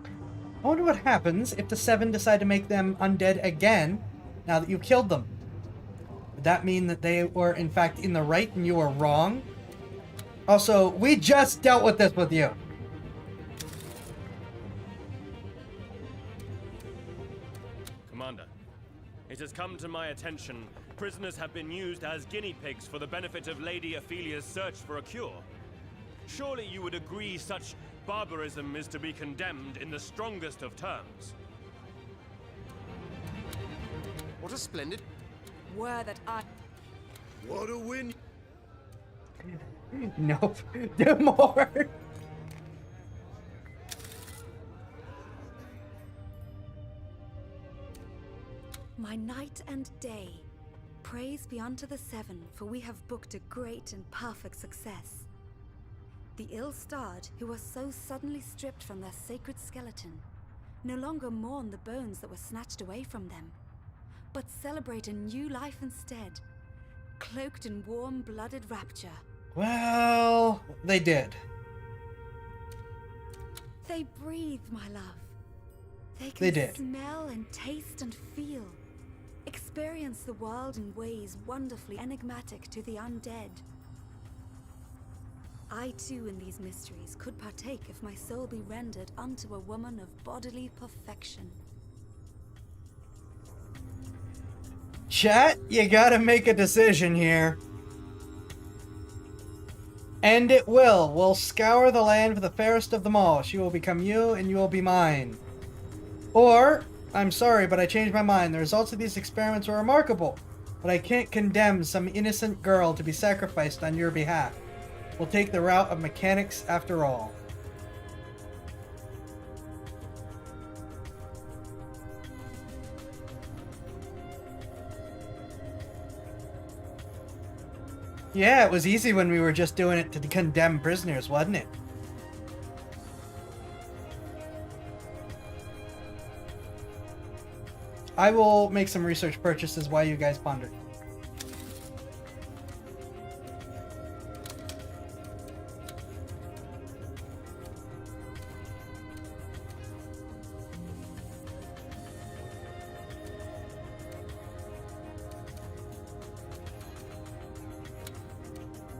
I wonder what happens if the Seven decide to make them undead again now that you killed them. Would that mean that they were in fact in the right and you were wrong? Also, we just dealt with this with you. Commander, it has come to my attention prisoners have been used as guinea pigs for the benefit of Lady Ophelia's search for a cure. Surely you would agree such barbarism is to be condemned in the strongest of terms. What a splendid... Word that I... What a win! Nope. Do more. My night and day, praise be unto the Seven, for we have booked a great and perfect success. The ill-starred, who were so suddenly stripped from their sacred skeleton, no longer mourn the bones that were snatched away from them, but celebrate a new life instead, cloaked in warm-blooded rapture. Well, they did. They breathe, my love. They did. Smell and taste and feel. Experience the world in ways wonderfully enigmatic to the undead. I too in these mysteries could partake if my soul be rendered unto a woman of bodily perfection. Chat, you gotta make a decision here. And it will. We'll scour the land for the fairest of them all. She will become you, and you will be mine. Or, I'm sorry, but I changed my mind. The results of these experiments were remarkable, but I can't condemn some innocent girl to be sacrificed on your behalf. We'll take the route of mechanics after all. Yeah, it was easy when we were just doing it to condemn prisoners, wasn't it? I will make some research purchases while you guys ponder.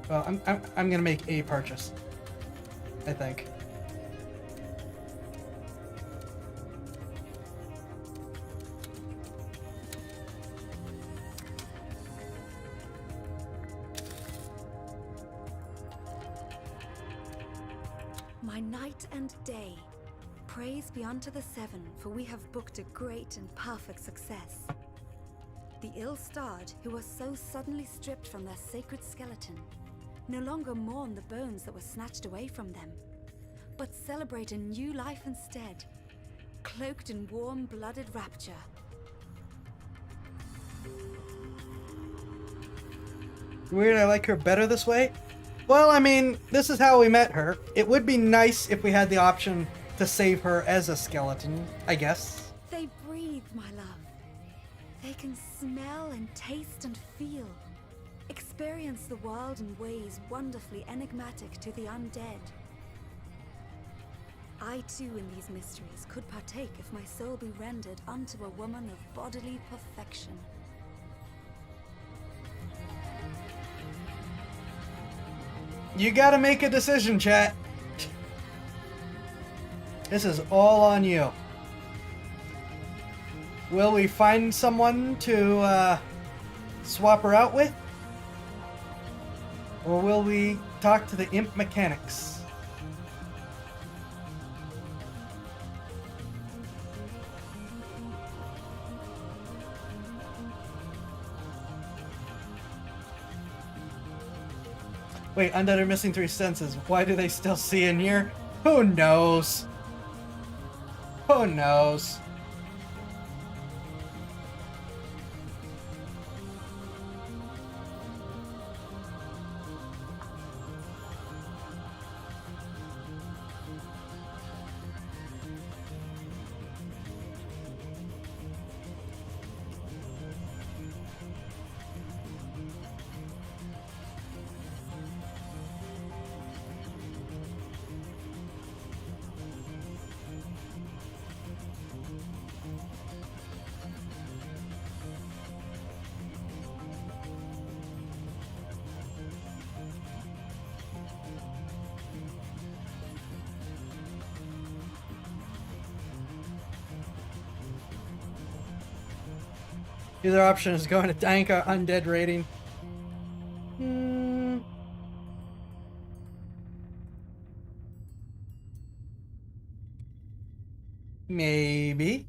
Well, I'm gonna make a purchase, I think. My night and day, praise be unto the Seven, for we have booked a great and perfect success. The ill-starred, who were so suddenly stripped from their sacred skeleton, no longer mourn the bones that were snatched away from them, but celebrate a new life instead, cloaked in warm-blooded rapture. Weird, I like her better this way? Well, I mean, this is how we met her. It would be nice if we had the option to save her as a skeleton, I guess. They breathe, They can smell and taste and feel. Experience the world in ways wonderfully enigmatic to the undead. I too in these mysteries could partake if my soul be rendered unto a woman of bodily perfection. You gotta make a decision, chat. This is all on you. Will we find someone to swap her out with? Or will we talk to the imp mechanics? Wait, undead are missing 3 senses. Why do they still see in here? Who knows? Who knows? Either option is going to tank our undead rating. Maybe.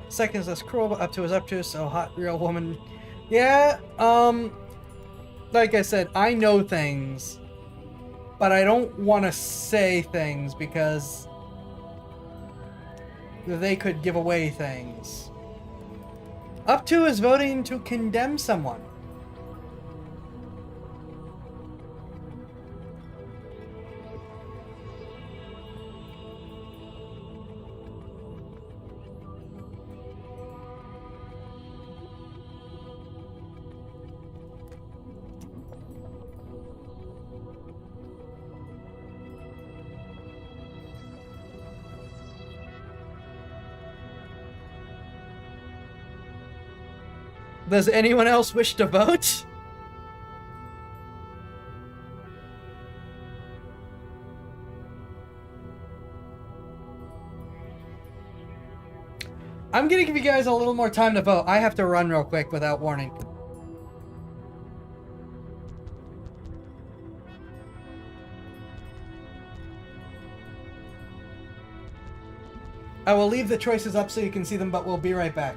Seconds less cruel, but up to, so hot, real woman. Yeah, like I said, I know things, but I don't want to say things because they could give away things. Up to is voting to condemn someone. Does anyone else wish to vote? I'm gonna give you guys a little more time to vote. I have to run real quick without warning. I will leave the choices up so you can see them, but we'll be right back.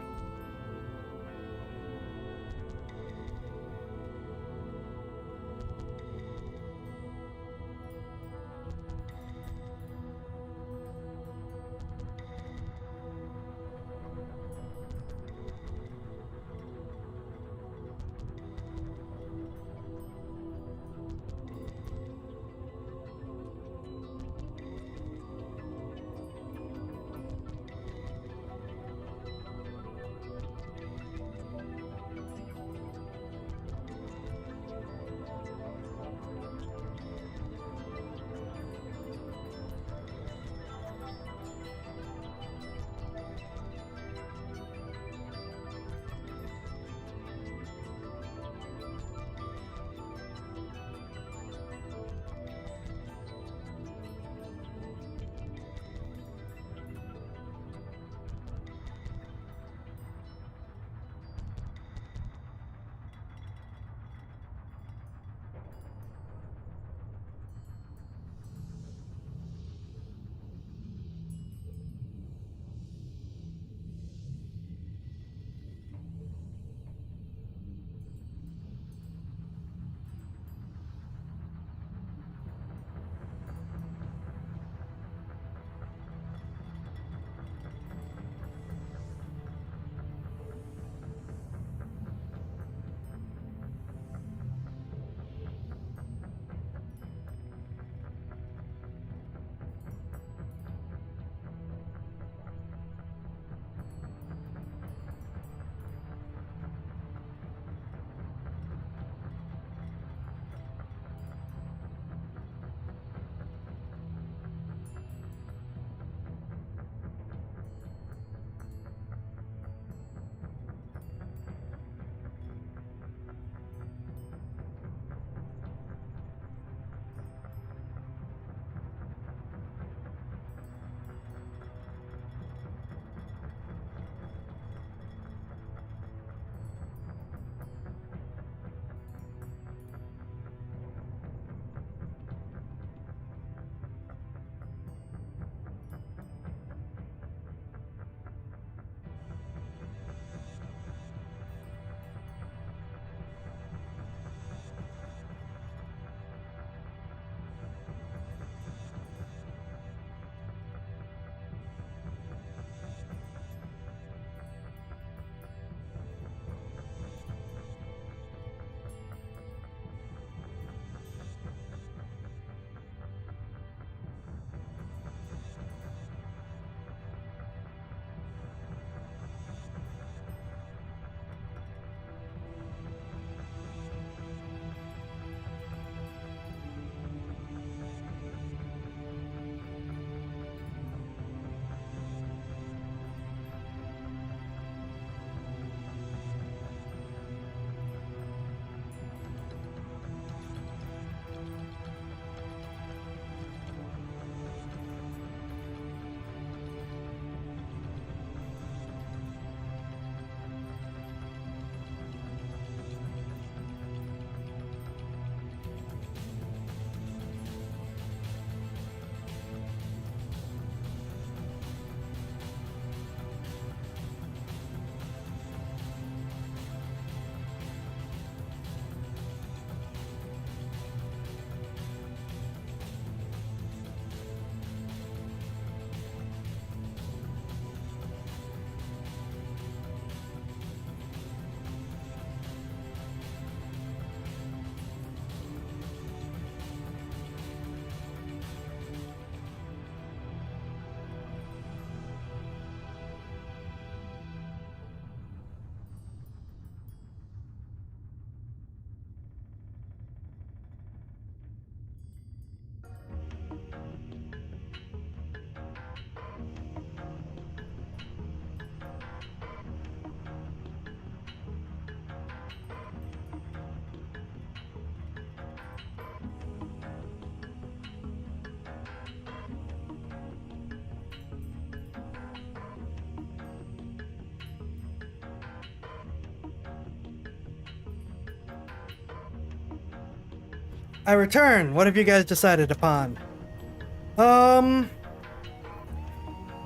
I return. What have you guys decided upon?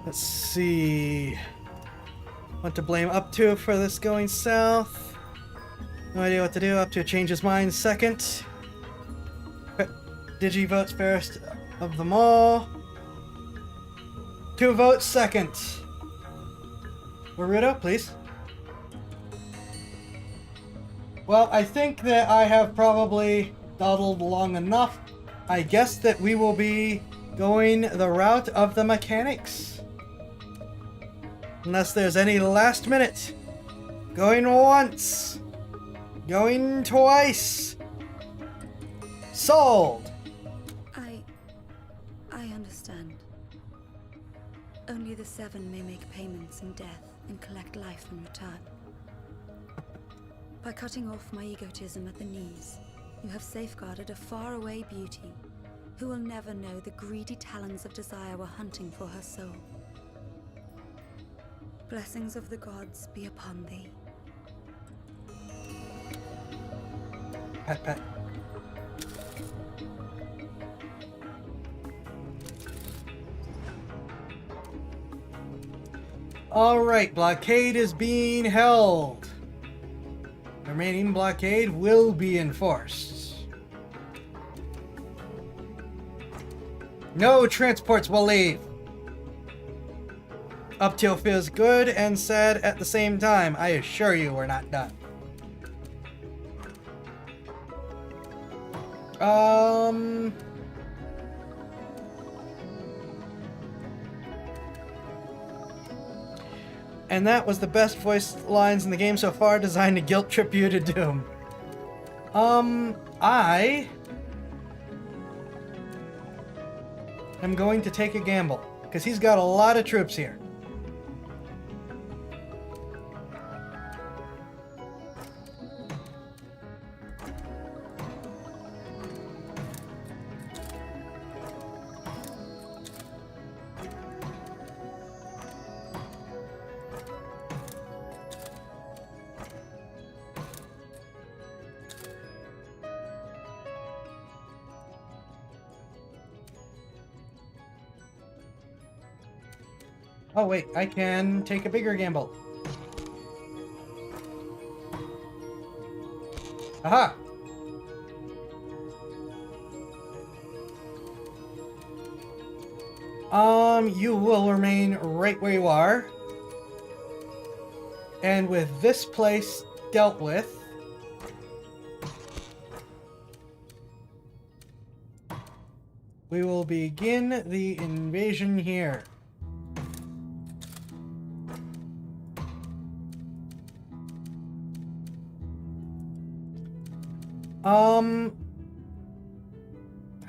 Let's see. Want to blame Up to for this going south. No idea what to do. Up to change his mind second. Digi votes fairest of them all. 2 votes second. Naruto, please. Well, I think that I have probably dawdled long enough. I guess that we will be going the route of the mechanics. Unless there's any last minute. Going once. Going twice. Sold. I understand. Only the Seven may make payments in death and collect life in return. By cutting off my egotism at the knees, you have safeguarded a faraway beauty who will never know the greedy talons of desire were hunting for her soul. Blessings of the gods be upon thee. Pat, pat. Alright, blockade is being held. The remaining blockade will be enforced. No transports will leave. Up till feels good and sad at the same time. I assure you we're not done. And that was the best voice lines in the game so far, designed to guilt trip you to doom. I am going to take a gamble, because he's got a lot of troops here. Oh wait, I can take a bigger gamble. Aha! You will remain right where you are. And with this place dealt with, we will begin the invasion here.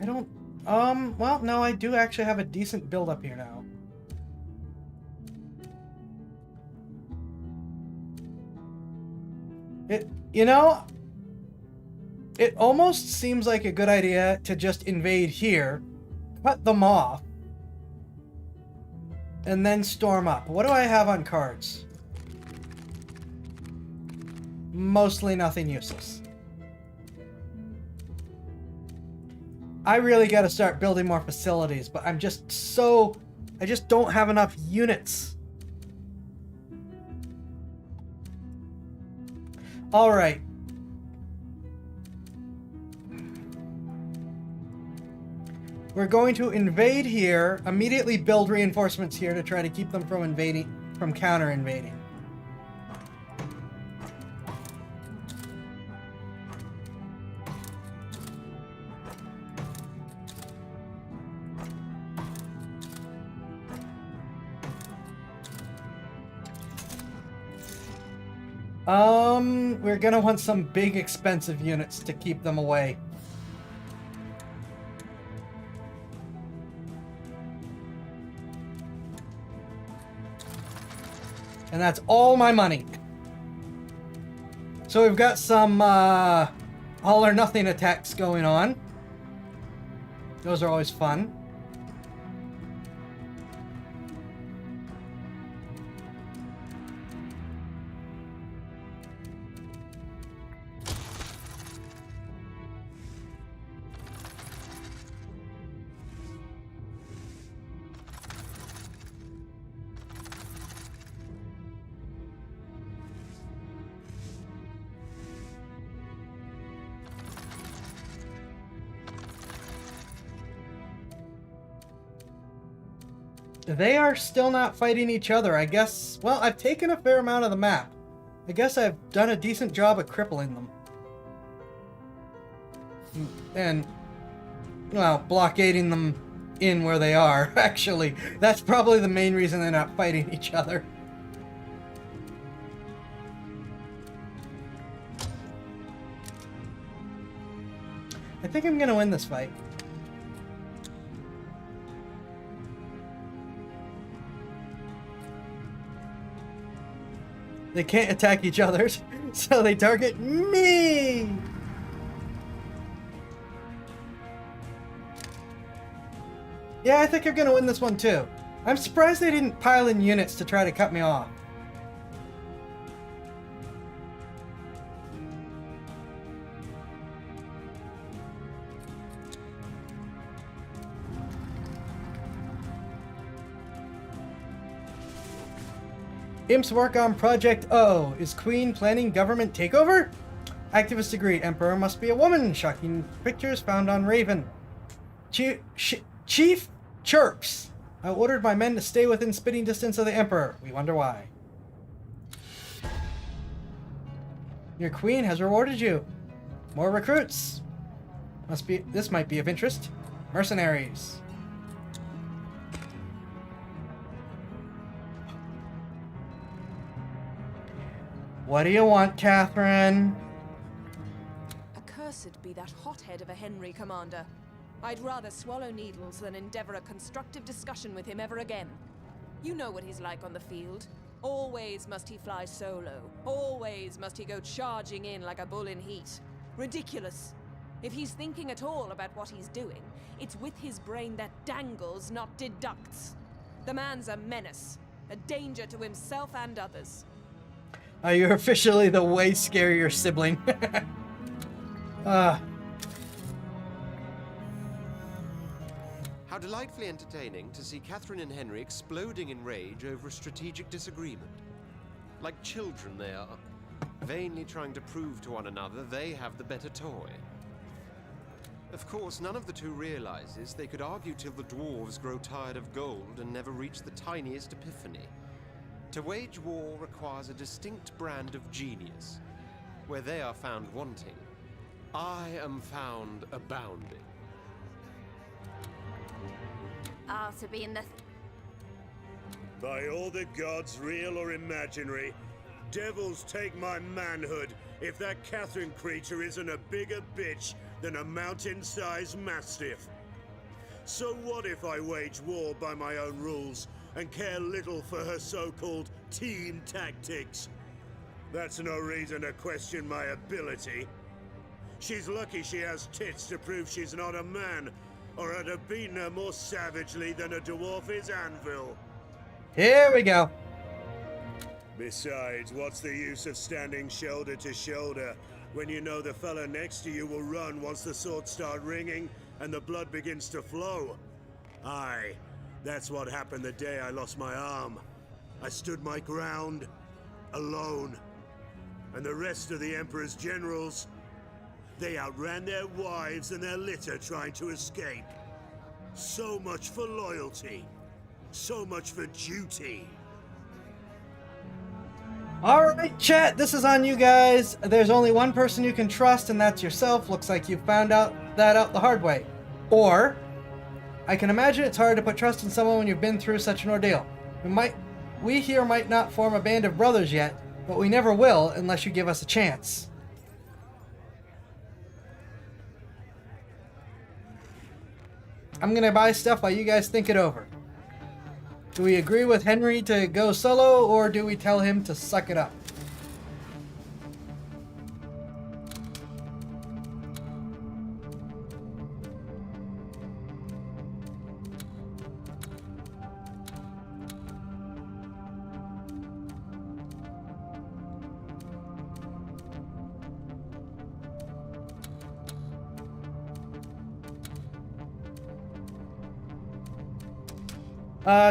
I don't, well, no, I do actually have a decent build up here now. You know, it almost seems like a good idea to just invade here, cut them off, and then storm up. What do I have on cards? Mostly nothing useless. I really got to start building more facilities, but I'm just so... I just don't have enough units. Alright. We're going to invade here, immediately build reinforcements here to try to keep them from invading, from counter-invading. We're gonna want some big expensive units to keep them away. And that's all my money. So we've got some all or nothing attacks going on. Those are always fun. They are still not fighting each other. I guess, well, I've taken a fair amount of the map. I guess I've done a decent job at crippling them. And, well, blockading them in where they are, actually. That's probably the main reason they're not fighting each other. I think I'm gonna win this fight. They can't attack each other, so they target me! Yeah, I think I'm gonna win this one too. I'm surprised they didn't pile in units to try to cut me off. Imps work on Project O. Is Queen planning government takeover? Activists agree. Emperor must be a woman. Shocking pictures found on Raven. Chief chirps. I ordered my men to stay within spitting distance of the Emperor. We wonder why. Your queen has rewarded you. More recruits. This might be of interest. Mercenaries. What do you want, Catherine? Accursed be that hothead of a Henry, Commander. I'd rather swallow needles than endeavor a constructive discussion with him ever again. You know what he's like on the field. Always must he fly solo. Always must he go charging in like a bull in heat. Ridiculous. If he's thinking at all about what he's doing, it's with his brain that dangles, not deducts. The man's a menace. A danger to himself and others. You're officially the way scarier sibling. How delightfully entertaining to see Catherine and Henry exploding in rage over a strategic disagreement. Like children they are, vainly trying to prove to one another they have the better toy. Of course, none of the two realizes they could argue till the dwarves grow tired of gold and never reach the tiniest epiphany. To wage war requires a distinct brand of genius. Where they are found wanting, I am found abounding. To be in the... By all the gods, real or imaginary, devils take my manhood if that Catherine creature isn't a bigger bitch than a mountain-sized mastiff. So what if I wage war by my own rules and care little for her so-called team tactics? That's no reason to question my ability. She's lucky she has tits to prove she's not a man, or I'd have beaten her more savagely than a dwarf is anvil. Here we go. Besides, what's the use of standing shoulder to shoulder when you know the fella next to you will run once the swords start ringing and the blood begins to flow? Aye, that's what happened the day I lost my arm. I stood my ground, alone. And the rest of the Emperor's generals, they outran their wives and their litter trying to escape. So much for loyalty. So much for duty. Alright, chat, this is on you guys. There's only one person you can trust, and that's yourself. Looks like you found out the hard way. Or, I can imagine it's hard to put trust in someone when you've been through such an ordeal. We here might not form a band of brothers yet, but we never will unless you give us a chance. I'm gonna buy stuff while you guys think it over. Do we agree with Henry to go solo, or do we tell him to suck it up?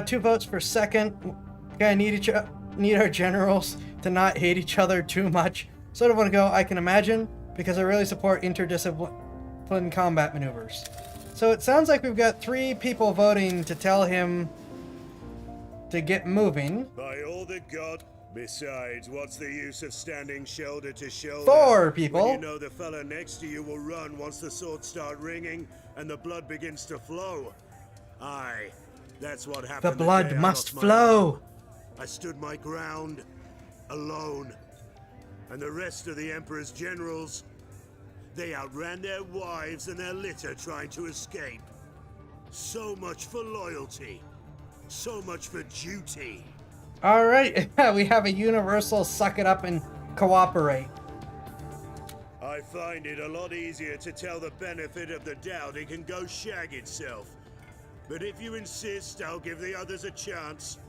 Two votes for second. Okay, I need our generals to not hate each other too much. Sort of want to go, I can imagine, because I really support interdisciplinary combat maneuvers. So it sounds like we've got 3 people voting to tell him to get moving. By all the god. Besides, what's the use of standing shoulder to shoulder? 4 people. When you know the fella next to you will run once the swords start ringing and the blood begins to flow. Aye, that's what happened. The day blood I must lost my flow. arm. I stood my ground, alone. And the rest of the Emperor's generals, they outran their wives and their litter trying to escape. So much for loyalty. So much for duty. Alright, we have a universal suck it up and cooperate. I find it a lot easier to tell the benefit of the doubt it can go shag itself. But if you insist, I'll give the others a chance.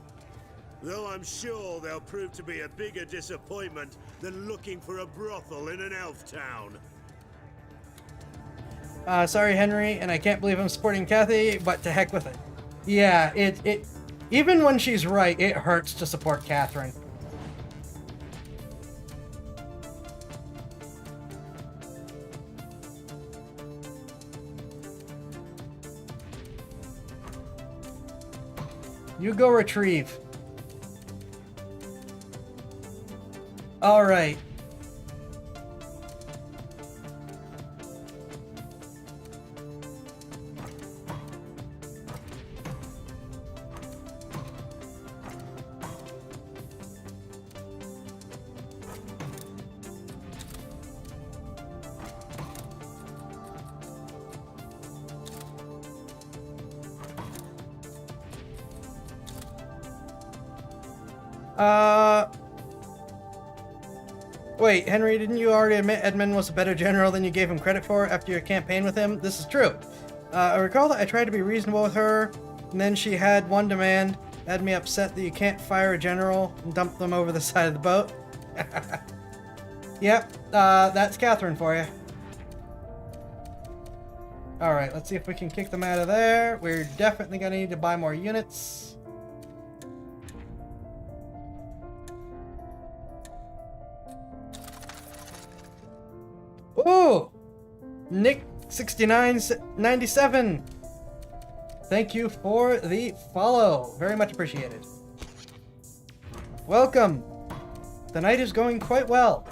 Though I'm sure they'll prove to be a bigger disappointment than looking for a brothel in an elf town. Sorry, Henry, and I can't believe I'm supporting Kathy, but to heck with it. Yeah, it even when she's right, it hurts to support Catherine. You go retrieve. All right. Wait, Henry, didn't you already admit Edmund was a better general than you gave him credit for after your campaign with him? This is true. I recall that I tried to be reasonable with her, and then she had one demand, had me upset that you can't fire a general and dump them over the side of the boat. Yep, that's Catherine for you. Alright, let's see if we can kick them out of there. We're definitely gonna need to buy more units. Ooh! Nick 6997. Thank you for the follow. Very much appreciated. Welcome. The night is going quite well.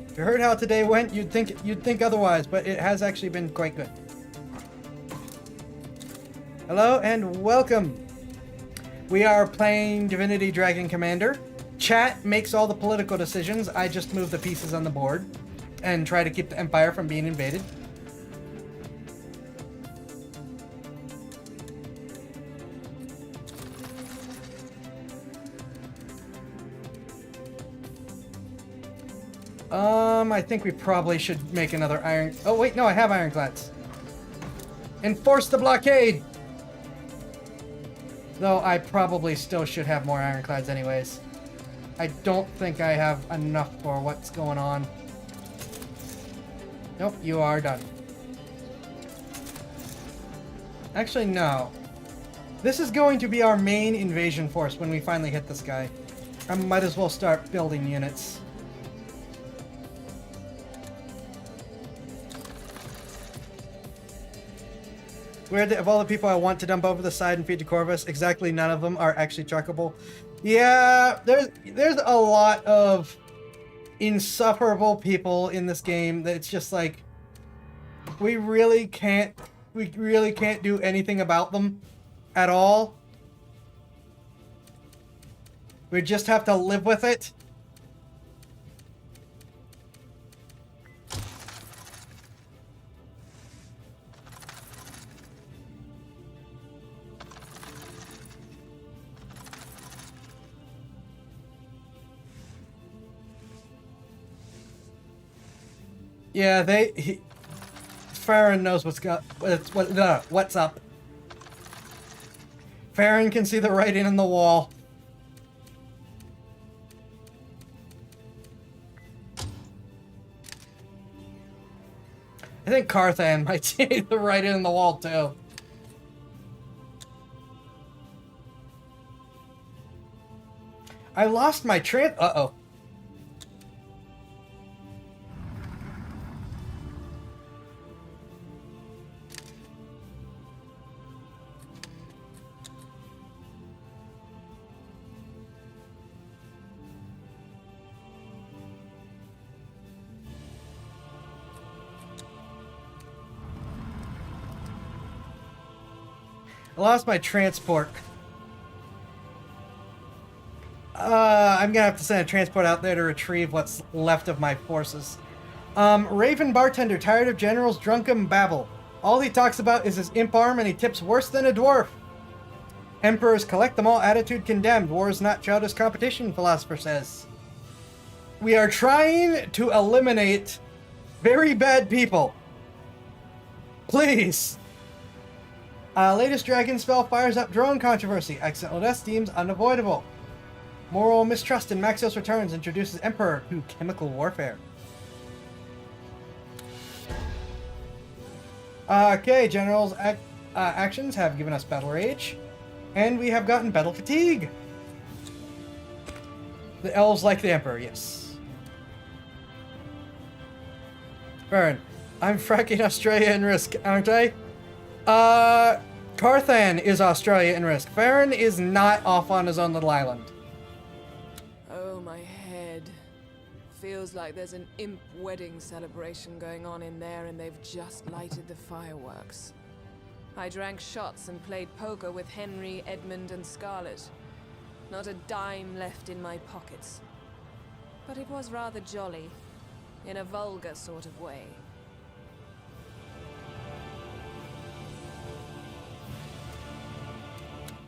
If you heard how today went, you'd think otherwise, but it has actually been quite good. Hello and welcome. We are playing Divinity Dragon Commander. Chat makes all the political decisions. I just move the pieces on the board and try to keep the Empire from being invaded. I think we probably should make another iron... Oh, wait, no, I have ironclads. Enforce the blockade! Though I probably still should have more ironclads anyways. I don't think I have enough for what's going on. Nope, you are done. Actually, no. This is going to be our main invasion force when we finally hit this guy. I might as well start building units. Weird that of all the people I want to dump over the side and feed to Corvus, exactly none of them are actually truckable. Yeah, there's a lot of insufferable people in this game that it's just like we really can't do anything about them at all. We just have to live with it. Yeah, Farron knows what's up. Farron can see the writing on the wall. I think Carthan might see the writing on the wall too. I lost my Uh-oh. I lost my transport. I'm gonna have to send a transport out there to retrieve what's left of my forces. Raven Bartender, tired of General's drunken babble. All he talks about is his imp arm, and he tips worse than a dwarf. Emperors collect them all, attitude condemned. War is not childish competition, philosopher says. We are trying to eliminate very bad people. Please. Latest dragon spell fires up drone controversy. Accidental death deems unavoidable. Moral mistrust in Maxios returns, introduces Emperor to chemical warfare. Okay, General's actions have given us battle rage, and we have gotten battle fatigue. The elves like the Emperor, yes. Farron, I'm fracking Australia in Risk, aren't I? Carthan is Australia in Risk. Farron is not off on his own little island. Oh, my head. Feels like there's an imp wedding celebration going on in there and they've just lighted the fireworks. I drank shots and played poker with Henry, Edmund, and Scarlet. Not a dime left in my pockets. But it was rather jolly, in a vulgar sort of way.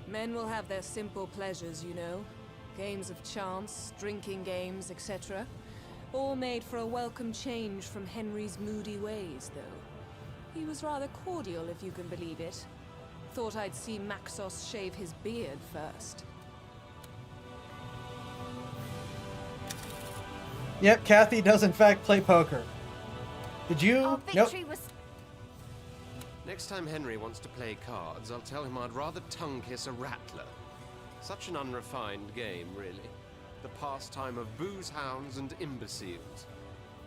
Men will have their simple pleasures, you know. Games of chance, drinking games, etc. All made for a welcome change from Henry's moody ways, though. He was rather cordial, if you can believe it. Thought I'd see Maxos shave his beard first. Yep, Kathy does in fact play poker. Did you? Our victory was... Next time Henry wants to play cards, I'll tell him I'd rather tongue-kiss a rattler. Such an unrefined game, really. The pastime of booze hounds and imbeciles.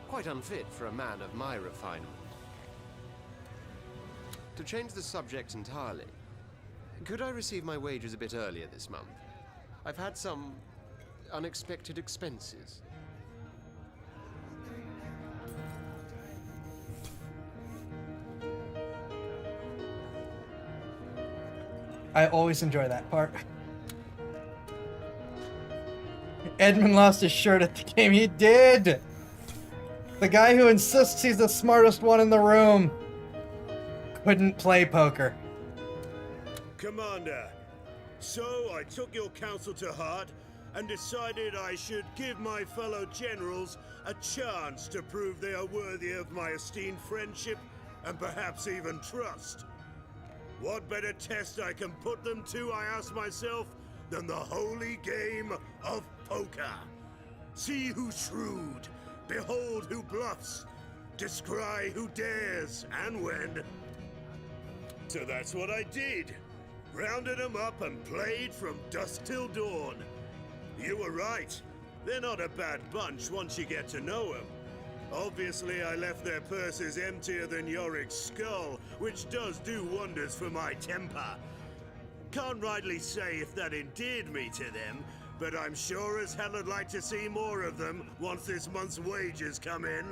Quite unfit for a man of my refinement. To change the subject entirely, could I receive my wages a bit earlier this month? I've had some unexpected expenses. I always enjoy that part. Edmund lost his shirt at the game. He did! The guy who insists he's the smartest one in the room couldn't play poker. Commander, so I took your counsel to heart and decided I should give my fellow generals a chance to prove they are worthy of my esteemed friendship and perhaps even trust. What better test I can put them to, I ask myself, than the holy game of poker? See who's shrewd, behold who bluffs, descry who dares, and when. So that's what I did. Rounded them up and played from dusk till dawn. You were right. They're not a bad bunch once you get to know them. Obviously, I left their purses emptier than Yorick's skull, which does do wonders for my temper. Can't rightly say if that endeared me to them, but I'm sure as hell I'd like to see more of them once this month's wages come in.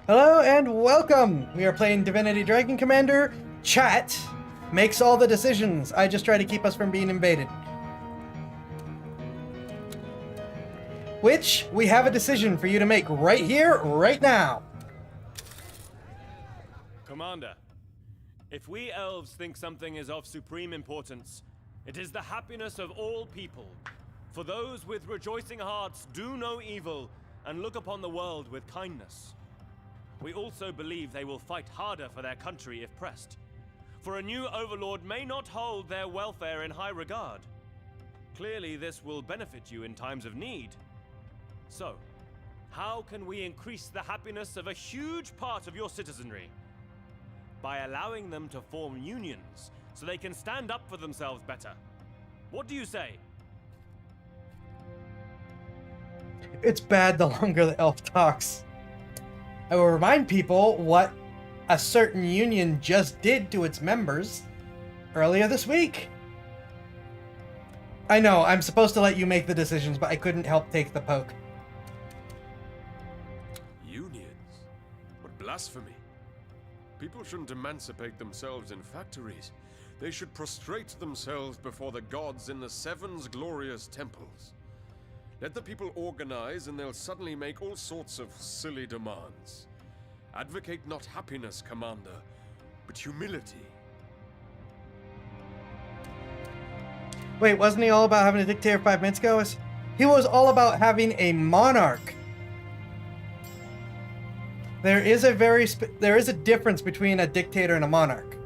Hello and welcome! We are playing Divinity Dragon Commander. Chat makes all the decisions. I just try to keep us from being invaded. Which, we have a decision for you to make right here, right now. Commander, if we elves think something is of supreme importance, it is the happiness of all people. For those with rejoicing hearts do no evil and look upon the world with kindness. We also believe they will fight harder for their country if pressed. For a new overlord may not hold their welfare in high regard. Clearly this will benefit you in times of need. So, how can we increase the happiness of a huge part of your citizenry? By allowing them to form unions, so they can stand up for themselves better. What do you say? It's bad the longer the elf talks. I will remind people what a certain union just did to its members earlier this week. I know, I'm supposed to let you make the decisions, but I couldn't help take the poke. Unions? What blasphemy. People shouldn't emancipate themselves in factories. They should prostrate themselves before the gods in the Seven's glorious temples. Let the people organize and they'll suddenly make all sorts of silly demands. Advocate not happiness, Commander, but humility. Wait, wasn't he all about having a dictator 5 minutes ago? He was all about having a monarch. There is a difference between a dictator and a monarch.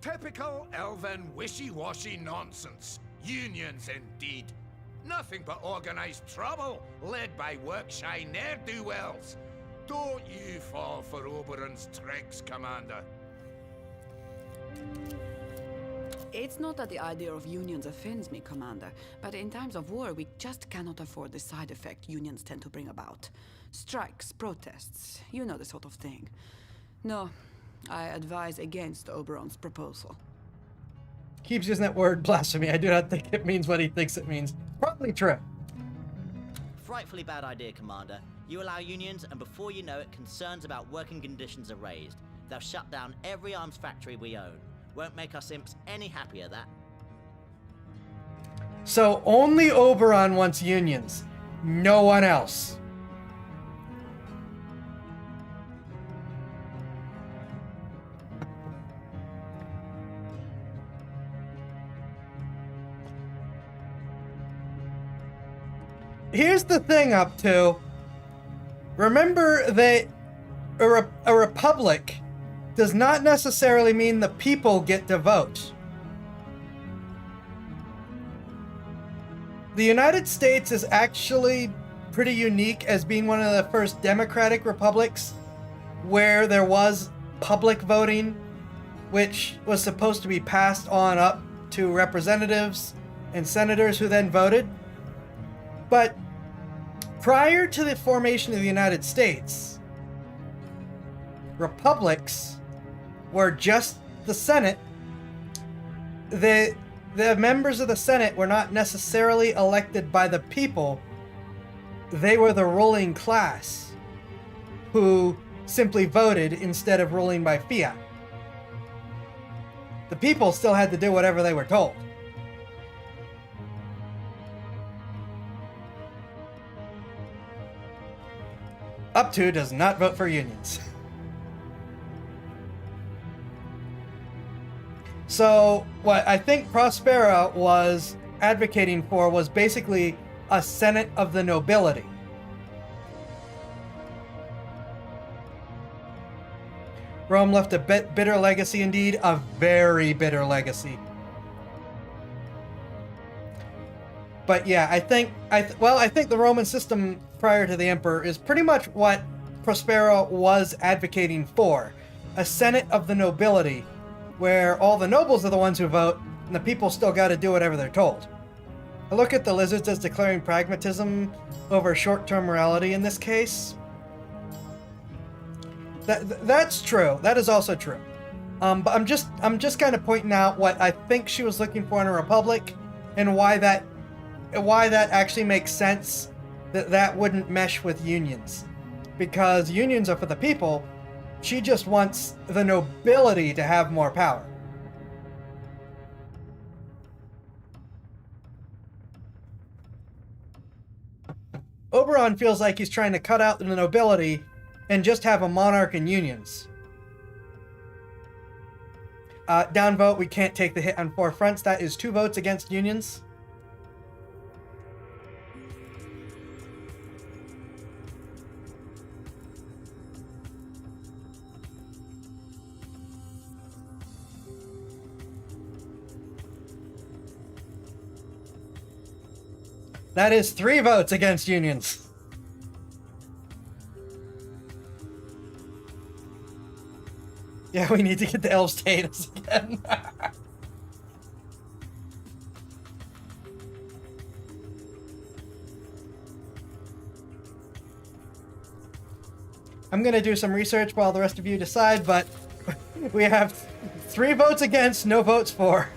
Typical elven wishy-washy nonsense. Unions indeed. Nothing but organized trouble, led by work-shy ne'er-do-wells. Don't you fall for Oberon's tricks, Commander. It's not that the idea of unions offends me, Commander, but in times of war, we just cannot afford the side effect unions tend to bring about. Strikes, protests, you know the sort of thing. No, I advise against Oberon's proposal. Keeps using that word blasphemy. I do not think it means what he thinks it means. Probably true. Frightfully bad idea, Commander. You allow unions, and before you know it, concerns about working conditions are raised. They'll shut down every arms factory we own. Won't make us imps any happier, that. So only Oberon wants unions. No one else. Here's the thing, up to. Remember that a republic does not necessarily mean the people get to vote. The United States is actually pretty unique as being one of the first democratic republics where there was public voting, which was supposed to be passed on up to representatives and senators who then voted. But prior to the formation of the United States, republics were just the Senate. The members of the Senate were not necessarily elected by the people. They were the ruling class who simply voted instead of ruling by fiat. The people still had to do whatever they were told. Up to does not vote for unions. So what I think Prospera was advocating for was basically a Senate of the nobility. Rome left a bitter legacy indeed, a very bitter legacy. But yeah, I think the Roman system prior to the Emperor is pretty much what Prospera was advocating for. A Senate of the nobility, where all the nobles are the ones who vote, and the people still gotta do whatever they're told. I look at the lizards as declaring pragmatism over short-term morality in this case. That's true. That is also true. But I'm just kind of pointing out what I think she was looking for in a republic, and why that actually makes sense. That wouldn't mesh with unions, because unions are for the people. She just wants the nobility to have more power. Oberon feels like he's trying to cut out the nobility and just have a monarch and unions. Downvote, we can't take the hit on 4 fronts. That is 2 votes against unions. That is 3 votes against unions. Yeah, we need to get the elves to hate us again. I'm gonna do some research while the rest of you decide, but we have 3 votes against, no votes for.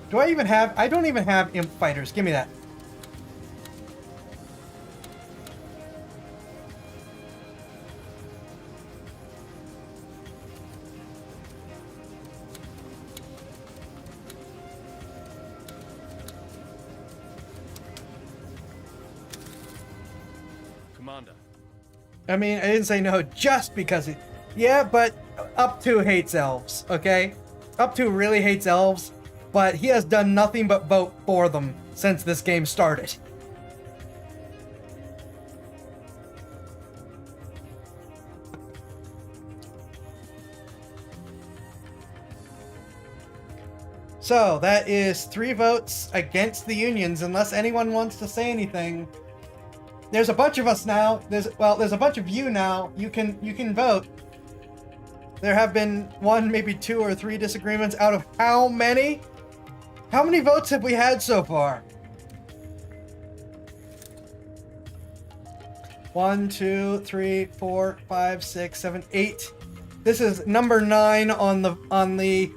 Do I even have... I don't even have imp fighters. Give me that. Commander. I mean, I didn't say no just because it... Yeah, but Up To hates elves, okay? Up To really hates elves, but he has done nothing but vote for them since this game started. So, that is 3 votes against the unions, unless anyone wants to say anything. There's a bunch of us now. There's a bunch of you now. You can vote. There have been 1, maybe 2 or 3 disagreements out of how many? How many votes have we had so far? 1, 2, 3, 4, 5, 6, 7, 8. This is number 9 on the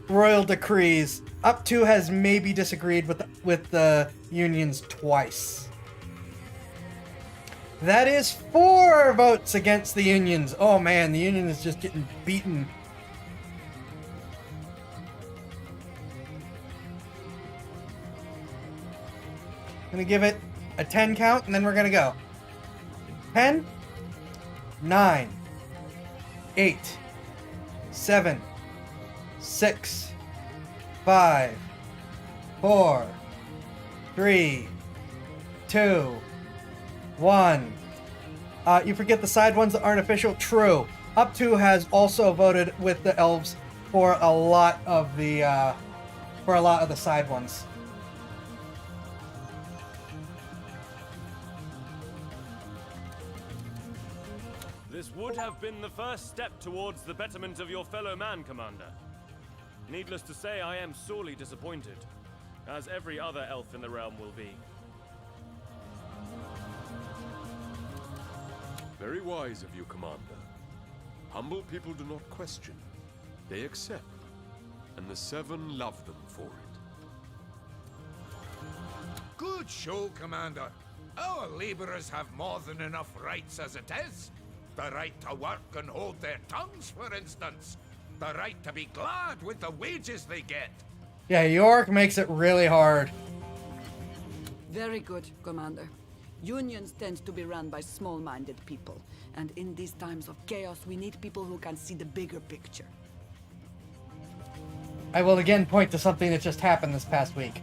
royal decrees. Up To has maybe disagreed with the unions twice. That is 4 votes against the unions. Oh man, the union is just getting beaten. I'm gonna give it a 10 count and then we're gonna go. 10, 9, 8, 7, 6, 5, 4, 3, 2, 1. You forget the side ones that aren't official. True. Up To has also voted with the elves for a lot of the side ones. This would have been the first step towards the betterment of your fellow man, Commander. Needless to say, I am sorely disappointed, as every other elf in the realm will be. Very wise of you, Commander. Humble people do not question. They accept. And the 7 love them for it. Good show, Commander. Our laborers have more than enough rights as it is. The right to work and hold their tongues, for instance. The right to be glad with the wages they get. Yeah, York makes it really hard. Very good, Commander. Unions tend to be run by small-minded people, and in these times of chaos, we need people who can see the bigger picture. I will again point to something that just happened this past week.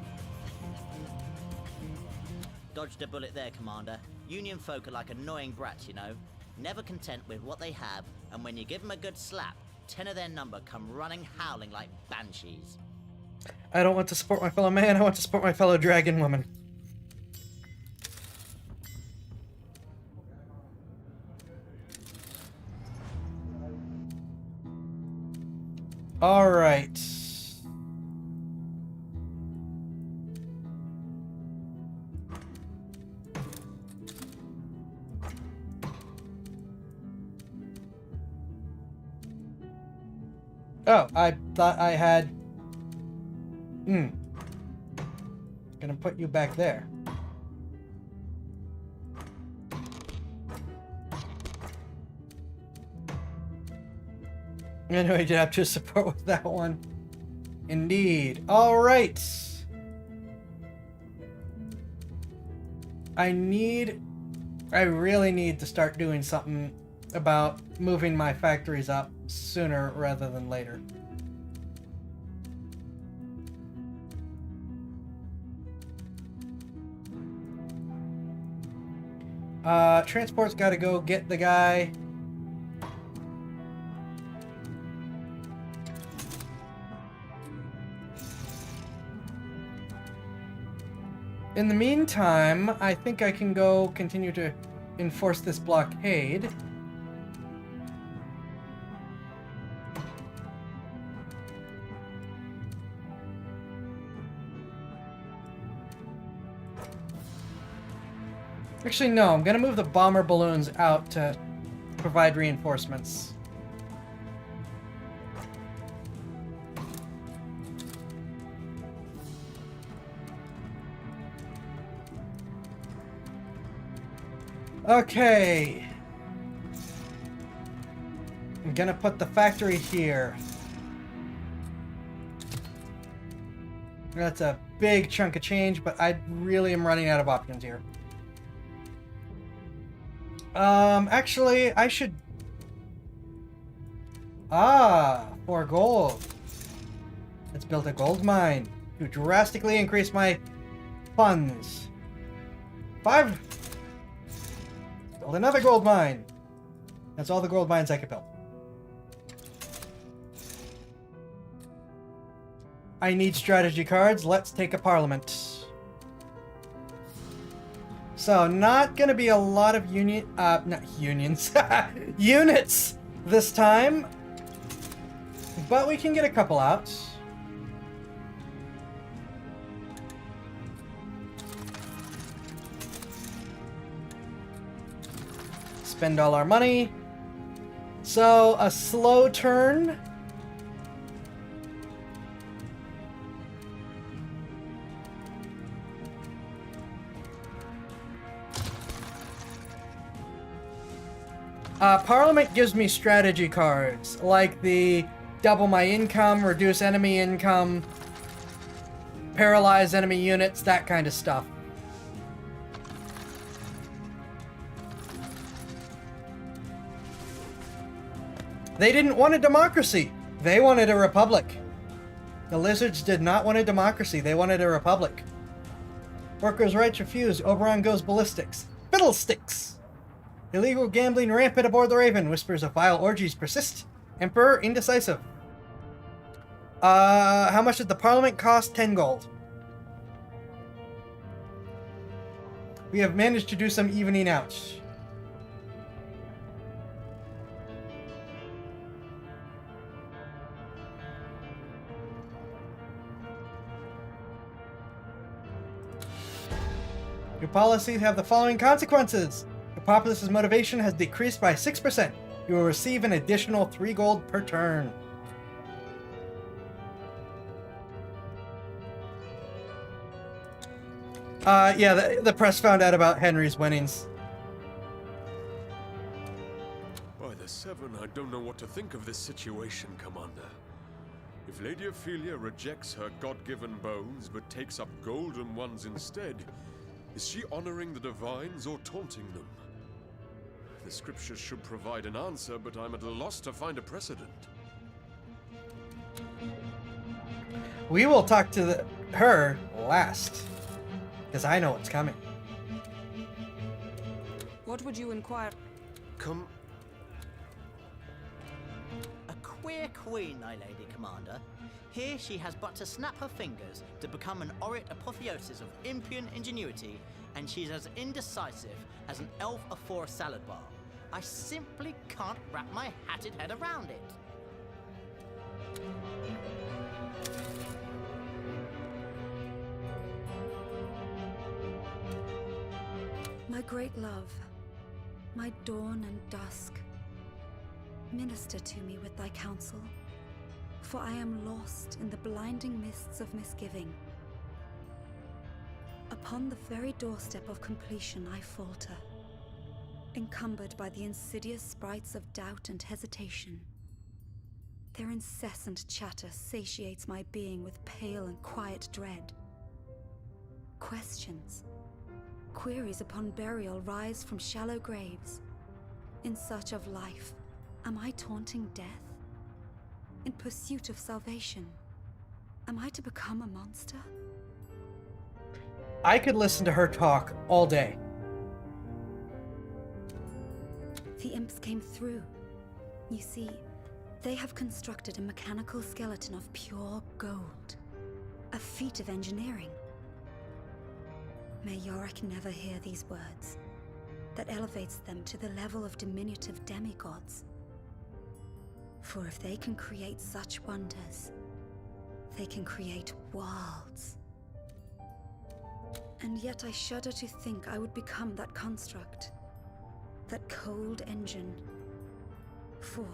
Dodged a bullet there, Commander. Union folk are like annoying brats, you know. Never content with what they have, and when you give them a good slap, 10 of their number come running howling like banshees. I don't want to support my fellow man, I want to support my fellow dragon woman. All right. Oh, I thought I had... Gonna put you back there. Anyway, did have to support with that one. Indeed. All right. I really need to start doing something about moving my factories up sooner rather than later. Transport's got to go get the guy. In the meantime, I think I can go continue to enforce this blockade. Actually, no, I'm gonna move the bomber balloons out to provide reinforcements. Okay. I'm gonna put the factory here. That's a big chunk of change, but I really am running out of options here. Actually, I should... 4 gold. Let's build a gold mine to drastically increase my funds. 5. Build another gold mine. That's all the gold mines I could build. I need strategy cards. Let's take a parliament. So, not gonna be a lot of not unions. Units this time. But we can get a couple out. Spend all our money. So, a slow turn. Parliament gives me strategy cards, like the double my income, reduce enemy income, paralyze enemy units, that kind of stuff. They didn't want a democracy. They wanted a republic. The lizards did not want a democracy. They wanted a republic. Workers' rights refused. Oberon goes ballistics. Fiddlesticks! Illegal gambling rampant aboard the Raven. Whispers of vile orgies persist. Emperor indecisive. How much did the parliament cost? 10 gold. We have managed to do some evening out. Your policies have the following consequences. The populace's motivation has decreased by 6%. You will receive an additional 3 gold per turn. Yeah, the press found out about Henry's winnings. By the Seven, I don't know what to think of this situation, Commander. If Lady Ophelia rejects her God-given bones but takes up golden ones instead, is she honoring the divines or taunting them? The scriptures should provide an answer, but I'm at a loss to find a precedent. We will talk to her last, because I know what's coming. What would you inquire? Come. A queer queen, my lady commander. Here she has but to snap her fingers to become an aureate apotheosis of impian ingenuity, and she's as indecisive as an elf afore a salad bar. I simply can't wrap my hatted head around it. My great love, my dawn and dusk, minister to me with thy counsel, for I am lost in the blinding mists of misgiving. Upon the very doorstep of completion I falter, encumbered by the insidious sprites of doubt and hesitation. Their incessant chatter satiates my being with pale and quiet dread. Questions, queries upon burial rise from shallow graves. In search of life, am I taunting death? In pursuit of salvation, am I to become a monster? I could listen to her talk all day. The imps came through. You see, they have constructed a mechanical skeleton of pure gold. A feat of engineering. May Yorick never hear these words. That elevates them to the level of diminutive demigods. For if they can create such wonders, they can create worlds. And yet I shudder to think I would become that construct. That cold engine. For,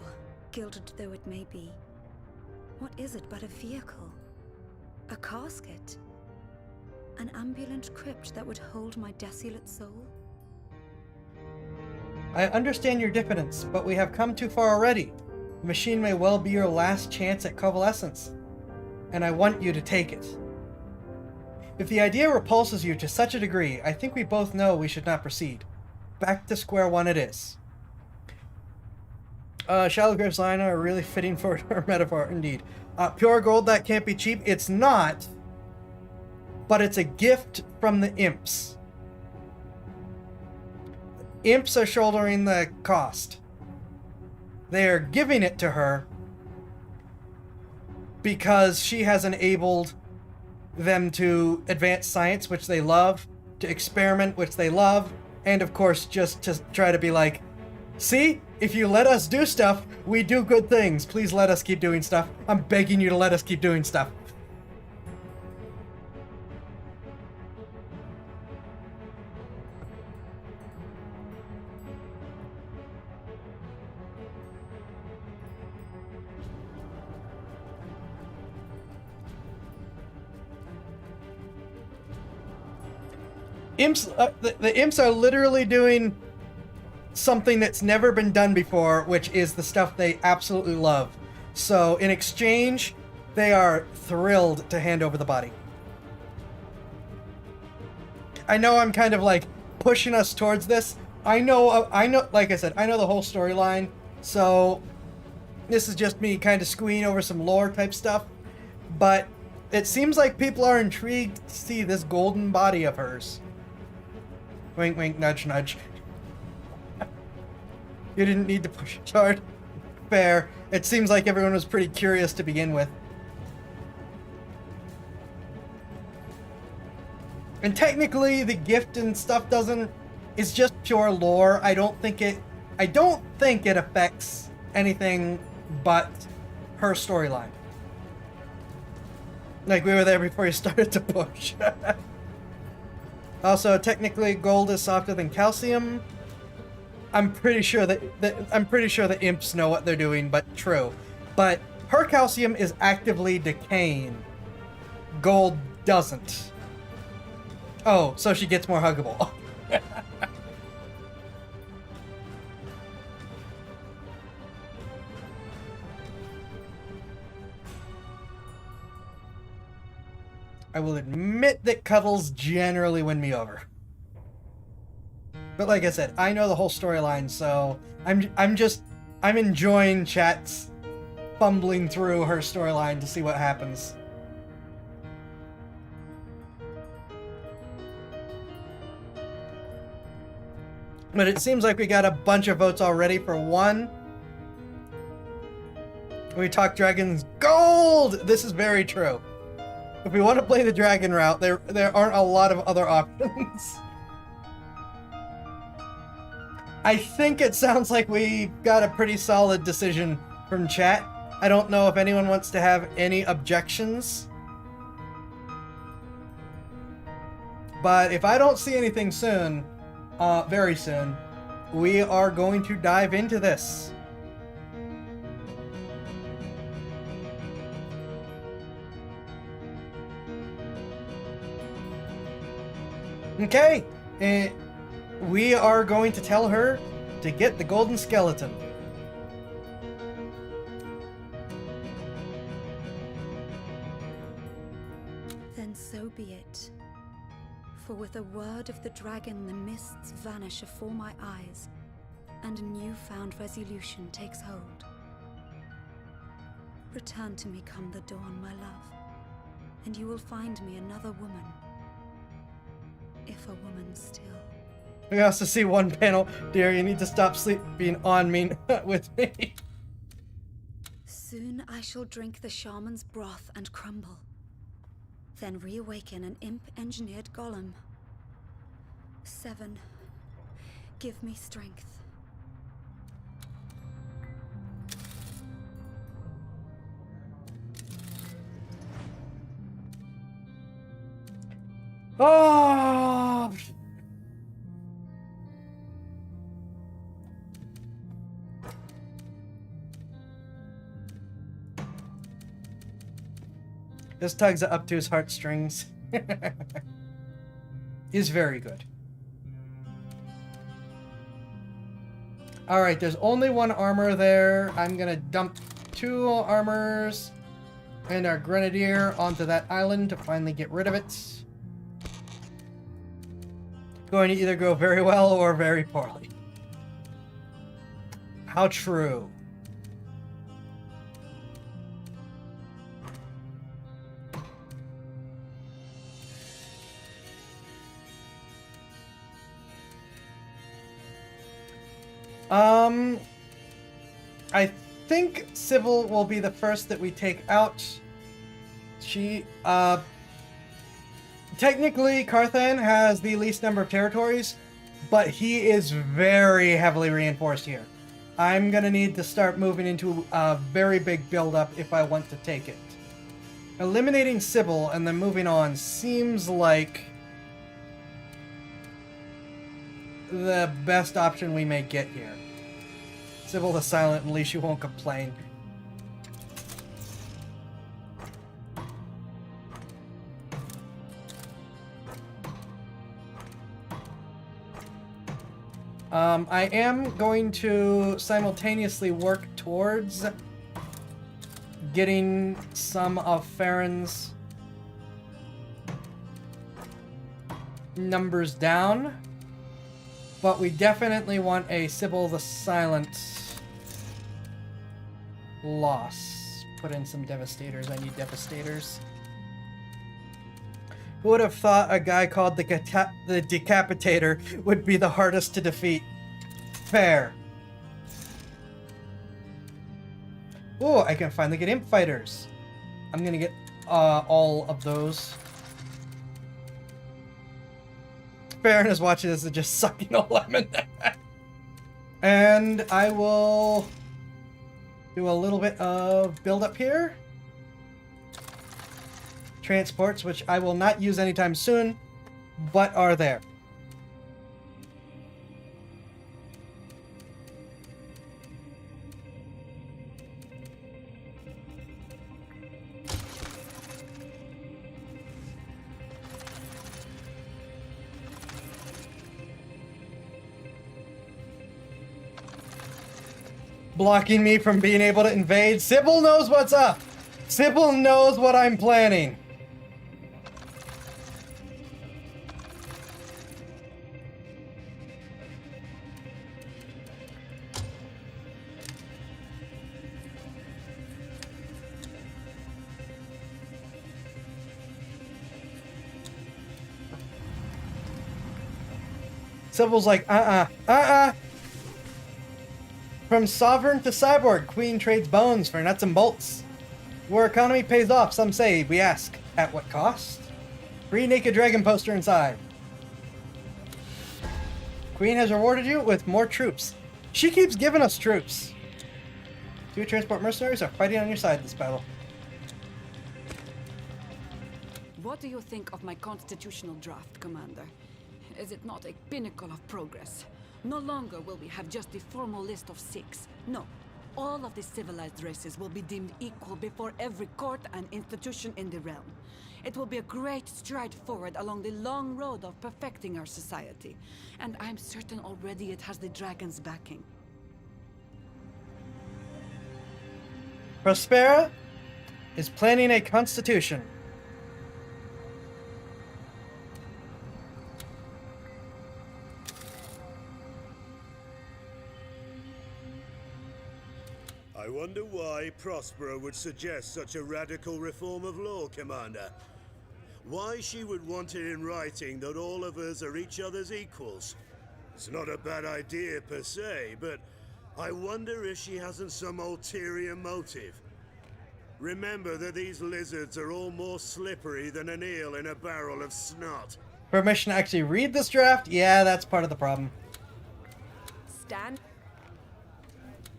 gilded though it may be, what is it but a vehicle? A casket? An ambulant crypt that would hold my desolate soul? I understand your diffidence, but we have come too far already. The machine may well be your last chance at convalescence, and I want you to take it. If the idea repulses you to such a degree, I think we both know we should not proceed. Back to square one it is. Shallowgrave's line are really fitting for her metaphor, indeed. Pure gold that can't be cheap? It's not, but it's a gift from the imps. Imps are shouldering the cost. They are giving it to her because she has enabled them to advance science, which they love, to experiment, which they love, and of course just to try to be like, see, if you let us do stuff, we do good things. Please let us keep doing stuff. I'm begging you to let us keep doing stuff. Imps, the imps are literally doing something that's never been done before, which is the stuff they absolutely love. So in exchange, they are thrilled to hand over the body. I know I'm kind of like pushing us towards this. I know, like I said, I know the whole storyline, so this is just me kind of squeeing over some lore type stuff, but it seems like people are intrigued to see this golden body of hers. Wink, wink, nudge, nudge. You didn't need to push it hard. Fair. It seems like everyone was pretty curious to begin with. And technically, the gift and stuff it's just pure lore. I don't think it affects anything but her storyline. Like, we were there before you started to push. Also, technically, gold is softer than calcium. I'm pretty sure the imps know what they're doing, but true. But her calcium is actively decaying. Gold doesn't. Oh, so she gets more huggable. I will admit that cuddles generally win me over. But like I said, I know the whole storyline, so I'm enjoying chat's fumbling through her storyline to see what happens. But it seems like we got a bunch of votes already for one. We talk dragons gold! This is very true. If we want to play the dragon route, there aren't a lot of other options. I think it sounds like we got a pretty solid decision from chat. I don't know if anyone wants to have any objections. But if I don't see anything soon, very soon, we are going to dive into this. Okay, we are going to tell her to get the golden skeleton. Then so be it. For with a word of the dragon, the mists vanish afore my eyes, and a new-found resolution takes hold. Return to me come the dawn, my love, and you will find me another woman. If a woman still. We also see one panel. Dear, you need to stop sleeping on me with me. Soon I shall drink the shaman's broth and crumble. Then reawaken an imp-engineered golem. 7. Give me strength. Oh! This tugs it up to his heartstrings. Is very good. Alright, there's only one armor there. I'm gonna dump 2 armors and our grenadier onto that island to finally get rid of it. Going to either go very well or very poorly. How true. I think Sybil will be the first that we take out. She, technically Carthan has the least number of territories, but he is very heavily reinforced here. I'm gonna need to start moving into a very big build-up if I want to take it. Eliminating Sybil and then moving on seems like the best option we may get here. Sybil the Silent, at least you won't complain. I am going to simultaneously work towards getting some of Farron's numbers down, but we definitely want a Sybil the Silent loss. Put in some Devastators. I need Devastators. Who would have thought a guy called the Decapitator would be the hardest to defeat? Fair. Oh, I can finally get Imp Fighters. I'm gonna get all of those. Farron is watching this and just sucking a lemon. And I will do a little bit of build up here. Transports, which I will not use anytime soon, but are there. Blocking me from being able to invade. Sybil knows what's up. Sybil knows what I'm planning. Sybil's like, From sovereign to cyborg, Queen trades bones for nuts and bolts. War economy pays off, some say. We ask, at what cost? Free naked dragon poster inside. Queen has rewarded you with more troops. She keeps giving us troops. 2 transport mercenaries are fighting on your side this battle. What do you think of my constitutional draft, Commander? Is it not a pinnacle of progress? No longer will we have just the formal list of 6. No. All of the civilized races will be deemed equal before every court and institution in the realm. It will be a great stride forward along the long road of perfecting our society. And I'm certain already it has the dragon's backing. Prospera is planning a constitution. I wonder why Prospera would suggest such a radical reform of law, Commander. Why she would want it in writing that all of us are each other's equals. It's not a bad idea per se, but I wonder if she hasn't some ulterior motive. Remember that these lizards are all more slippery than an eel in a barrel of snot. Permission to actually read this draft? Yeah, that's part of the problem. Stand.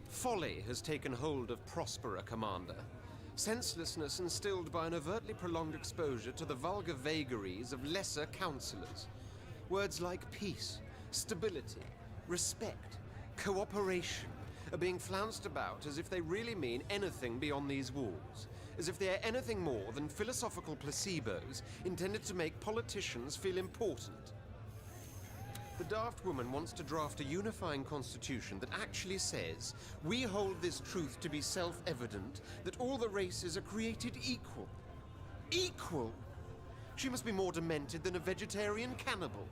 Folly has taken hold of Prospera, Commander. Senselessness instilled by an overtly prolonged exposure to the vulgar vagaries of lesser counselors. Words like peace, stability, respect, cooperation are being flounced about as if they really mean anything beyond these walls. As if they are anything more than philosophical placebos intended to make politicians feel important. The daft woman wants to draft a unifying constitution that actually says, we hold this truth to be self-evident, that all the races are created equal. Equal? She must be more demented than a vegetarian cannibal.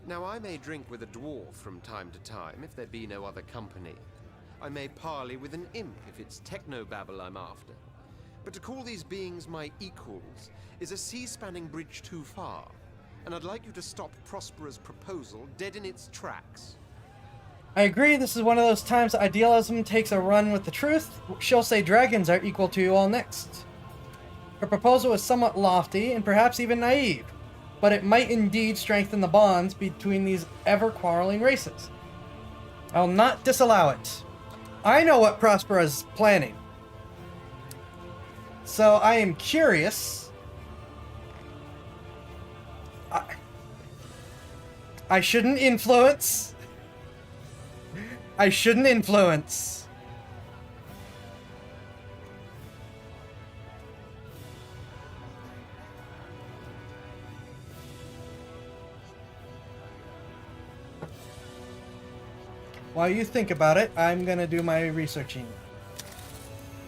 Now, I may drink with a dwarf from time to time, if there be no other company. I may parley with an imp, if it's technobabble I'm after. But to call these beings my equals is a sea-spanning bridge too far. And I'd like you to stop Prospera's proposal dead in its tracks. I agree, this is one of those times idealism takes a run with the truth. She'll say dragons are equal to you all next. Her proposal is somewhat lofty and perhaps even naive, but it might indeed strengthen the bonds between these ever-quarreling races. I'll not disallow it. I know what Prospera's planning. So I am curious. I shouldn't influence. I shouldn't influence. While you think about it, I'm gonna do my researching.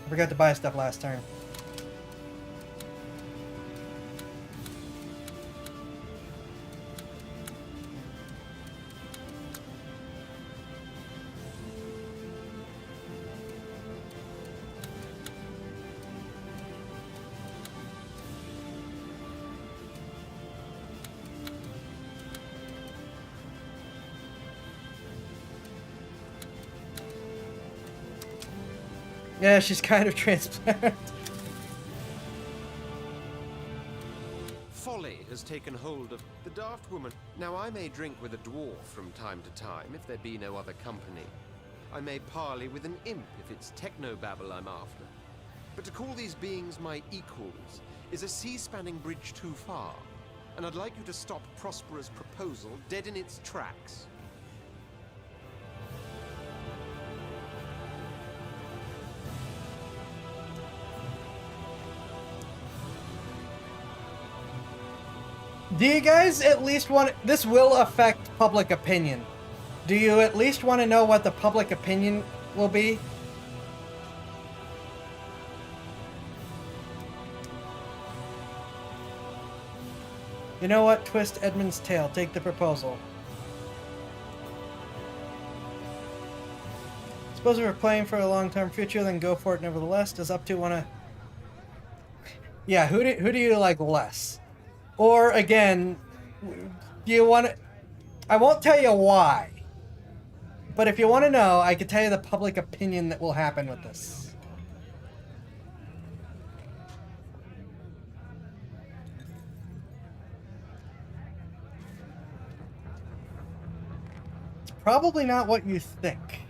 I forgot to buy stuff last turn. Yeah, she's kind of transparent. Folly has taken hold of the daft woman. Now, I may drink with a dwarf from time to time, if there be no other company. I may parley with an imp, if it's technobabble I'm after. But to call these beings my equals is a sea-spanning bridge too far. And I'd like you to stop Prospera's proposal dead in its tracks. Do you guys at least want... This will affect public opinion. Do you at least want to know what the public opinion will be? You know what? Twist Edmund's tail. Take the proposal. Suppose if we're playing for a long-term future, then go for it nevertheless. Does up to want to... Yeah, who do you like less? Or, again, do you want to... I won't tell you why. But if you want to know, I can tell you the public opinion that will happen with this. It's probably not what you think.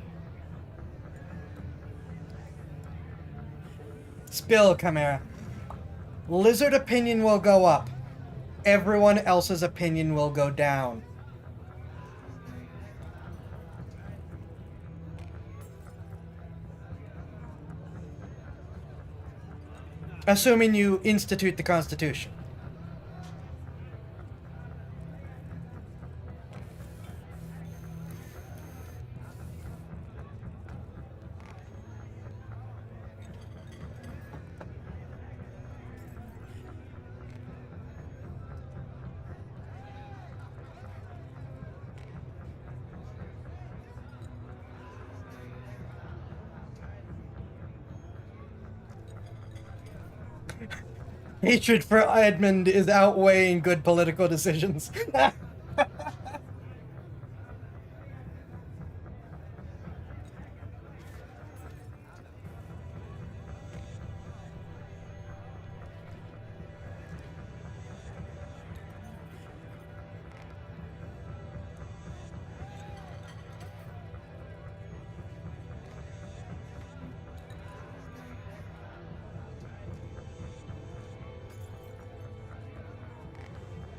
Spill, Chimera. Lizard opinion will go up. Everyone else's opinion will go down. Assuming you institute the Constitution. Hatred for Edmund is outweighing good political decisions.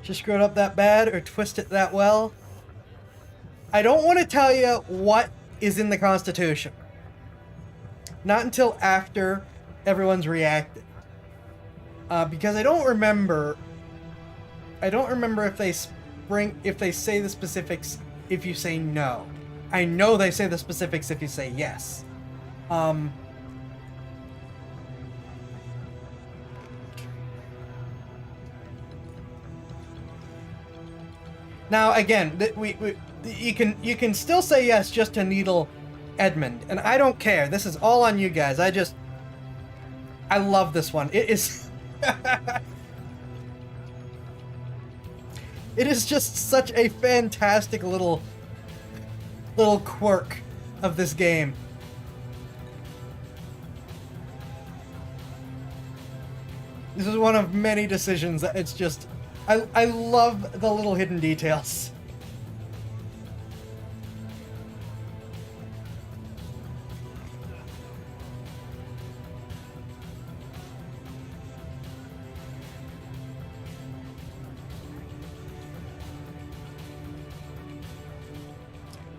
She screwed up that bad or twist it that well? I don't want to tell you what is in the Constitution. Not until after everyone's reacted. Because I don't remember if they if they say the specifics if you say no. I know they say the specifics if you say yes. Now again, you can still say yes just to needle Edmund, and I don't care. This is all on you guys. I love this one. It is it is just such a fantastic little quirk of this game. This is one of many decisions that it's just I love the little hidden details.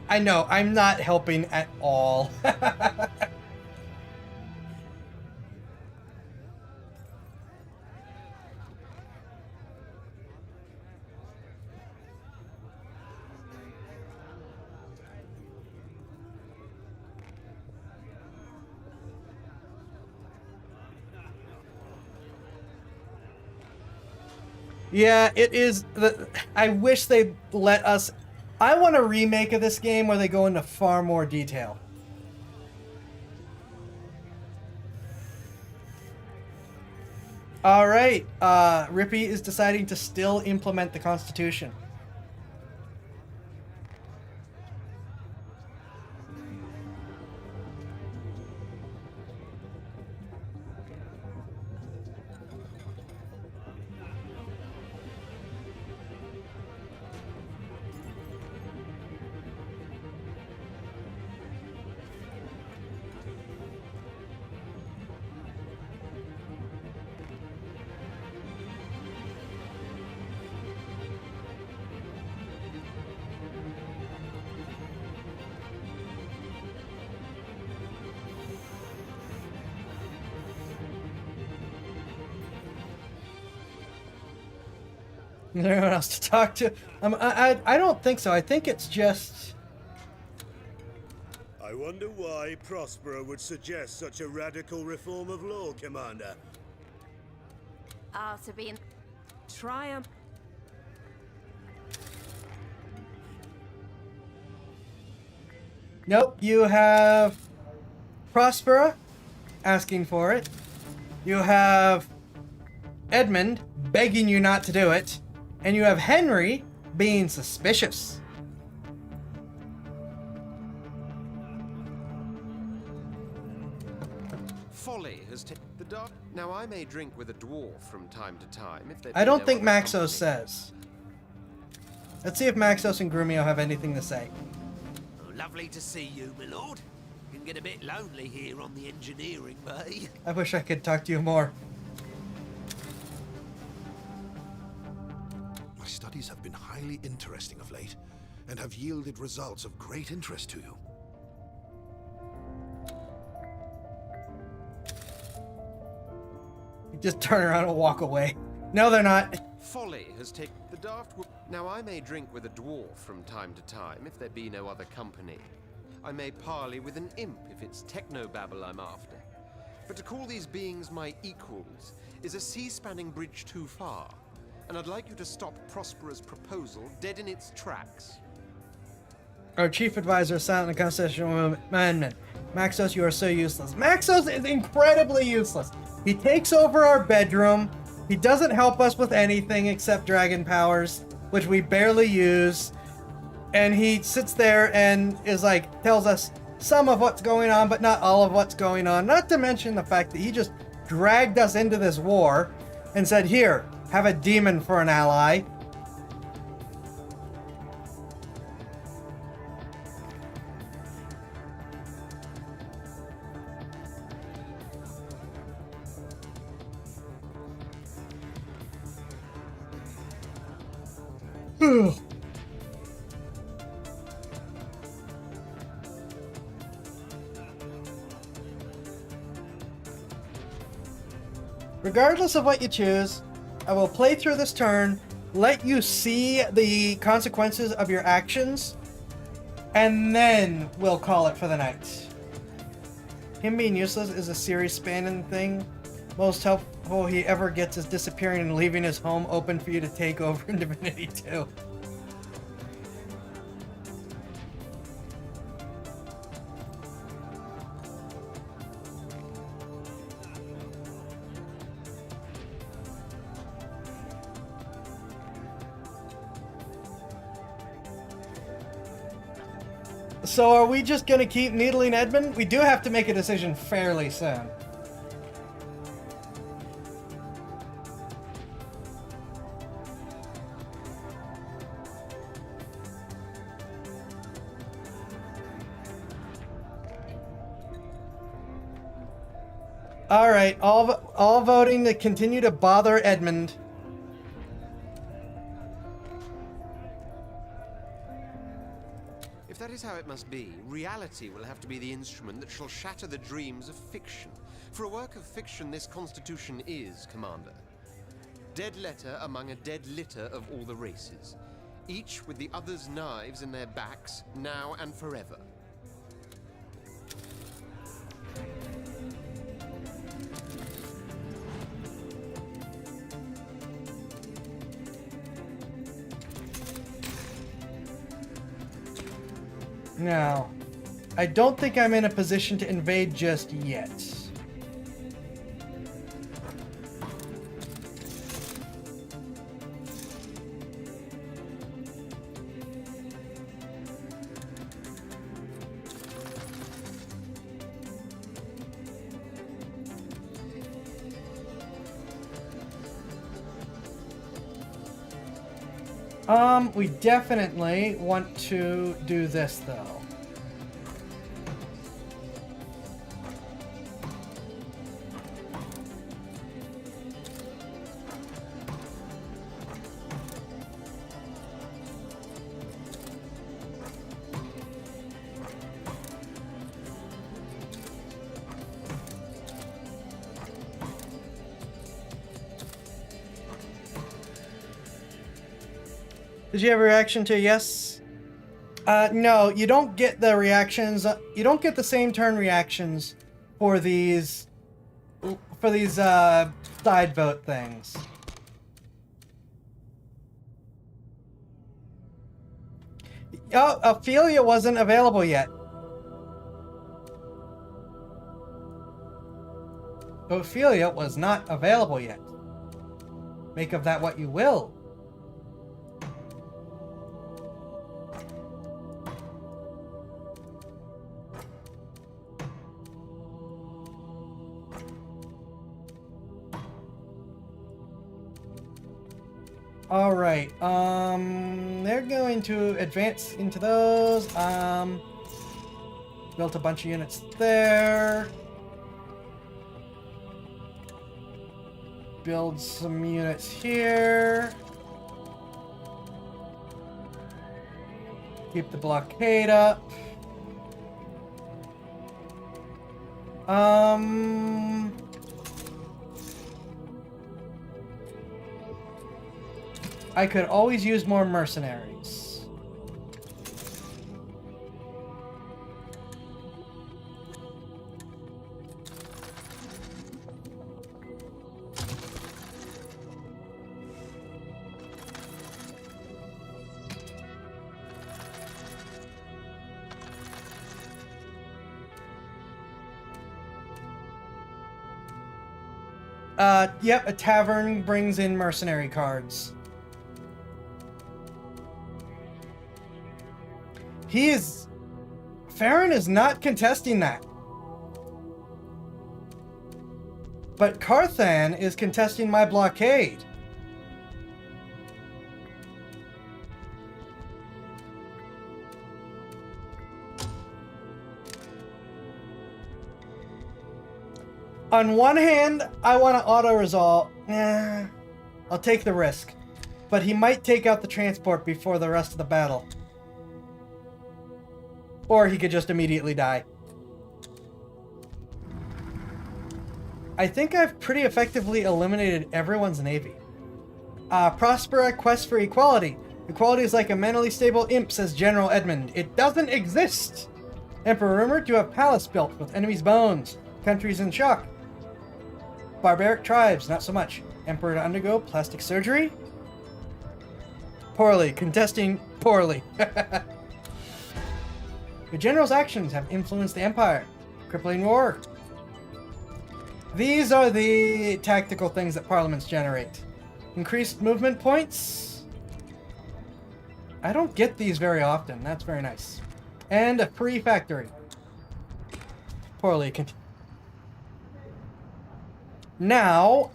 I know, I'm not helping at all. Yeah, it is. I wish they'd let us. I want a remake of this game where they go into far more detail. All right, Rippy is deciding to still implement the Constitution. Is there anyone else to talk to? I don't think so. I think it's just... I wonder why Prospero would suggest such a radical reform of law, Commander. To be in Triumph. Nope, you have Prospero asking for it. You have Edmund begging you not to do it. And you have Henry being suspicious. Folly has taken the dark. Now I may drink with a dwarf from time to time if they. I don't think Maxos says. Let's see if Maxos and Grumio have anything to say. Oh, lovely to see you, my lord. Can get a bit lonely here on the engineering bay. I wish I could talk to you more. My studies have been highly interesting of late, and have yielded results of great interest to you. You just turn around and walk away. No, they're not. Folly has taken the daft. Now I may drink with a dwarf from time to time if there be no other company. I may parley with an imp if it's technobabble I'm after. But to call these beings my equals is a sea-spanning bridge too far. And I'd like you to stop Prospero's proposal dead in its tracks. Our chief advisor is silent on the constitutional amendment. Maxos, you are so useless. Maxos is incredibly useless. He takes over our bedroom. He doesn't help us with anything except dragon powers, which we barely use. And he sits there and is like, tells us some of what's going on, but not all of what's going on. Not to mention the fact that he just dragged us into this war and said, here, have a demon for an ally. Regardless of what you choose, I will play through this turn let you see the consequences of your actions, and then we'll call it for the night. Him being useless is a serious spanning thing. Most helpful he ever gets is disappearing and leaving his home open for you to take over in Divinity 2. So are we just gonna keep needling Edmund? We do have to make a decision fairly soon. All right, all voting to continue to bother Edmund. If that is how it must be, reality will have to be the instrument that shall shatter the dreams of fiction. For a work of fiction, this constitution is, Commander. Dead letter among a dead litter of all the races. Each with the other's knives in their backs, now and forever. Now, I don't think I'm in a position to invade just yet. We definitely want to do this, though. Did you have a reaction to yes? No, you don't get the reactions. You don't get the same turn reactions for these side vote things. Oh, Ophelia wasn't available yet. Ophelia was not available yet. Make of that what you will. All right, they're going to advance into those. Built a bunch of units there. Build some units here. Keep the blockade up. I could always use more mercenaries. Yep, a tavern brings in mercenary cards. Farron is not contesting that. But Carthan is contesting my blockade. On one hand, I want to auto-resolve. I'll take the risk. But he might take out the transport before the rest of the battle. Or he could just immediately die. I think I've pretty effectively eliminated everyone's navy. Prospera quest for equality. Equality is like a mentally stable imp, says General Edmund. It doesn't exist! Emperor rumored to have palace built with enemies' bones. Countries in shock. Barbaric tribes, not so much. Emperor to undergo plastic surgery? Poorly. Contesting poorly. The general's actions have influenced the empire. Crippling war. These are the tactical things that parliaments generate. Increased movement points. I don't get these very often. That's very nice. And a free factory. Poorly. Now,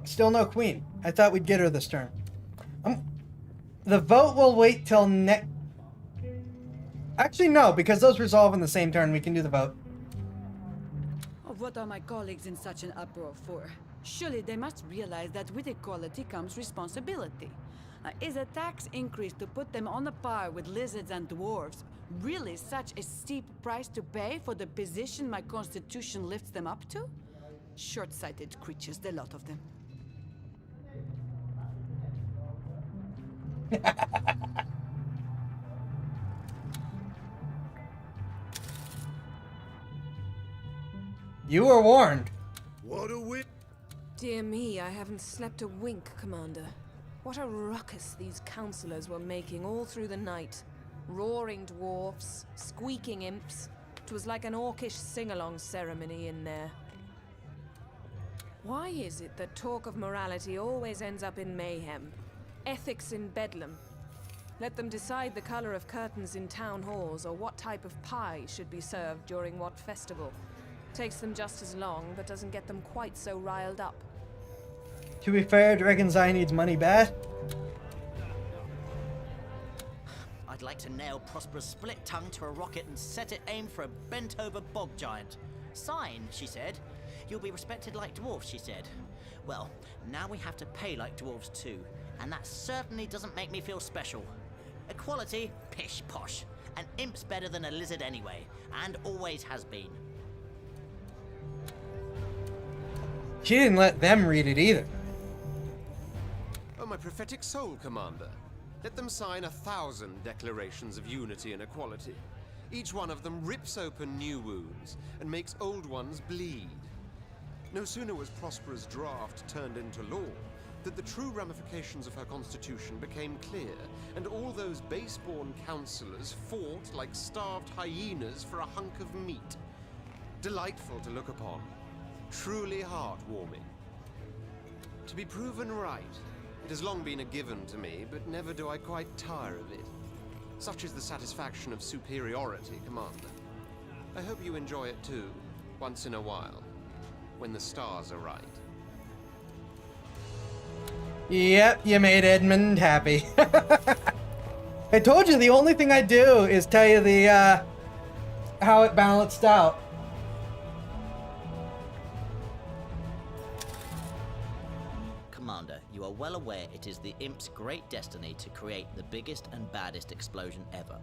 still no queen. I thought we'd get her this turn. The vote will wait till next... Actually, no, because those resolve in the same turn. We can do the vote. Oh, what are my colleagues in such an uproar for? Surely they must realize that with equality comes responsibility. Is a tax increase to put them on a par with lizards and dwarves really such a steep price to pay for the position my constitution lifts them up to? Short-sighted creatures, the lot of them. You were warned. What a wit. Dear me, I haven't slept a wink, Commander. What a ruckus these councillors were making all through the night. Roaring dwarfs, squeaking imps. It was like an orcish sing-along ceremony in there. Why is it that talk of morality always ends up in mayhem? Ethics in bedlam. Let them decide the color of curtains in town halls or what type of pie should be served during what festival. Takes them just as long, but doesn't get them quite so riled up. To be fair, Dragon's Eye needs money bad. I'd like to nail Prospera's split tongue to a rocket and set it aimed for a bent-over bog giant. Sign, she said. You'll be respected like dwarves, she said. Well, now we have to pay like dwarves too, and that certainly doesn't make me feel special. Equality? Pish posh. An imp's better than a lizard anyway, and always has been. She didn't let them read it either. Oh, my prophetic soul, Commander. Let them sign 1,000 declarations of unity and equality. Each one of them rips open new wounds and makes old ones bleed. No sooner was Prospera's draft turned into law that the true ramifications of her constitution became clear, and all those base-born councillors fought like starved hyenas for a hunk of meat. Delightful to look upon. Truly heartwarming. To be proven right, it has long been a given to me, but never do I quite tire of it. Such is the satisfaction of superiority, Commander. I hope you enjoy it too, once in a while, when the stars are right. Yep, you made Edmund happy. I told you the only thing I do is tell you the, how it balanced out. Commander, you are well aware it is the Imp's great destiny to create the biggest and baddest explosion ever.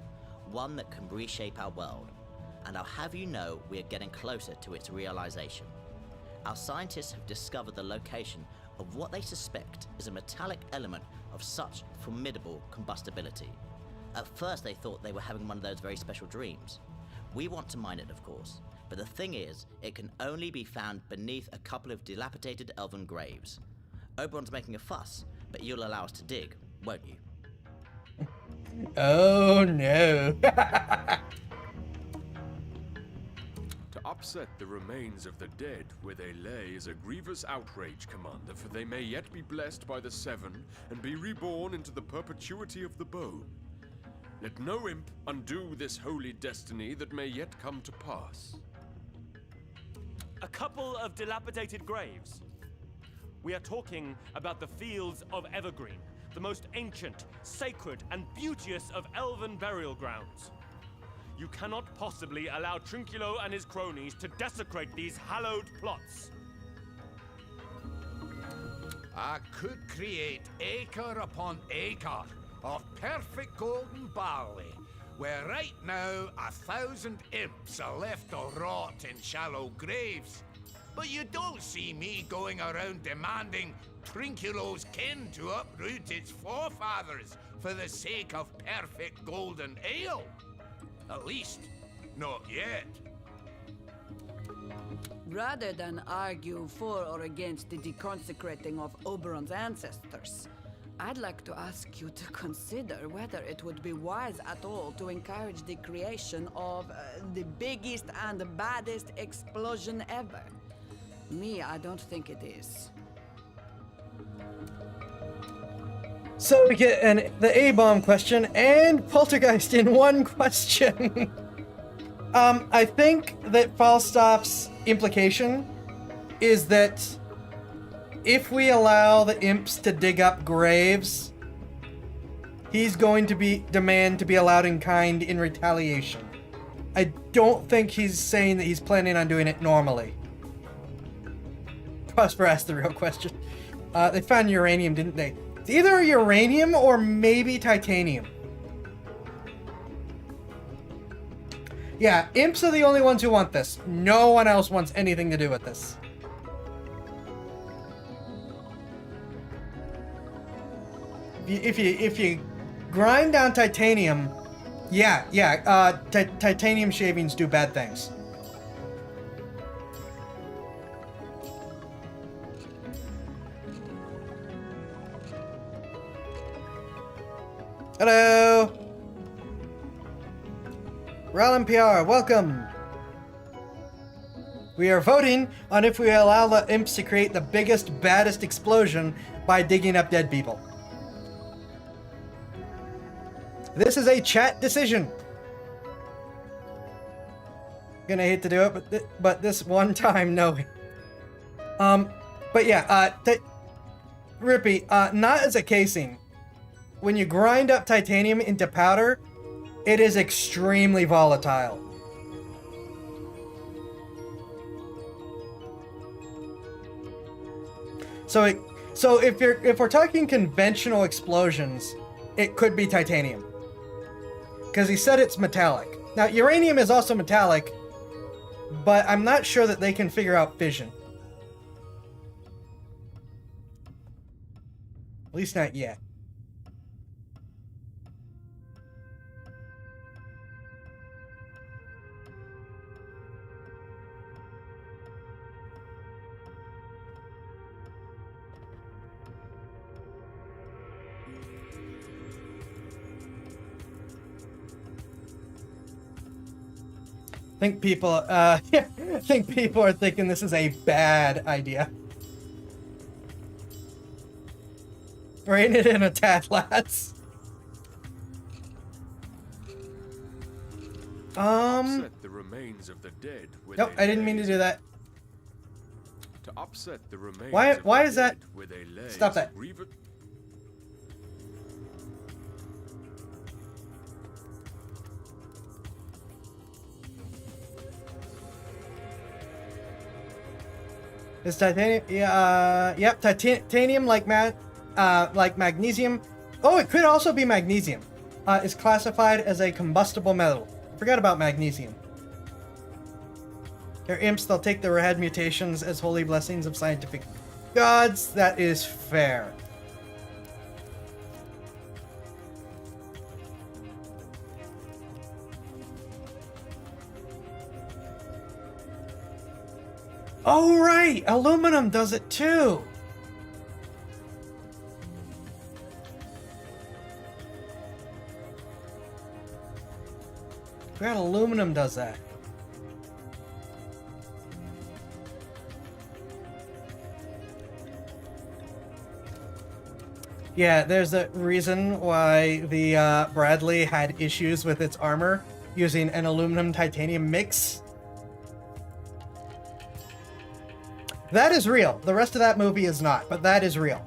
One that can reshape our world. And I'll have you know we are getting closer to its realization. Our scientists have discovered the location of what they suspect is a metallic element of such formidable combustibility. At first they thought they were having one of those very special dreams. We want to mine it, of course, but the thing is, it can only be found beneath a couple of dilapidated elven graves. Oberon's making a fuss, but you'll allow us to dig, won't you? Oh no. To upset the remains of the dead where they lay is a grievous outrage, Commander, for they may yet be blessed by the Seven and be reborn into the perpetuity of the bone. Let no imp undo this holy destiny that may yet come to pass. A couple of dilapidated graves. We are talking about the fields of Evergreen, the most ancient, sacred, and beauteous of elven burial grounds. You cannot possibly allow Trinculo and his cronies to desecrate these hallowed plots. I could create acre upon acre of perfect golden barley, where right now 1,000 imps are left to rot in shallow graves. But you don't see me going around demanding Trinculo's kin to uproot its forefathers for the sake of perfect golden ale. At least, not yet. Rather than argue for or against the deconsecrating of Oberon's ancestors, I'd like to ask you to consider whether it would be wise at all to encourage the creation of the biggest and baddest explosion ever. Me, I don't think it is. So we get the A-bomb question and Poltergeist in one question. I think that Falstaff's implication is that if we allow the imps to dig up graves, he's going to demand to be allowed in kind in retaliation. I don't think he's saying that he's planning on doing it normally. Prosper asked the real question. They found uranium, didn't they? It's either uranium or maybe titanium. Yeah, imps are the only ones who want this. No one else wants anything to do with this. If you grind down titanium, titanium shavings do bad things. Hello! Ral NPR, welcome! We are voting on if we allow the imps to create the biggest, baddest explosion by digging up dead people. This is a chat decision. Gonna hate to do it, but this one time, no. But yeah, Rippy, not as a casing. When you grind up titanium into powder, it is extremely volatile. So if we're talking conventional explosions, it could be titanium. Because he said it's metallic. Now, uranium is also metallic, but I'm not sure that they can figure out fission. At least not yet. I think people are thinking this is a bad idea. Rein it in a tad, lads. Upset the remains of the dead. Nope, I didn't mean to do that. To upset the remains. Why is that? Stop that. Is titanium? Yeah. Yep. Titanium, like magnesium. Oh, it could also be magnesium. Is classified as a combustible metal. Forgot about magnesium. They're imps. They'll take the rad mutations as holy blessings of scientific gods. That is fair. Oh, right! Aluminum does it too! Forgot aluminum does that. Yeah, there's a reason why the Bradley had issues with its armor using an aluminum titanium mix. That is real. The rest of that movie is not, but that is real.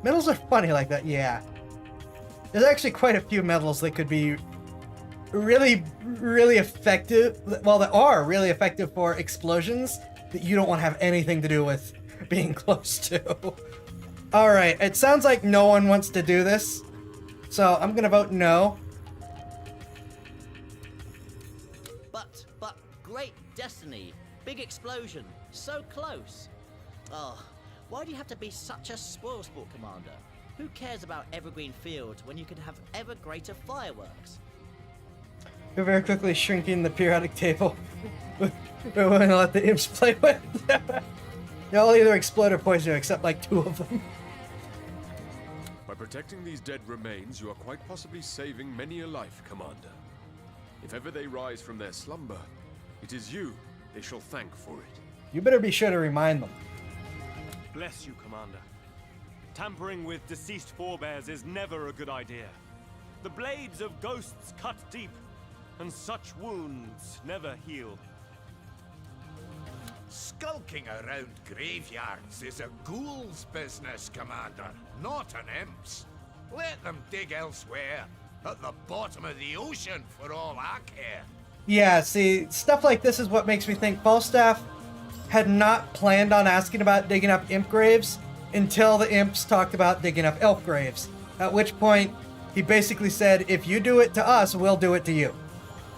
Metals are funny like that, yeah. There's actually quite a few metals that could be really, really effective. Well, that are really effective for explosions that you don't want to have anything to do with being close to. Alright, it sounds like no one wants to do this. So I'm gonna vote no. But destiny. Big explosion. So close. Oh, why do you have to be such a spoilsport, Commander? Who cares about evergreen fields when you can have ever greater fireworks? We're very quickly shrinking the periodic table. We're going to let the imps play with. They'll either explode or poison you, except like 2 of them. By protecting these dead remains, you are quite possibly saving many a life, Commander. If ever they rise from their slumber, it is you they shall thank for it. You better be sure to remind them. Bless you, Commander. Tampering with deceased forebears is never a good idea. The blades of ghosts cut deep, and such wounds never heal. Skulking around graveyards is a ghoul's business, Commander, not an imp's. Let them dig elsewhere, at the bottom of the ocean for all I care. Yeah, see, stuff like this is what makes me think Falstaff had not planned on asking about digging up imp graves until the imps talked about digging up elf graves. At which point, he basically said, if you do it to us, we'll do it to you.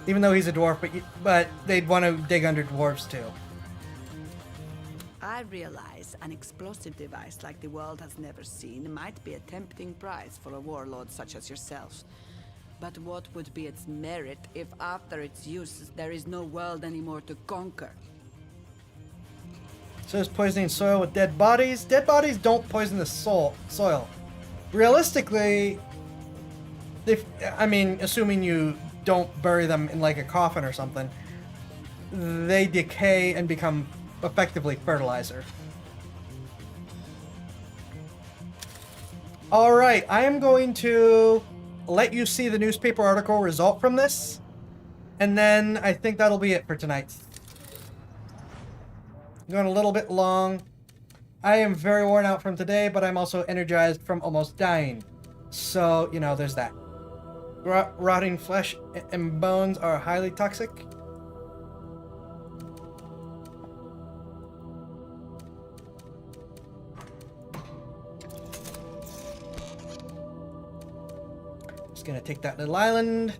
Even though he's a dwarf, but they'd want to dig under dwarves too. I realize an explosive device like the world has never seen might be a tempting prize for a warlord such as yourself. But what would be its merit if after its use there is no world anymore to conquer? So is poisoning soil with dead bodies. Dead bodies don't poison the soil. Realistically, assuming you don't bury them in like a coffin or something, they decay and become effectively fertilizer. Alright, I am going to let you see the newspaper article result from this, and then I think that'll be it for tonight. I'm going a little bit long. I am very worn out from today, but I'm also energized from almost dying. So, you know, there's that. Rotting flesh and bones are highly toxic. Just gonna take that little island.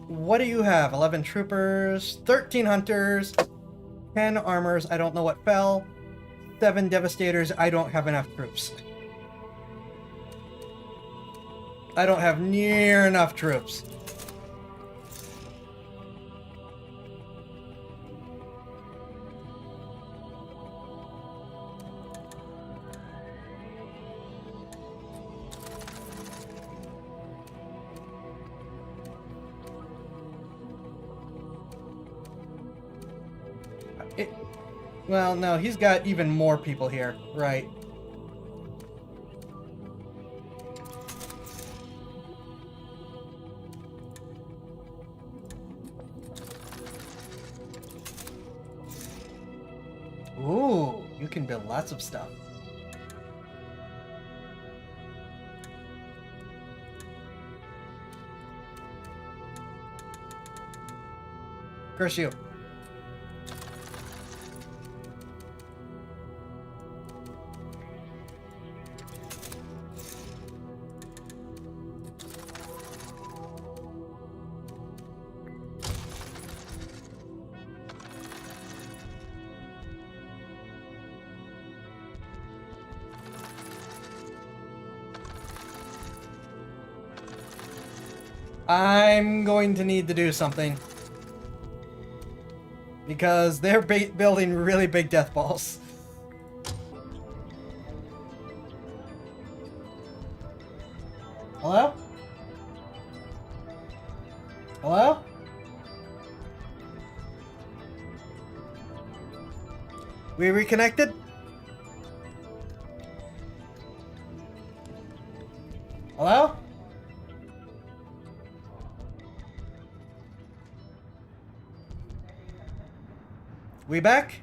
What do you have? 11 troopers, 13 hunters, 10 armors, I don't know what fell, 7 devastators, I don't have enough troops. I don't have near enough troops. Well, no, he's got even more people here, right? Ooh, you can build lots of stuff. Curse you. I'm going to need to do something. Because they're building really big death balls. Hello? Hello? We reconnected? Hello? We back?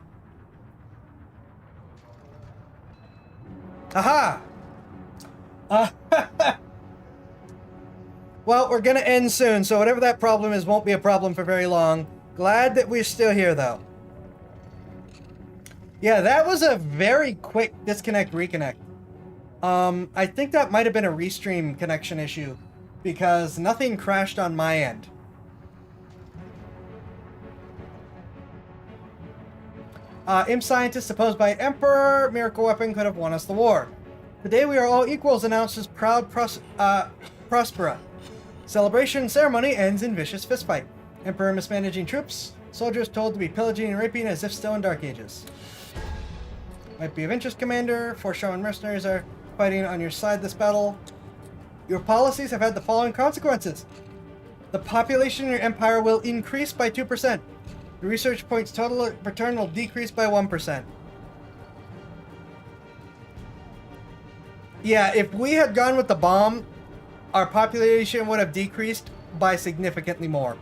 Aha! Well, we're gonna end soon, so whatever that problem is won't be a problem for very long. Glad that we're still here, though. Yeah, that was a very quick disconnect, reconnect. I think that might have been a restream connection issue, because nothing crashed on my end. Imp scientists opposed by Emperor Miracle Weapon could have won us the war. Today we are all equals, announces proud Prospera. Celebration ceremony ends in vicious fistfight. Emperor mismanaging troops. Soldiers told to be pillaging and raping as if still in Dark Ages. Might be of interest, Commander. Forshawn mercenaries are fighting on your side this battle. Your policies have had the following consequences. The population in your empire will increase by 2%. The research points total return will decrease by 1%. Yeah, if we had gone with the bomb, our population would have decreased by significantly more.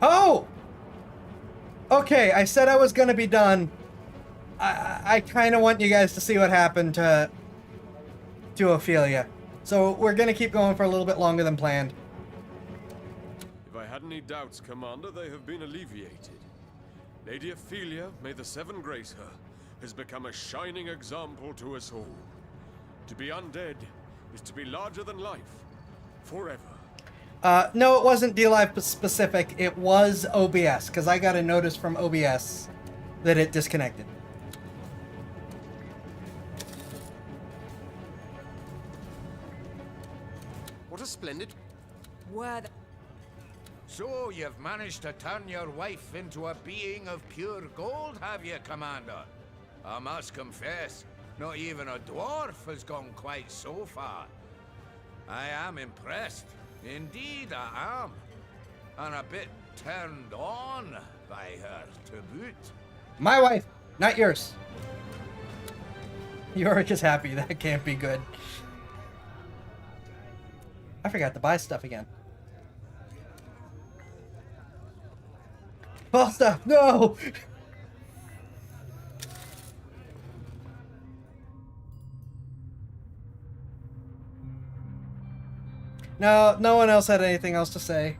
Oh! Okay, I said I was gonna be done. I kind of want you guys to see what happened to Ophelia. So we're gonna keep going for a little bit longer than planned. If I had any doubts, Commander, they have been alleviated. Lady Ophelia, may the Seven grace her, has become a shining example to us all. To be undead is to be larger than life, forever. No, it wasn't D-Live specific. It was OBS, because I got a notice from OBS that it disconnected. What a splendid... Word. So you've managed to turn your wife into a being of pure gold, have you, Commander? I must confess, not even a dwarf has gone quite so far. I am impressed. Indeed, I am. And a bit turned on by her, to boot. My wife, not yours. Yorick is happy. That can't be good. I forgot to buy stuff again. Ball stuff, no! No, no one else had anything else to say.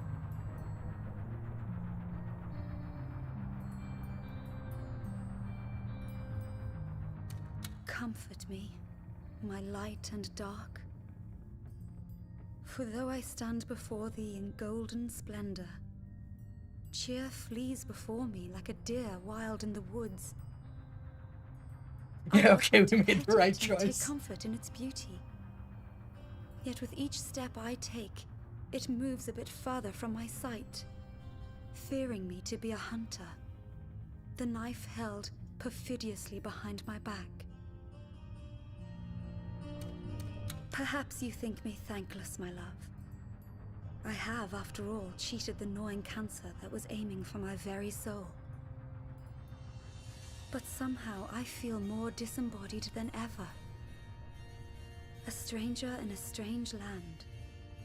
Comfort me, my light and dark. For though I stand before thee in golden splendor, cheer flees before me like a deer wild in the woods. Yeah, okay, we made the right Take choice. comfort in its beauty. Yet with each step I take, it moves a bit further from my sight, fearing me to be a hunter, the knife held perfidiously behind my back. Perhaps you think me thankless, my love. I have, after all, cheated the gnawing cancer that was aiming for my very soul. But somehow I feel more disembodied than ever. A stranger in a strange land,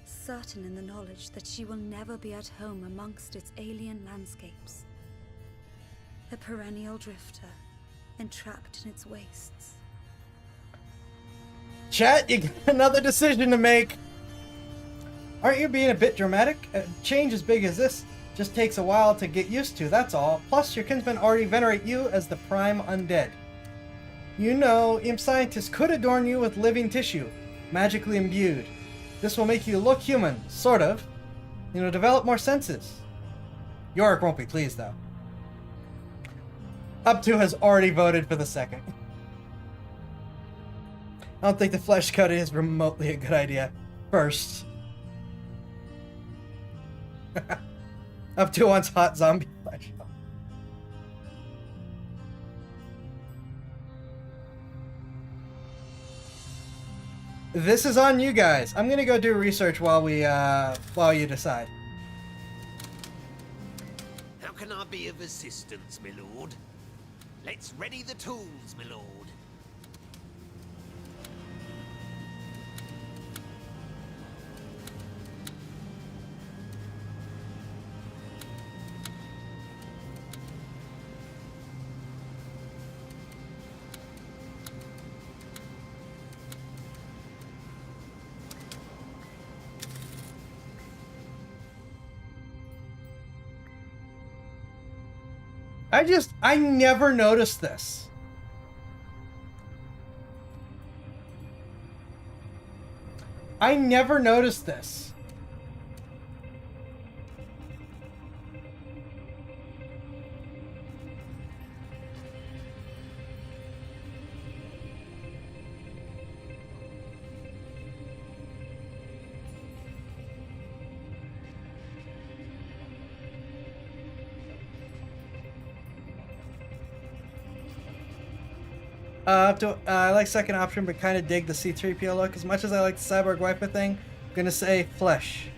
certain in the knowledge that she will never be at home amongst its alien landscapes. A perennial drifter, entrapped in its wastes. Chat, you got another decision to make. Aren't you being a bit dramatic? A change as big as this just takes a while to get used to, that's all. Plus, your kinsmen already venerate you as the prime undead. You know, imp scientists could adorn you with living tissue, magically imbued. This will make you look human, sort of. You know, develop more senses. Yorick won't be pleased, though. Up to has already voted for the second. I don't think the flesh cut is remotely a good idea. First. Up to wants hot zombie flesh. This is on you guys. I'm gonna go do research while you decide. How can I be of assistance, my lord? Let's ready the tools, my lord. I never noticed this. I never noticed this. I like second option, but kind of dig the C-3PO look. As much as I like the cyborg wiper thing, I'm gonna say flesh.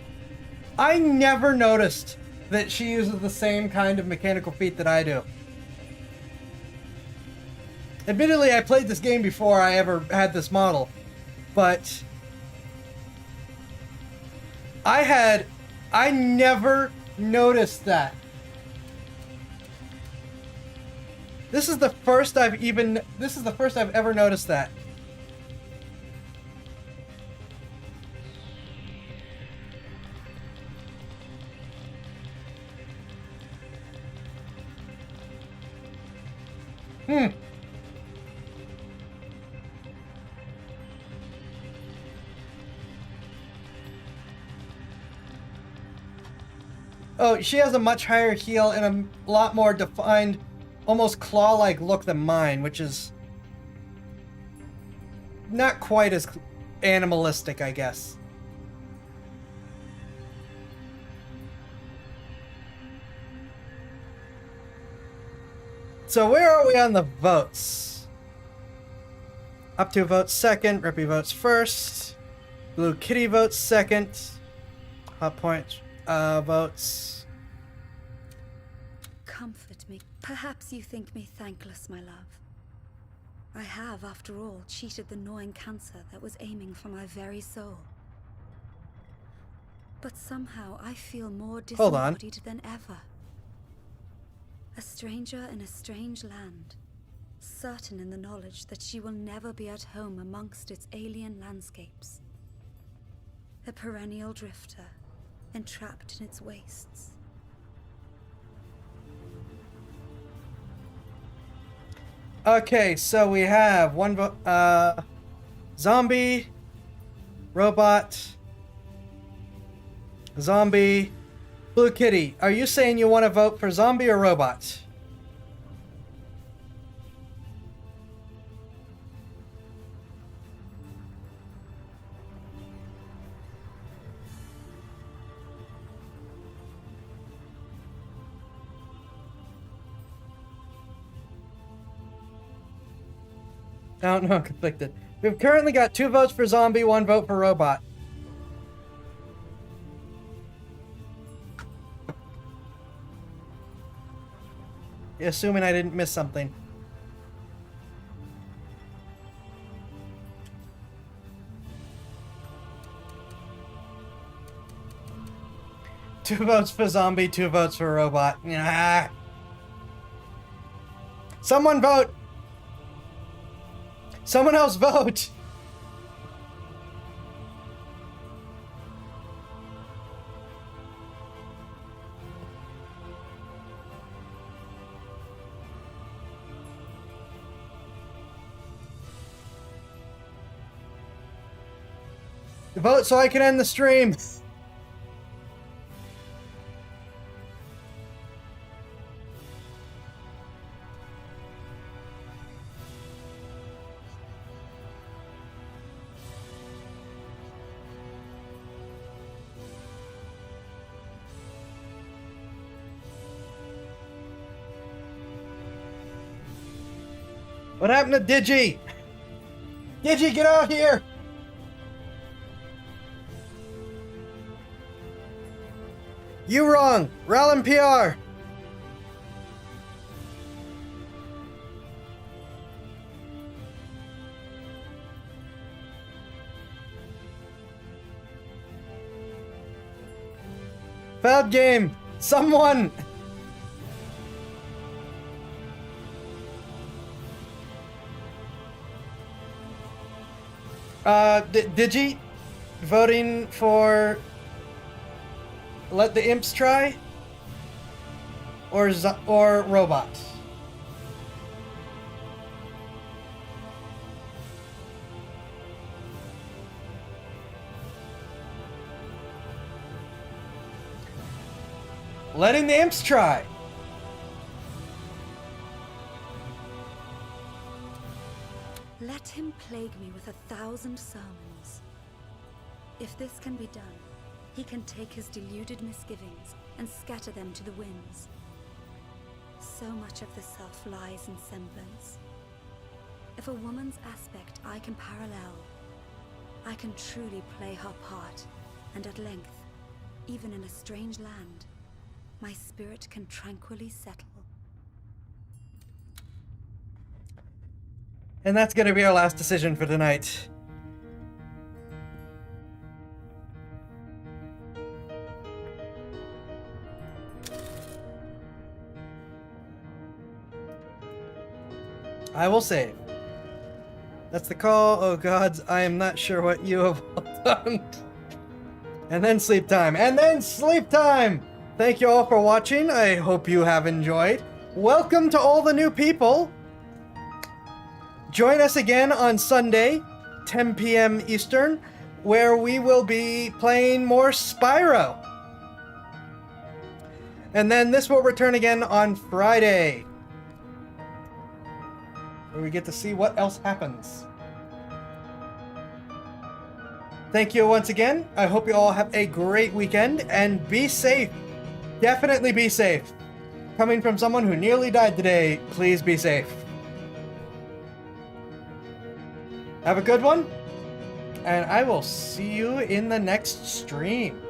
I never noticed that she uses the same kind of mechanical feat that I do. Admittedly, I played this game before I ever had this model, but I never noticed that. This is the first I've ever noticed that. Oh, she has a much higher heel and a lot more defined, almost claw-like look than mine, which is not quite as animalistic, I guess. So where are we on the votes? Up to votes second, Rippy votes first, Blue Kitty votes second, Hot Point votes. Comfort me. Perhaps you think me thankless, my love. I have, after all, cheated the gnawing cancer that was aiming for my very soul. But somehow I feel more Hold on. disembodied than ever. A stranger in a strange land, certain in the knowledge that she will never be at home amongst its alien landscapes. A perennial drifter, entrapped in its wastes. Okay, so we have one vote, zombie, robot, zombie, Blue Kitty. Are you saying you want to vote for zombie or robot? I don't know, I'm conflicted. We've currently got 2 votes for zombie, 1 vote for robot. Assuming I didn't miss something. Two votes for zombie, 2 votes for robot. Nah. Someone vote! Someone else vote! Vote so I can end the stream. What happened to Digi? Digi, get out here! You wrong! Rallin PR! Foul game! Someone! Digi? Voting for... Let the imps try? Or robots? Letting the imps try. Let him plague me with 1,000 sermons. If this can be done, he can take his deluded misgivings and scatter them to the winds. So much of the self lies in semblance. If a woman's aspect I can parallel, I can truly play her part, and at length, even in a strange land, my spirit can tranquilly settle. And that's going to be our last decision for tonight. I will save. That's the call. Oh gods, I am not sure what you have all done. And then sleep time. And then sleep time! Thank you all for watching. I hope you have enjoyed. Welcome to all the new people. Join us again on Sunday, 10 p.m. Eastern, where we will be playing more Spyro. And then this will return again on Friday, where we get to see what else happens. Thank you once again. I hope you all have a great weekend and be safe. Definitely be safe. Coming from someone who nearly died today, please be safe. Have a good one, and I will see you in the next stream.